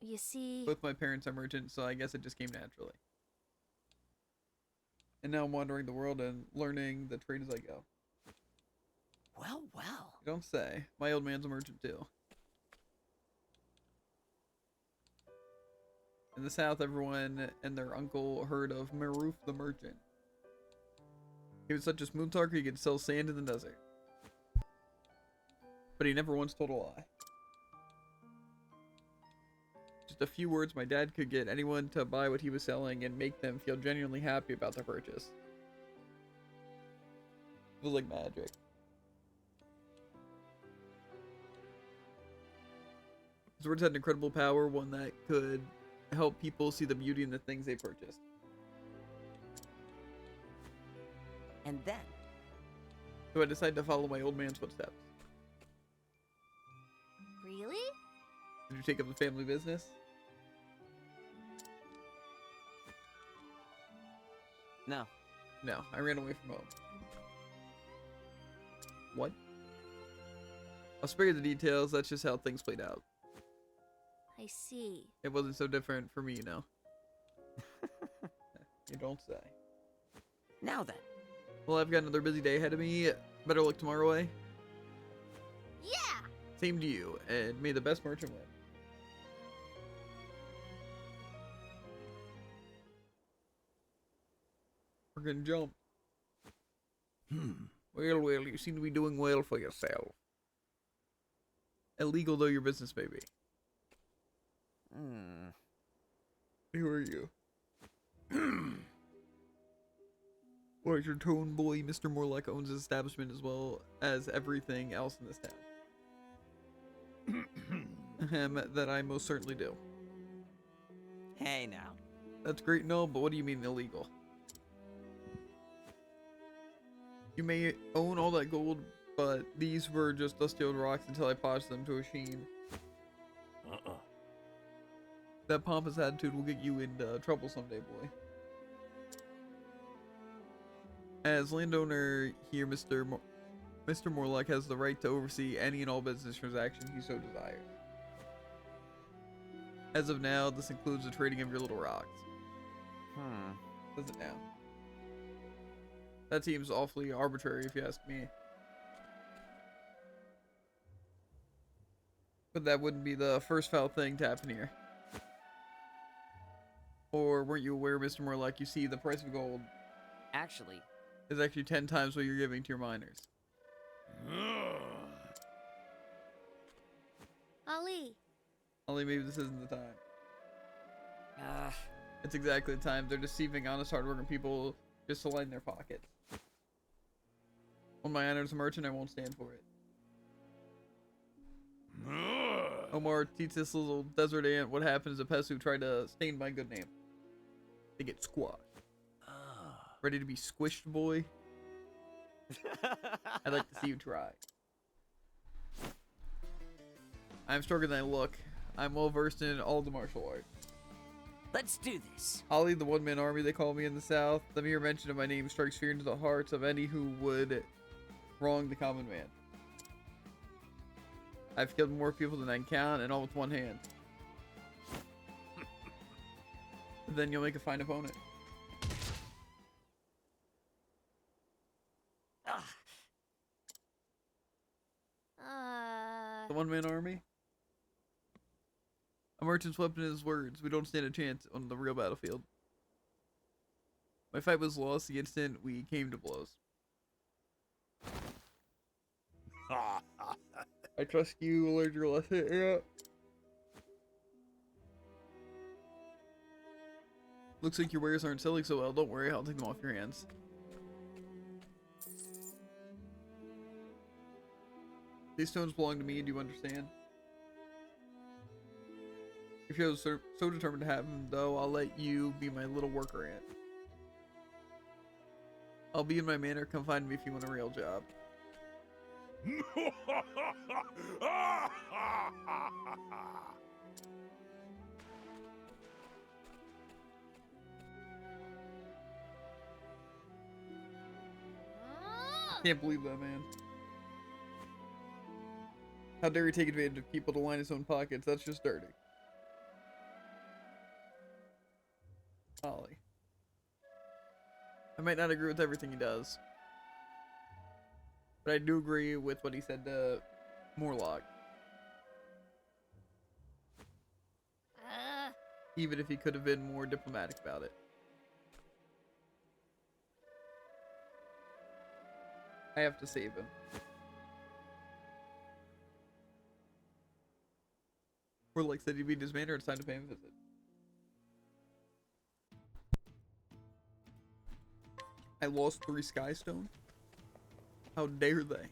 You see... Both my parents are merchants, so I guess it just came naturally. And now I'm wandering the world and learning the trade as I go. Well, well. You don't say. My old man's a merchant too. In the South, everyone and their uncle heard of Maroof the merchant. He was such a smooth talker he could sell sand in the desert. But he never once told a lie. Just a few words, my dad could get anyone to buy what he was selling and make them feel genuinely happy about their purchase. It was like magic. His words had an incredible power, one that could help people see the beauty in the things they purchased. And then? So I decided to follow my old man's footsteps. Really? Did you take up the family business? No. No, I ran away from home. What? I'll spare you the details, that's just how things played out. I see. It wasn't so different for me, you know. You don't say. Now then. Well, I've got another busy day ahead of me. Better luck tomorrow, eh? Yeah! Same to you, and may the best merchant win. We're gonna jump. Well, you seem to be doing well for yourself. Illegal though your business may be. Who are you? What is your tone, boy? Mr. Morlock owns his establishment as well as everything else in this town. That I most certainly do. Hey now. That's great and all, but what do you mean illegal? You may own all that gold, but these were just dusty old rocks until I polished them to a sheen. That pompous attitude will get you into trouble someday, boy. As landowner here, Mr. Morlock has the right to oversee any and all business transactions he so desires. As of now, this includes the trading of your little rocks. Does it now? That seems awfully arbitrary if you ask me. But that wouldn't be the first foul thing to happen here. Or weren't you aware, Mr. Morlock, you see the price of gold Actually, is actually 10 times what you're giving to your miners. Ali. Only maybe this isn't the time. It's exactly the time. They're deceiving honest, hardworking people just to line their pockets. When my honor's a merchant, I won't stand for it. Omar, teach this little desert ant what happens to pests who try to stain my good name. They get squashed. Ready to be squished, boy? I'd like to see you try. I'm stronger than I look. I'm well versed in all the martial arts. Let's do this. I'll lead the one-man army they call me in the South. The mere mention of my name strikes fear into the hearts of any who would wrong the common man. I've killed more people than I can count, and all with one hand. Then you'll make a fine opponent. The one-man army? A merchant's weapon is words. We don't stand a chance on the real battlefield. My fight was lost the instant we came to blows. I trust you will learn your lesson. Yeah. Looks like your wares aren't selling so well. Don't worry, I'll take them off your hands. These stones belong to me, do you understand? If you're so determined to have them, though, I'll let you be my little worker ant. I'll be in my manor. Come find me if you want a real job. Can't believe that, man. How dare he take advantage of people to line his own pockets? That's just dirty. Ollie. I might not agree with everything he does, but I do agree with what he said to Morlock. Even if he could have been more diplomatic about it. I have to save him. Morlock said he'd beat his manor. It's time to pay him a visit. I lost 3 Skystone? How dare they?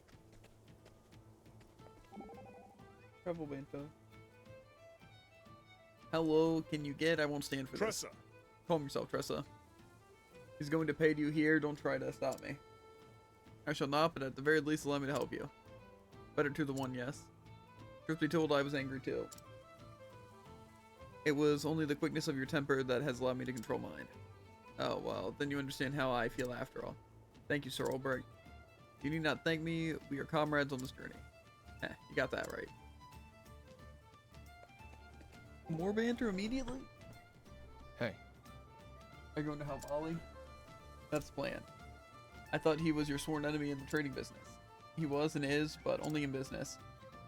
Travel Banta. Hello, can you get? I won't stand for this. Tressa. Calm yourself, Tressa. He's going to pay you here. Don't try to stop me. I shall not, but at the very least, allow me to help you. Better to the one, yes. Truth be told, I was angry too. It was only the quickness of your temper that has allowed me to control mine. Oh, well, then you understand how I feel after all. Thank you, Sir Olberg. You need not thank me. We are comrades on this journey. You got that right. More banter immediately? Hey. Are you going to help Ollie? That's the plan. I thought he was your sworn enemy in the trading business. He was and is, but only in business.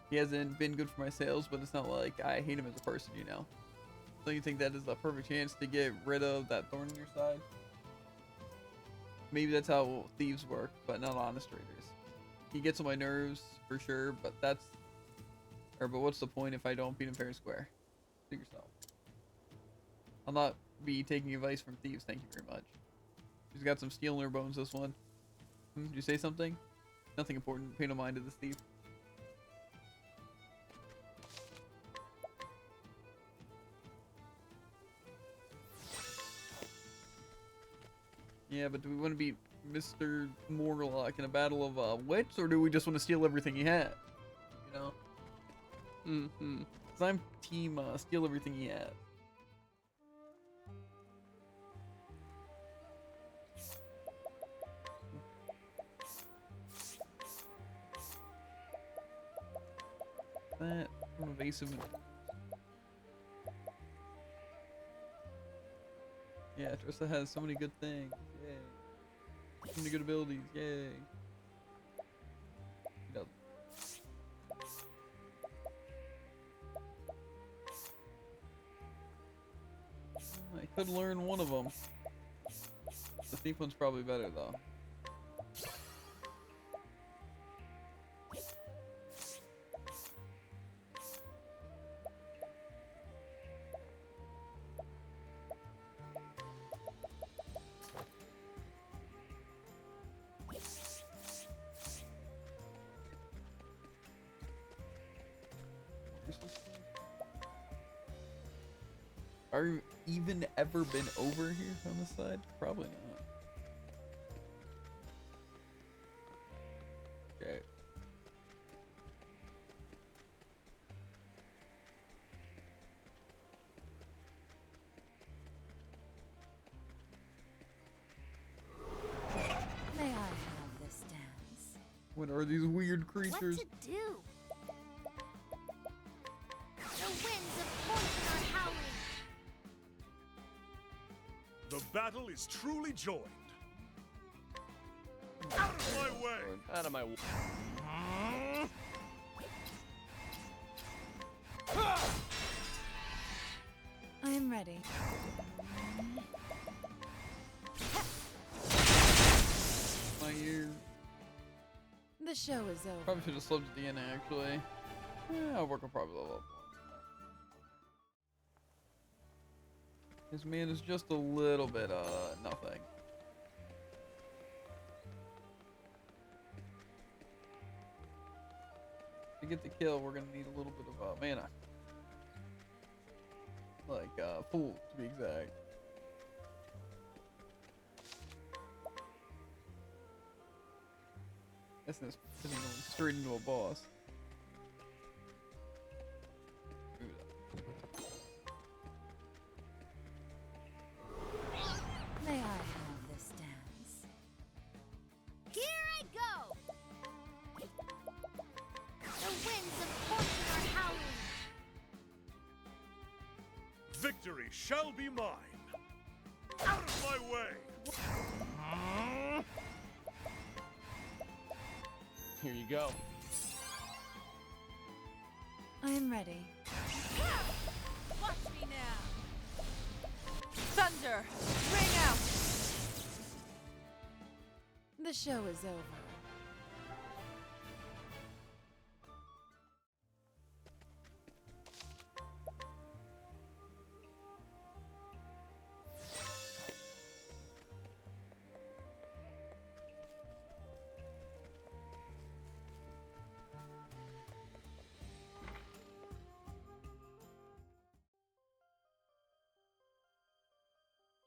He hasn't been good for my sales, but it's not like I hate him as a person, you know. So you think that is the perfect chance to get rid of that thorn in your side? Maybe that's how thieves work, but not honest traders. He gets on my nerves, for sure, but but what's the point if I don't beat him fair and square? Do yourself. I'll not be taking advice from thieves, thank you very much. She's got some steel in her bones, this one. Did you say something? Nothing important. Pay no mind to this thief. Yeah, but do we want to beat Mr. Morlock in a battle of wits, or do we just want to steal everything he had? You know? Mm-hmm. Because I'm team steal everything he had. That from evasive. Yeah, Tressa has so many good things. Yay. So many good abilities. Yay. He doesn't. I could learn one of them. The thief one's probably better though. Are you even ever been over here on this side? Probably not. What are these weird creatures? What to do? The winds of fortune are howling. The battle is truly joined. Out of my way! Out of my way. I am ready. My ear. The show is over. Probably should have slubbed at the end, actually. Yeah, I'll work on probably level up. His man is just a little bit, nothing. To get the kill, we're gonna need a little bit of, mana. Like, full, to be exact. This is going straight into a boss. May I have this dance? Here I go! The winds of fortune are howling. Victory shall be mine. Out of my way! Here you go. I am ready. Watch me now. Thunder, ring out. The show is over.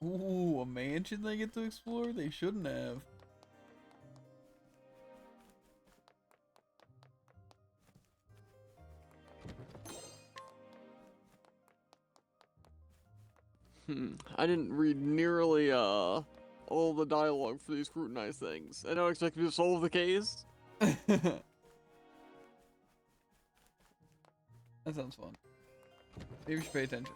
Ooh, a mansion they get to explore? They shouldn't have. I didn't read nearly all the dialogue for these scrutinized things. I don't expect me to solve the case. That sounds fun. Maybe we should pay attention.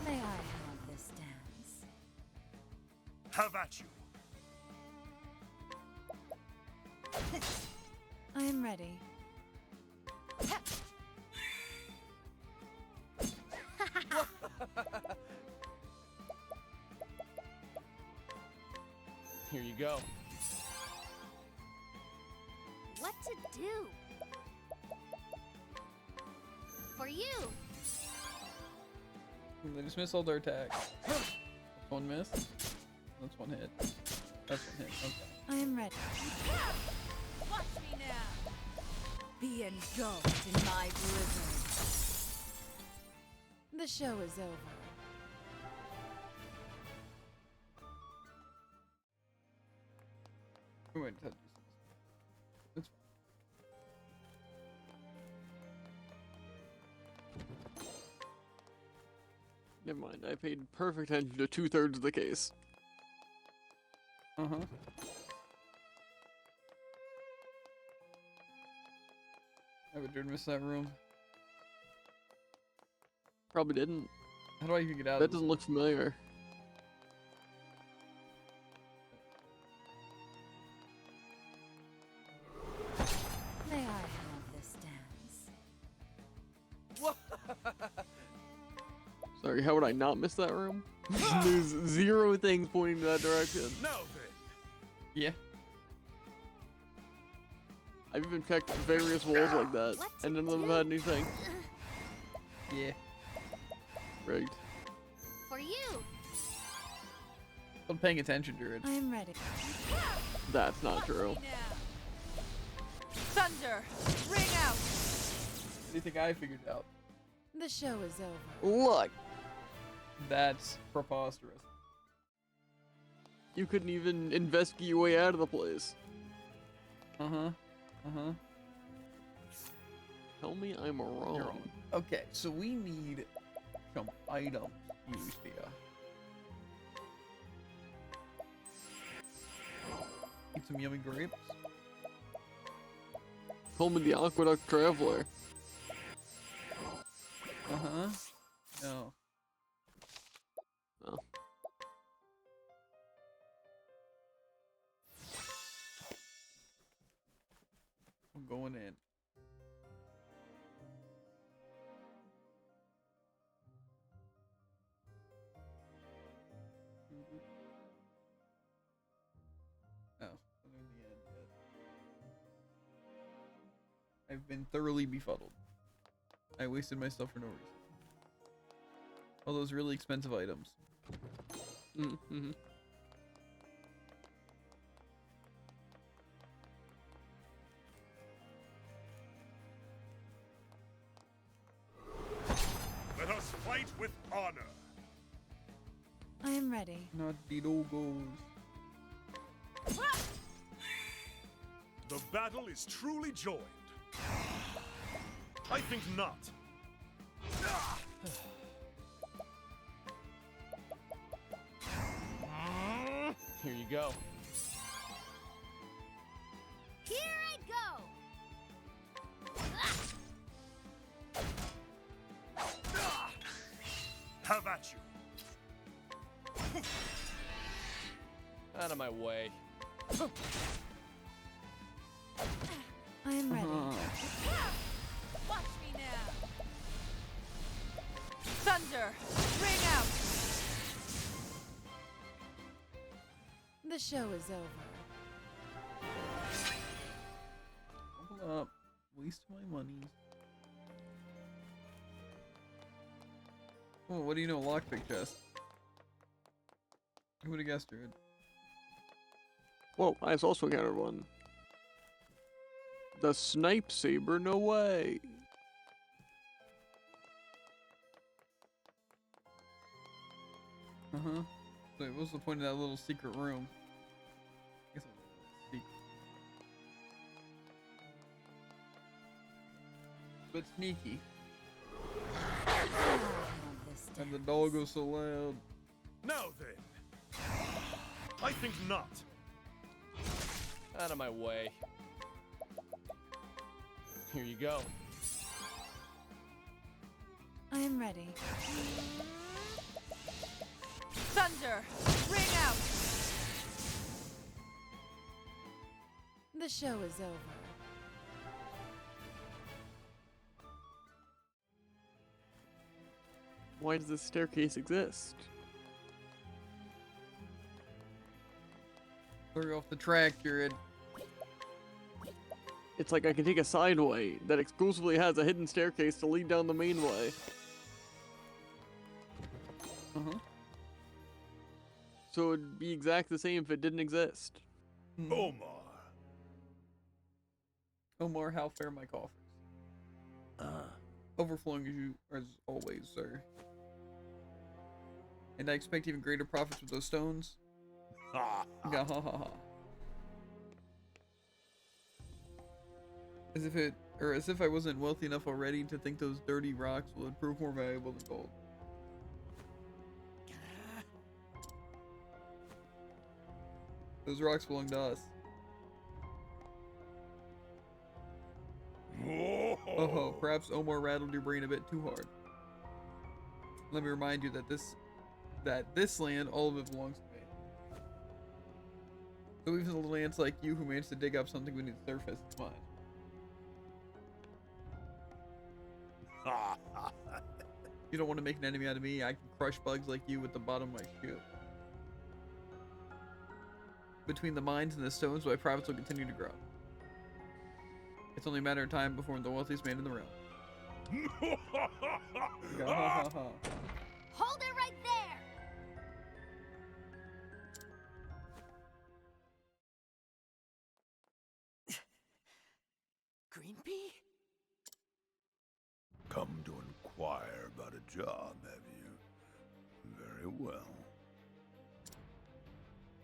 May I have this dance? Have at you. I am ready. Here you go. What to do? For you. They just missed all their attacks. That's one miss. That's one hit. That's one hit. Okay. I am ready. Watch me now. Be engulfed in my blizzard. The show is over. I'm going to do this. It's Never mind, I paid perfect attention to 2/3 of the case. Uh-huh. I would did miss that room. Probably didn't. How do I even get out That of this? doesn't look familiar. May I have this dance? Sorry, how would I not miss that room? There's 0 things pointing to that direction. Now then. Yeah. I've even checked various walls like that, and none of them had anything. Yeah. Rigged. For you. I'm paying attention, Druid. I am ready. That's not true. Thunder, ring out. What do you think I figured out? The show is over. Look! That's preposterous. You couldn't even investigate your way out of the place. Uh-huh. Uh-huh. Tell me I'm wrong. You're wrong. Okay, so we need some items used here. some yummy grapes. Call me the Aqueduct Traveler. Uh-huh. No. Oh. I'm going in. Oh, I'm in the end yet. I've been thoroughly befuddled. I wasted my stuff for no reason. All those really expensive items. Mm-hmm. Let us fight with honor. I am ready. Not the dogos. The battle is truly joined. I think not. Here you go. Here I go! Have at you. Out of my way. I am ready. Watch me now. Thunder, ring out. The show is over. Hold up. Waste my money. Oh, what do you know? Lockpick chest. Who would have guessed, dude? Whoa, I also encountered one. The Snipe Saber, no way. Uh-huh. So what was the point of that little secret room? I guess it was secret. But sneaky. And the dog goes so loud. Now then. I think not. Out of my way. Here you go. I am ready. Thunder, ring out. The show is over. Why does this staircase exist? Throw off the track, Jared. It's like I can take a side way that exclusively has a hidden staircase to lead down the main way. Uh-huh. So it'd be exact the same if it didn't exist. Omar. Omar, how fair my coffers. Overflowing as you as always, sir. And I expect even greater profits with those stones. Gahahaha. As if I wasn't wealthy enough already to think those dirty rocks would prove more valuable than gold. Those rocks belong to us. Oh, perhaps Omar rattled your brain a bit too hard. Let me remind you that this land, all of it belongs to me. So even the little ants like you who managed to dig up something beneath the surface, it's mine. You don't want to make an enemy out of me. I can crush bugs like you with the bottom of my shoe. Between the mines and the stones, my profits will continue to grow. It's only a matter of time before I'm the wealthiest man in the realm. Hold it right there! Green pea? Come to inquire about a job, have you? Very well.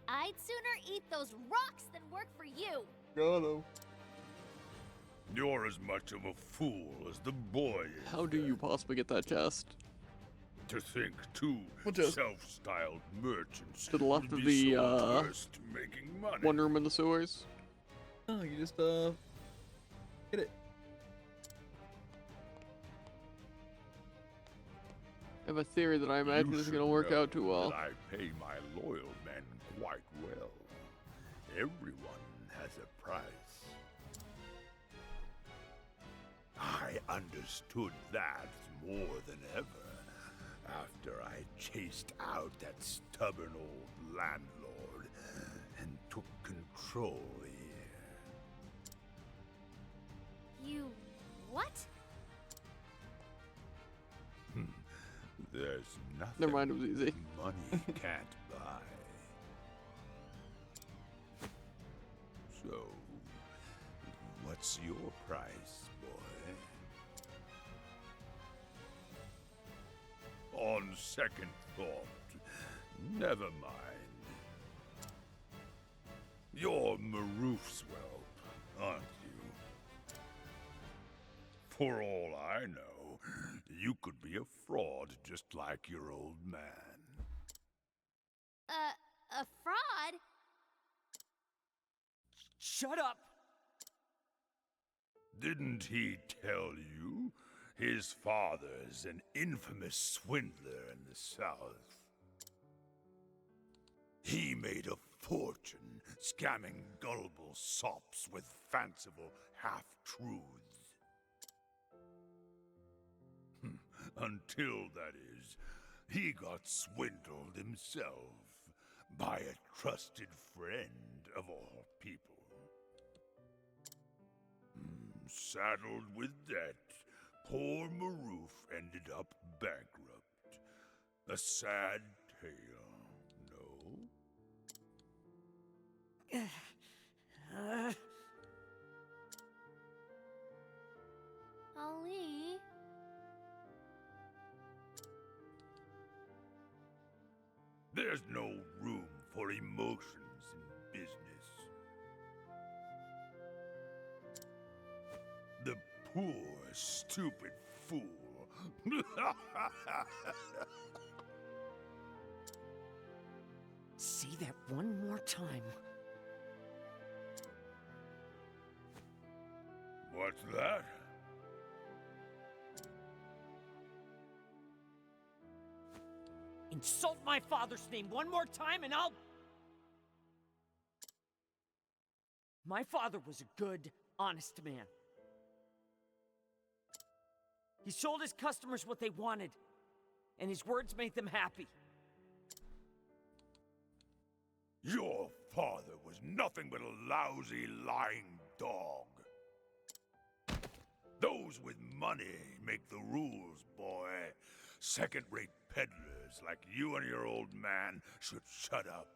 I'd sooner eat those rocks than work for you! Got him. You're as much of a fool as the boy is. How do you possibly get that chest? To think two What just- self-styled merchants To the left would of be the, so averse to making money. one room in the sewers. Oh, you just hit it. I have a theory that I imagine You is should gonna work know out too well. that I pay my loyal men quite well. Everyone has a price. I understood that more than ever after I chased out that stubborn old landlord and took control here. You. what? There's nothing Never mind, it was easy. money can't buy. So, what's your price, boy? On second thought, never mind. You're Maroof's whelp, aren't you? For all I know, you could be a fraud just like your old man. A fraud? Shut up! Didn't he tell you? His father's an infamous swindler in the South. He made a fortune scamming gullible sops with fanciful half-truths. Until, that is, he got swindled himself by a trusted friend of all people. Saddled with debt, poor Maroof ended up bankrupt. A sad tale, no? Ali? There's no room for emotions in business. The poor, stupid fool. Say that one more time. What's that? Insult my father's name one more time and I'll... My father was a good, honest man. He sold his customers what they wanted, and his words made them happy. Your father was nothing but a lousy, lying dog. Those with money make the rules, boy. Second-rate peddlers like you and your old man should shut up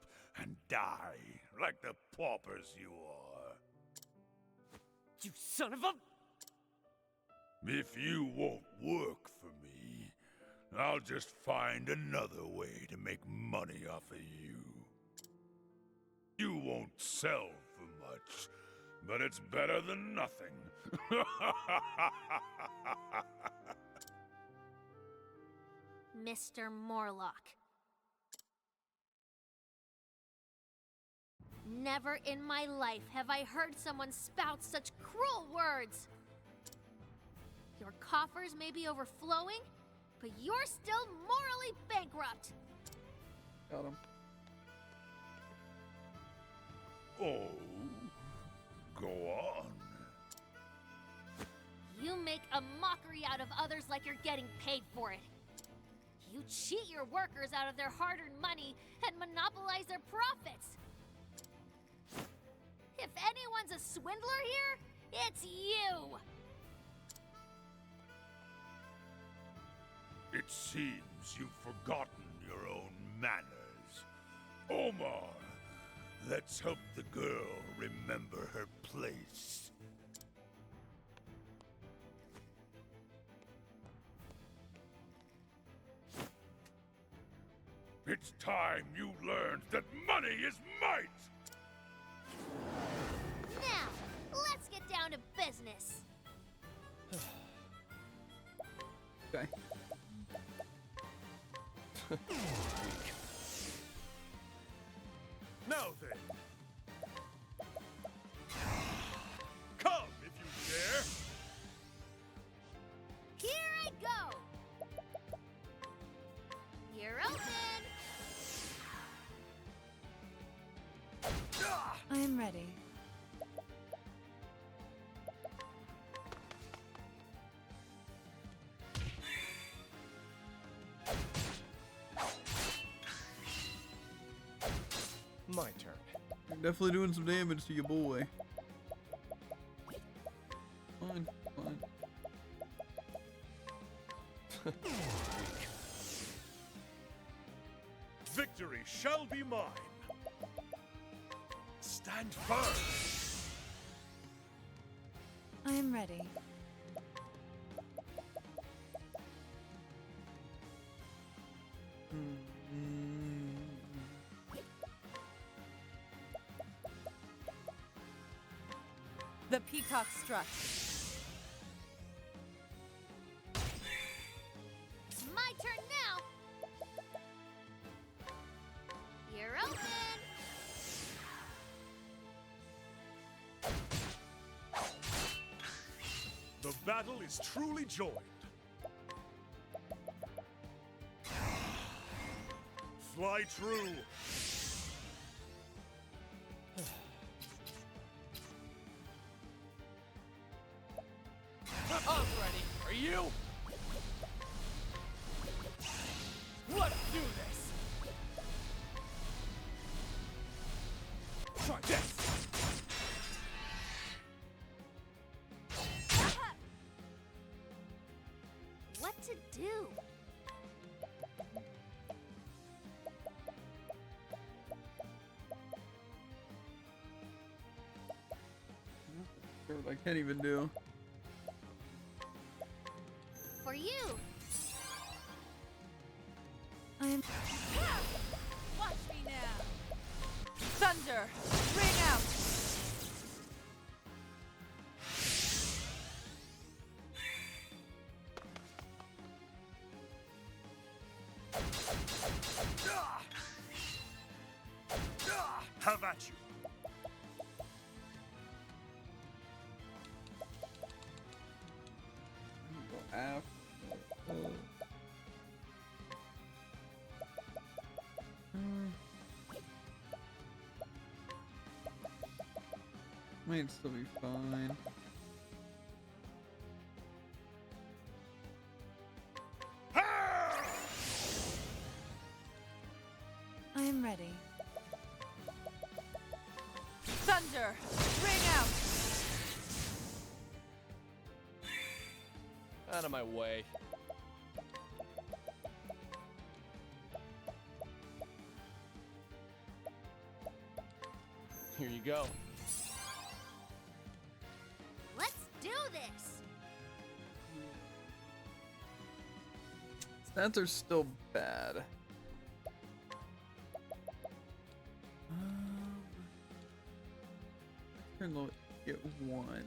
and die like the paupers you are. You son of a... If you won't work for me, I'll just find another way to make money off of you. You won't sell for much, but it's better than nothing. Mr. Morlock. Never in my life have I heard someone spout such cruel words. Your coffers may be overflowing, but you're still morally bankrupt. Got him. Oh, go on. You make a mockery out of others like you're getting paid for it. You cheat your workers out of their hard-earned money and monopolize their profits. If anyone's a swindler here, it's you! It seems you've forgotten your own manners. Omar, let's help the girl remember her place. It's time you learned that money is might! Now, let's get down to business. Okay. Now then. Come if you dare. Here I go! You're open! I am ready. My turn. You're definitely doing some damage to your boy. Fine, fine. Victory shall be mine. Stand firm. I am ready. The peacock struck. My turn now! You're open! The battle is truly joined. Fly true. I'm ready. Are you? Let's do this. Try this. What to do? Sure what I can't even do. For you! I'm. Watch me now. Thunder, ring out. Have at you. Go after. Might still be fine. I am ready. Thunder, ring out. Out of my way. Here you go. Let's do this! Stats are still bad. Turn low, get one.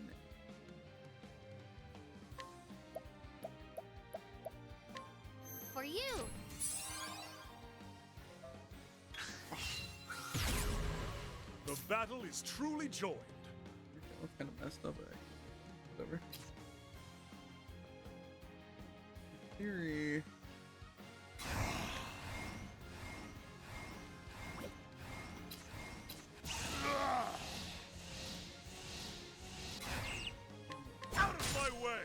For you! The battle is truly joined. That was kind of messed up, actually. Whatever. In theory. Out of my way!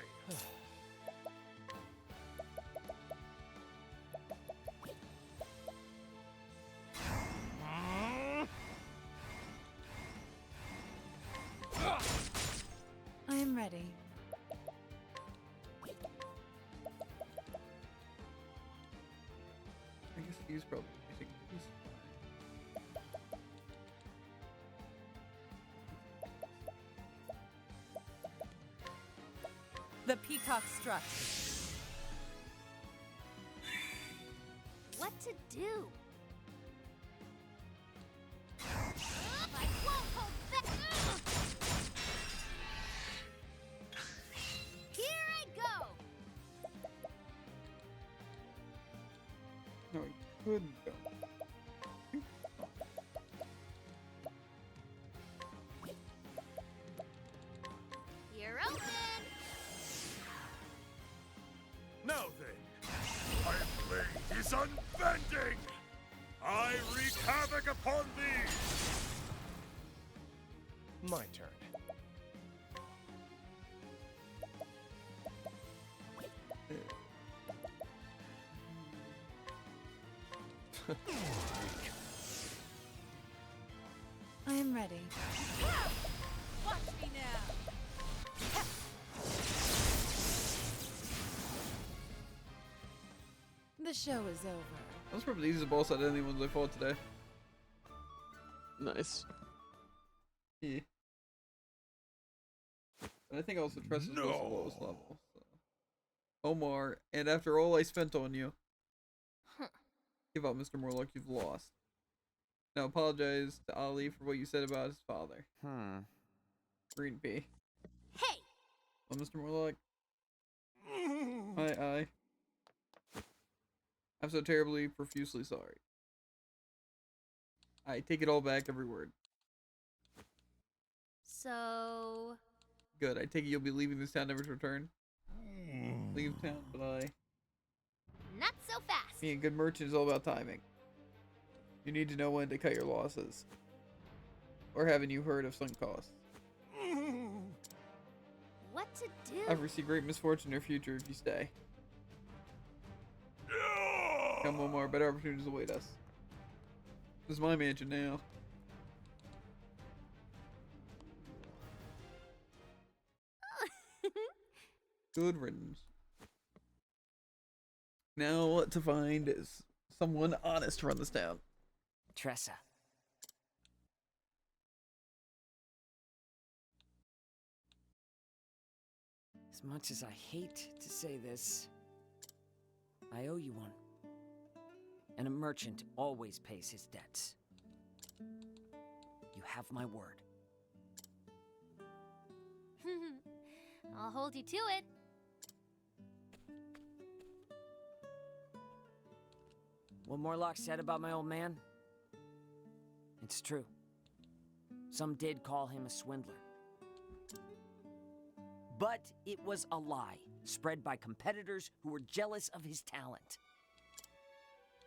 I am ready. I guess he's probably. I think he's The peacock struck. What to do? I won't hold back! Here I go! No, Good go. You're open. Now then, my blade is unbending! I wreak havoc upon thee! My turn. I am ready. Watch me now. The show is over. That was probably the easiest boss out of any ones I fought today. Nice. Yeah. And I think also Tress was the lowest level. So. Omar, and after all I spent on you, give up, Mr. Morlock. You've lost. Now apologize to Ali for what you said about his father. Green Pea. Hey! Well, Mr. Morlock. I. I'm so terribly, profusely sorry. I take it all back, every word. So... Good. I take it you'll be leaving this town never to return. Leave town, but Not so fast. being a good merchant is all about timing. You need to know when to cut your losses. Or haven't you heard of sunk costs? What to do? I foresee great misfortune in your future if you stay. Come on, more better opportunities await us. This is my mansion now. Good riddance. Now what to find is someone honest to run this town. Tressa. As much as I hate to say this, I owe you one. And a merchant always pays his debts. You have my word. I'll hold you to it. What Morlock said about my old man? It's true. Some did call him a swindler. But it was a lie, spread by competitors who were jealous of his talent.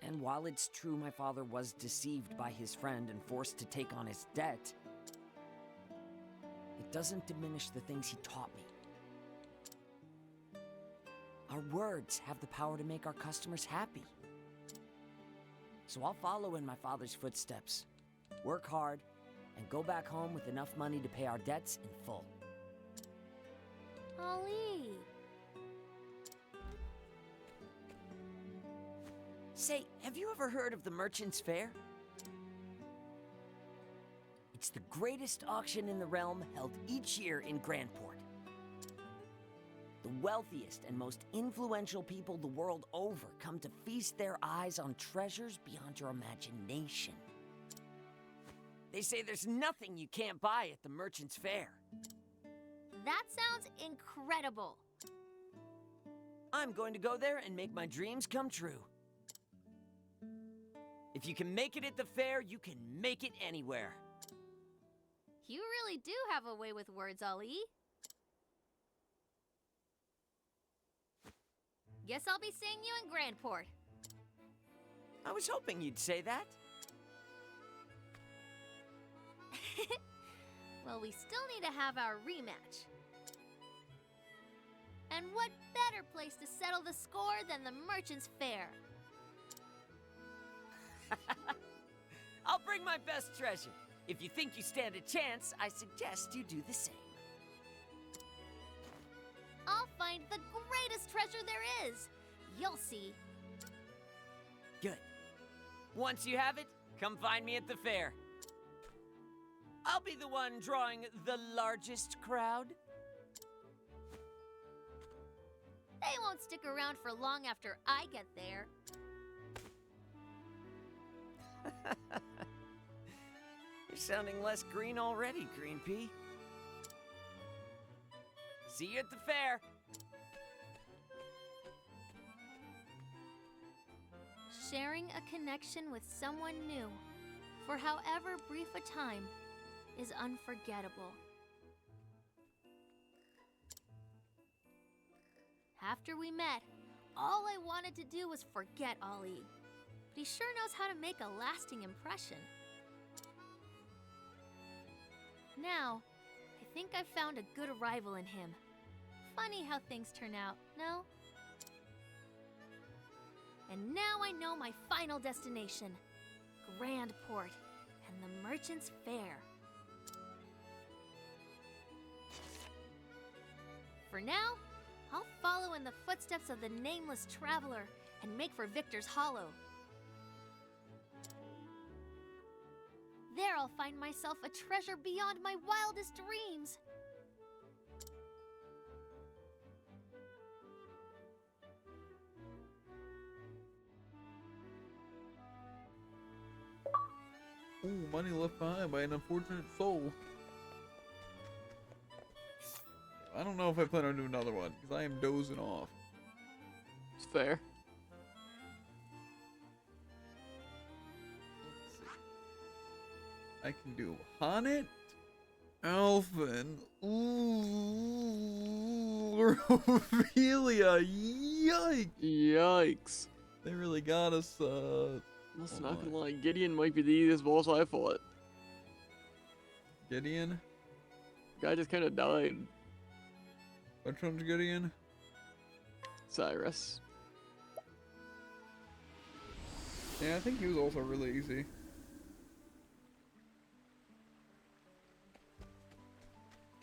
And while it's true my father was deceived by his friend and forced to take on his debt, it doesn't diminish the things he taught me. Our words have the power to make our customers happy. So I'll follow in my father's footsteps, work hard, and go back home with enough money to pay our debts in full. Ali. Say, have you ever heard of the Merchant's Fair? It's the greatest auction in the realm held each year in Grandport. The wealthiest and most influential people the world over come to feast their eyes on treasures beyond your imagination. They say there's nothing you can't buy at the Merchant's Fair. That sounds incredible. I'm going to go there and make my dreams come true. If you can make it at the fair, you can make it anywhere. You really do have a way with words, Ali. Guess I'll be seeing you in Grandport. I was hoping you'd say that. Well, we still need to have our rematch. And what better place to settle the score than the Merchant's Fair? I'll bring my best treasure. If you think you stand a chance, I suggest you do the same. I'll find the greatest treasure there is. You'll see. Good. Once you have it, come find me at the fair. I'll be the one drawing the largest crowd. They won't stick around for long after I get there. You're sounding less green already, Green Pea. See you at the fair. Sharing a connection with someone new, for however brief a time, is unforgettable. After we met, all I wanted to do was forget Ali. But he sure knows how to make a lasting impression. Now, I think I've found a good rival in him. Funny how things turn out, no? And now I know my final destination, Grand Port and the Merchant's Fair. For now, I'll follow in the footsteps of the nameless traveler and make for Victor's Hollow. There I'll find myself a treasure beyond my wildest dreams. Ooh, money left behind by an unfortunate soul. I don't know if I plan on doing another one, because I am dozing off. It's fair. Let's see. I can do Honnet, Alphen, ooh, Ophelia, yikes! Yikes. They really got us, I'm not gonna lie, Gideon might be the easiest boss I fought. Gideon? Guy just kinda died. Which one's Gideon? Cyrus. Yeah, I think he was also really easy.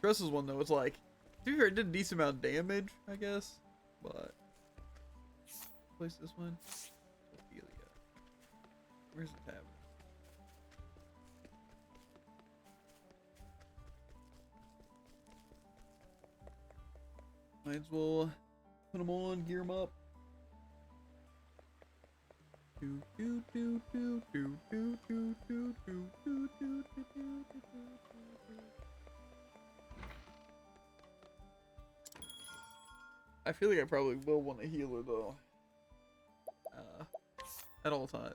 Tress's one though, it's like, to be fair, it did a decent amount of damage, I guess, but place this one. Ophelia. Where's the tavern? Might as well put them on, gear them up. I feel like I probably will want a healer though. At all times.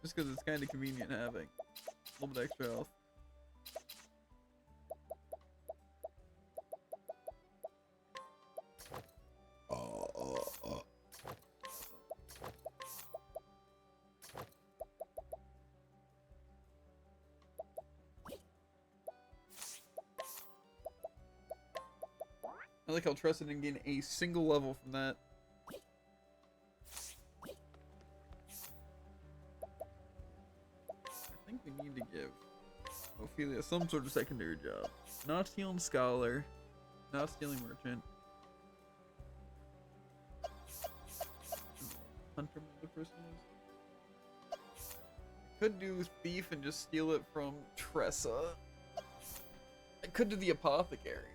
Just because it's kind of convenient having a little bit extra health. I like how Tressa didn't gain a single level from that. I think we need to give Ophelia some sort of secondary job. Not stealing Scholar, not stealing Merchant. Hunter, the person is. Could do Thief and just steal it from Tressa. I could do the Apothecary.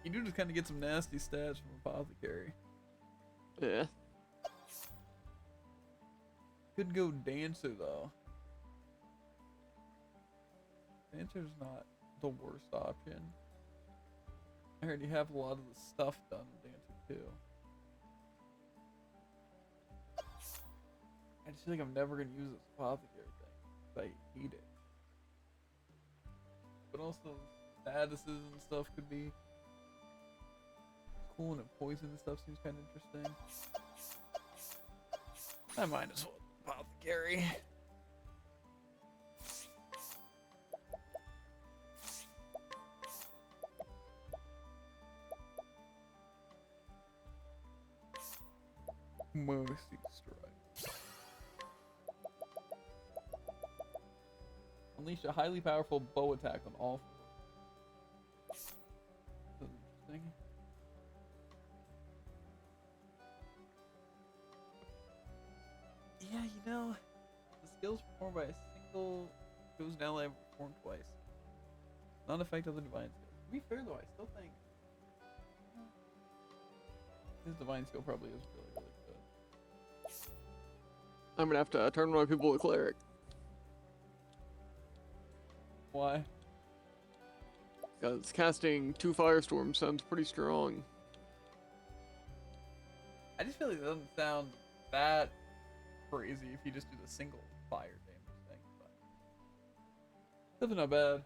You do just kind of get some nasty stats from Apothecary. Yeah. Could go Dancer though. Dancer's not the worst option. I already have a lot of the stuff done with Dancer too. I just feel like I'm never gonna use this Apothecary thing. 'Cause I hate it. But also statuses and stuff could be cool, and poison and stuff seems kind of interesting. I might as well Apothecary. Mercy Strike. Unleash a highly powerful bow attack on all four. That's interesting. Yeah, you know, the skills performed by a single chosen ally performed twice. Not affect other divine skills. To be fair though, I still think his divine skill probably is really, really good. I'm gonna have to turn my people to cleric. Why? Because casting 2 firestorms sounds pretty strong. I just feel like it doesn't sound that crazy if you just do the single fire damage thing. But definitely not bad.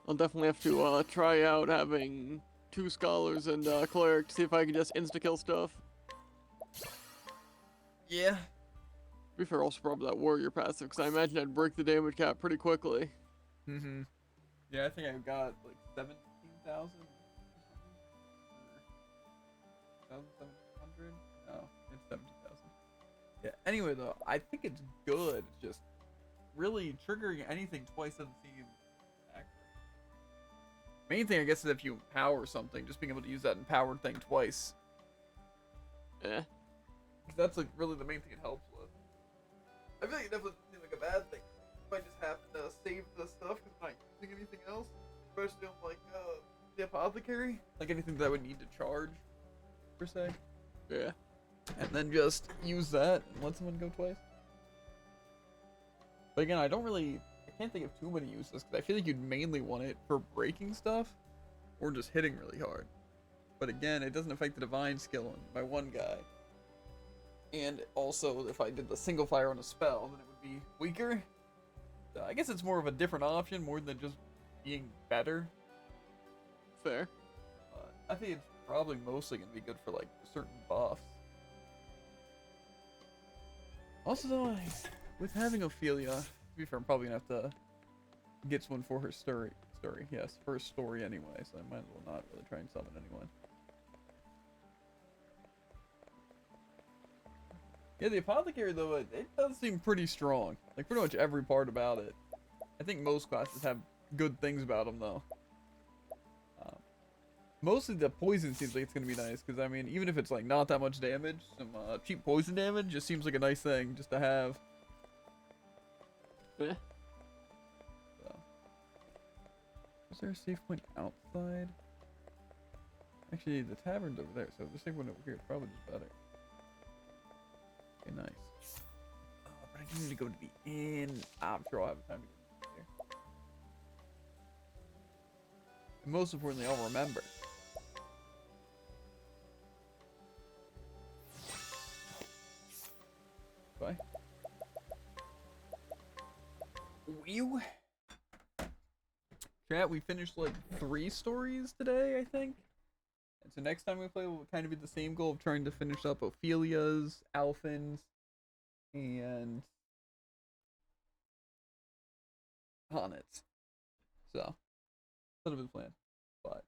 I'll definitely have to try out having 2 scholars and cleric to see if I can just insta-kill stuff. Yeah. To be fair, also probably that warrior passive, because I imagine I'd break the damage cap pretty quickly. Mm-hmm. Yeah, I think I got like 17,000. 1,700? No, it's 17,000. Yeah. Anyway, though, I think it's good. Just really triggering anything twice doesn't seem accurate. Main thing, I guess, is if you empower something, just being able to use that empowered thing twice. Yeah. Because that's like really the main thing it helps with. I feel like it definitely doesn't seem like a bad thing. If I just happen to save the stuff because I'm not using anything else, especially on like the apothecary, like anything that I would need to charge, per se. Yeah. And then just use that and let someone go twice. But again, I can't think of too many uses because I feel like you'd mainly want it for breaking stuff or just hitting really hard. But again, it doesn't affect the divine skill on my one guy. And also, if I did the single fire on a spell, then it would be weaker. So I guess it's more of a different option more than just being better. Fair. I think it's probably mostly going to be good for like certain buffs. Also, though, with having Ophelia, to be fair, I'm probably going to have to get someone for her story. Yes, for her story anyway, so I might as well not really try and summon anyone. Yeah, the apothecary, though, it does seem pretty strong. Like, pretty much every part about it. I think most classes have good things about them, though. Mostly the poison seems like it's going to be nice, because, I mean, even if it's, like, not that much damage, some cheap poison damage just seems like a nice thing just to have. Yeah. So. Is there a safe point outside? Actually, the tavern's over there, so the safe point over here is probably just better. Okay, nice. Oh, but I do need to go to the inn. I'm sure I'll have time to get there. And most importantly, I'll remember. Bye. Chat, we finished like 3 stories today, I think. And so next time we play, will kind of be the same goal of trying to finish up Ophelia's, Alphin's, and Honnet's. So, that'll be the plan. But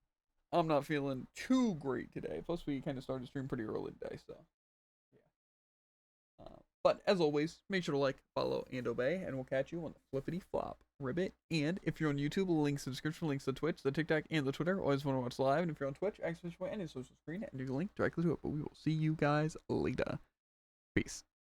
I'm not feeling too great today. Plus, we kind of started stream pretty early today, so yeah. But as always, make sure to like, follow, and obey, and we'll catch you on the flippity flop ribbit. And if you're on YouTube, links in the description, links to Twitch, the TikTok, and the Twitter. Always want to watch live. And if you're on Twitch, access my any social screen and do the link directly to it. But we will see you guys later. Peace.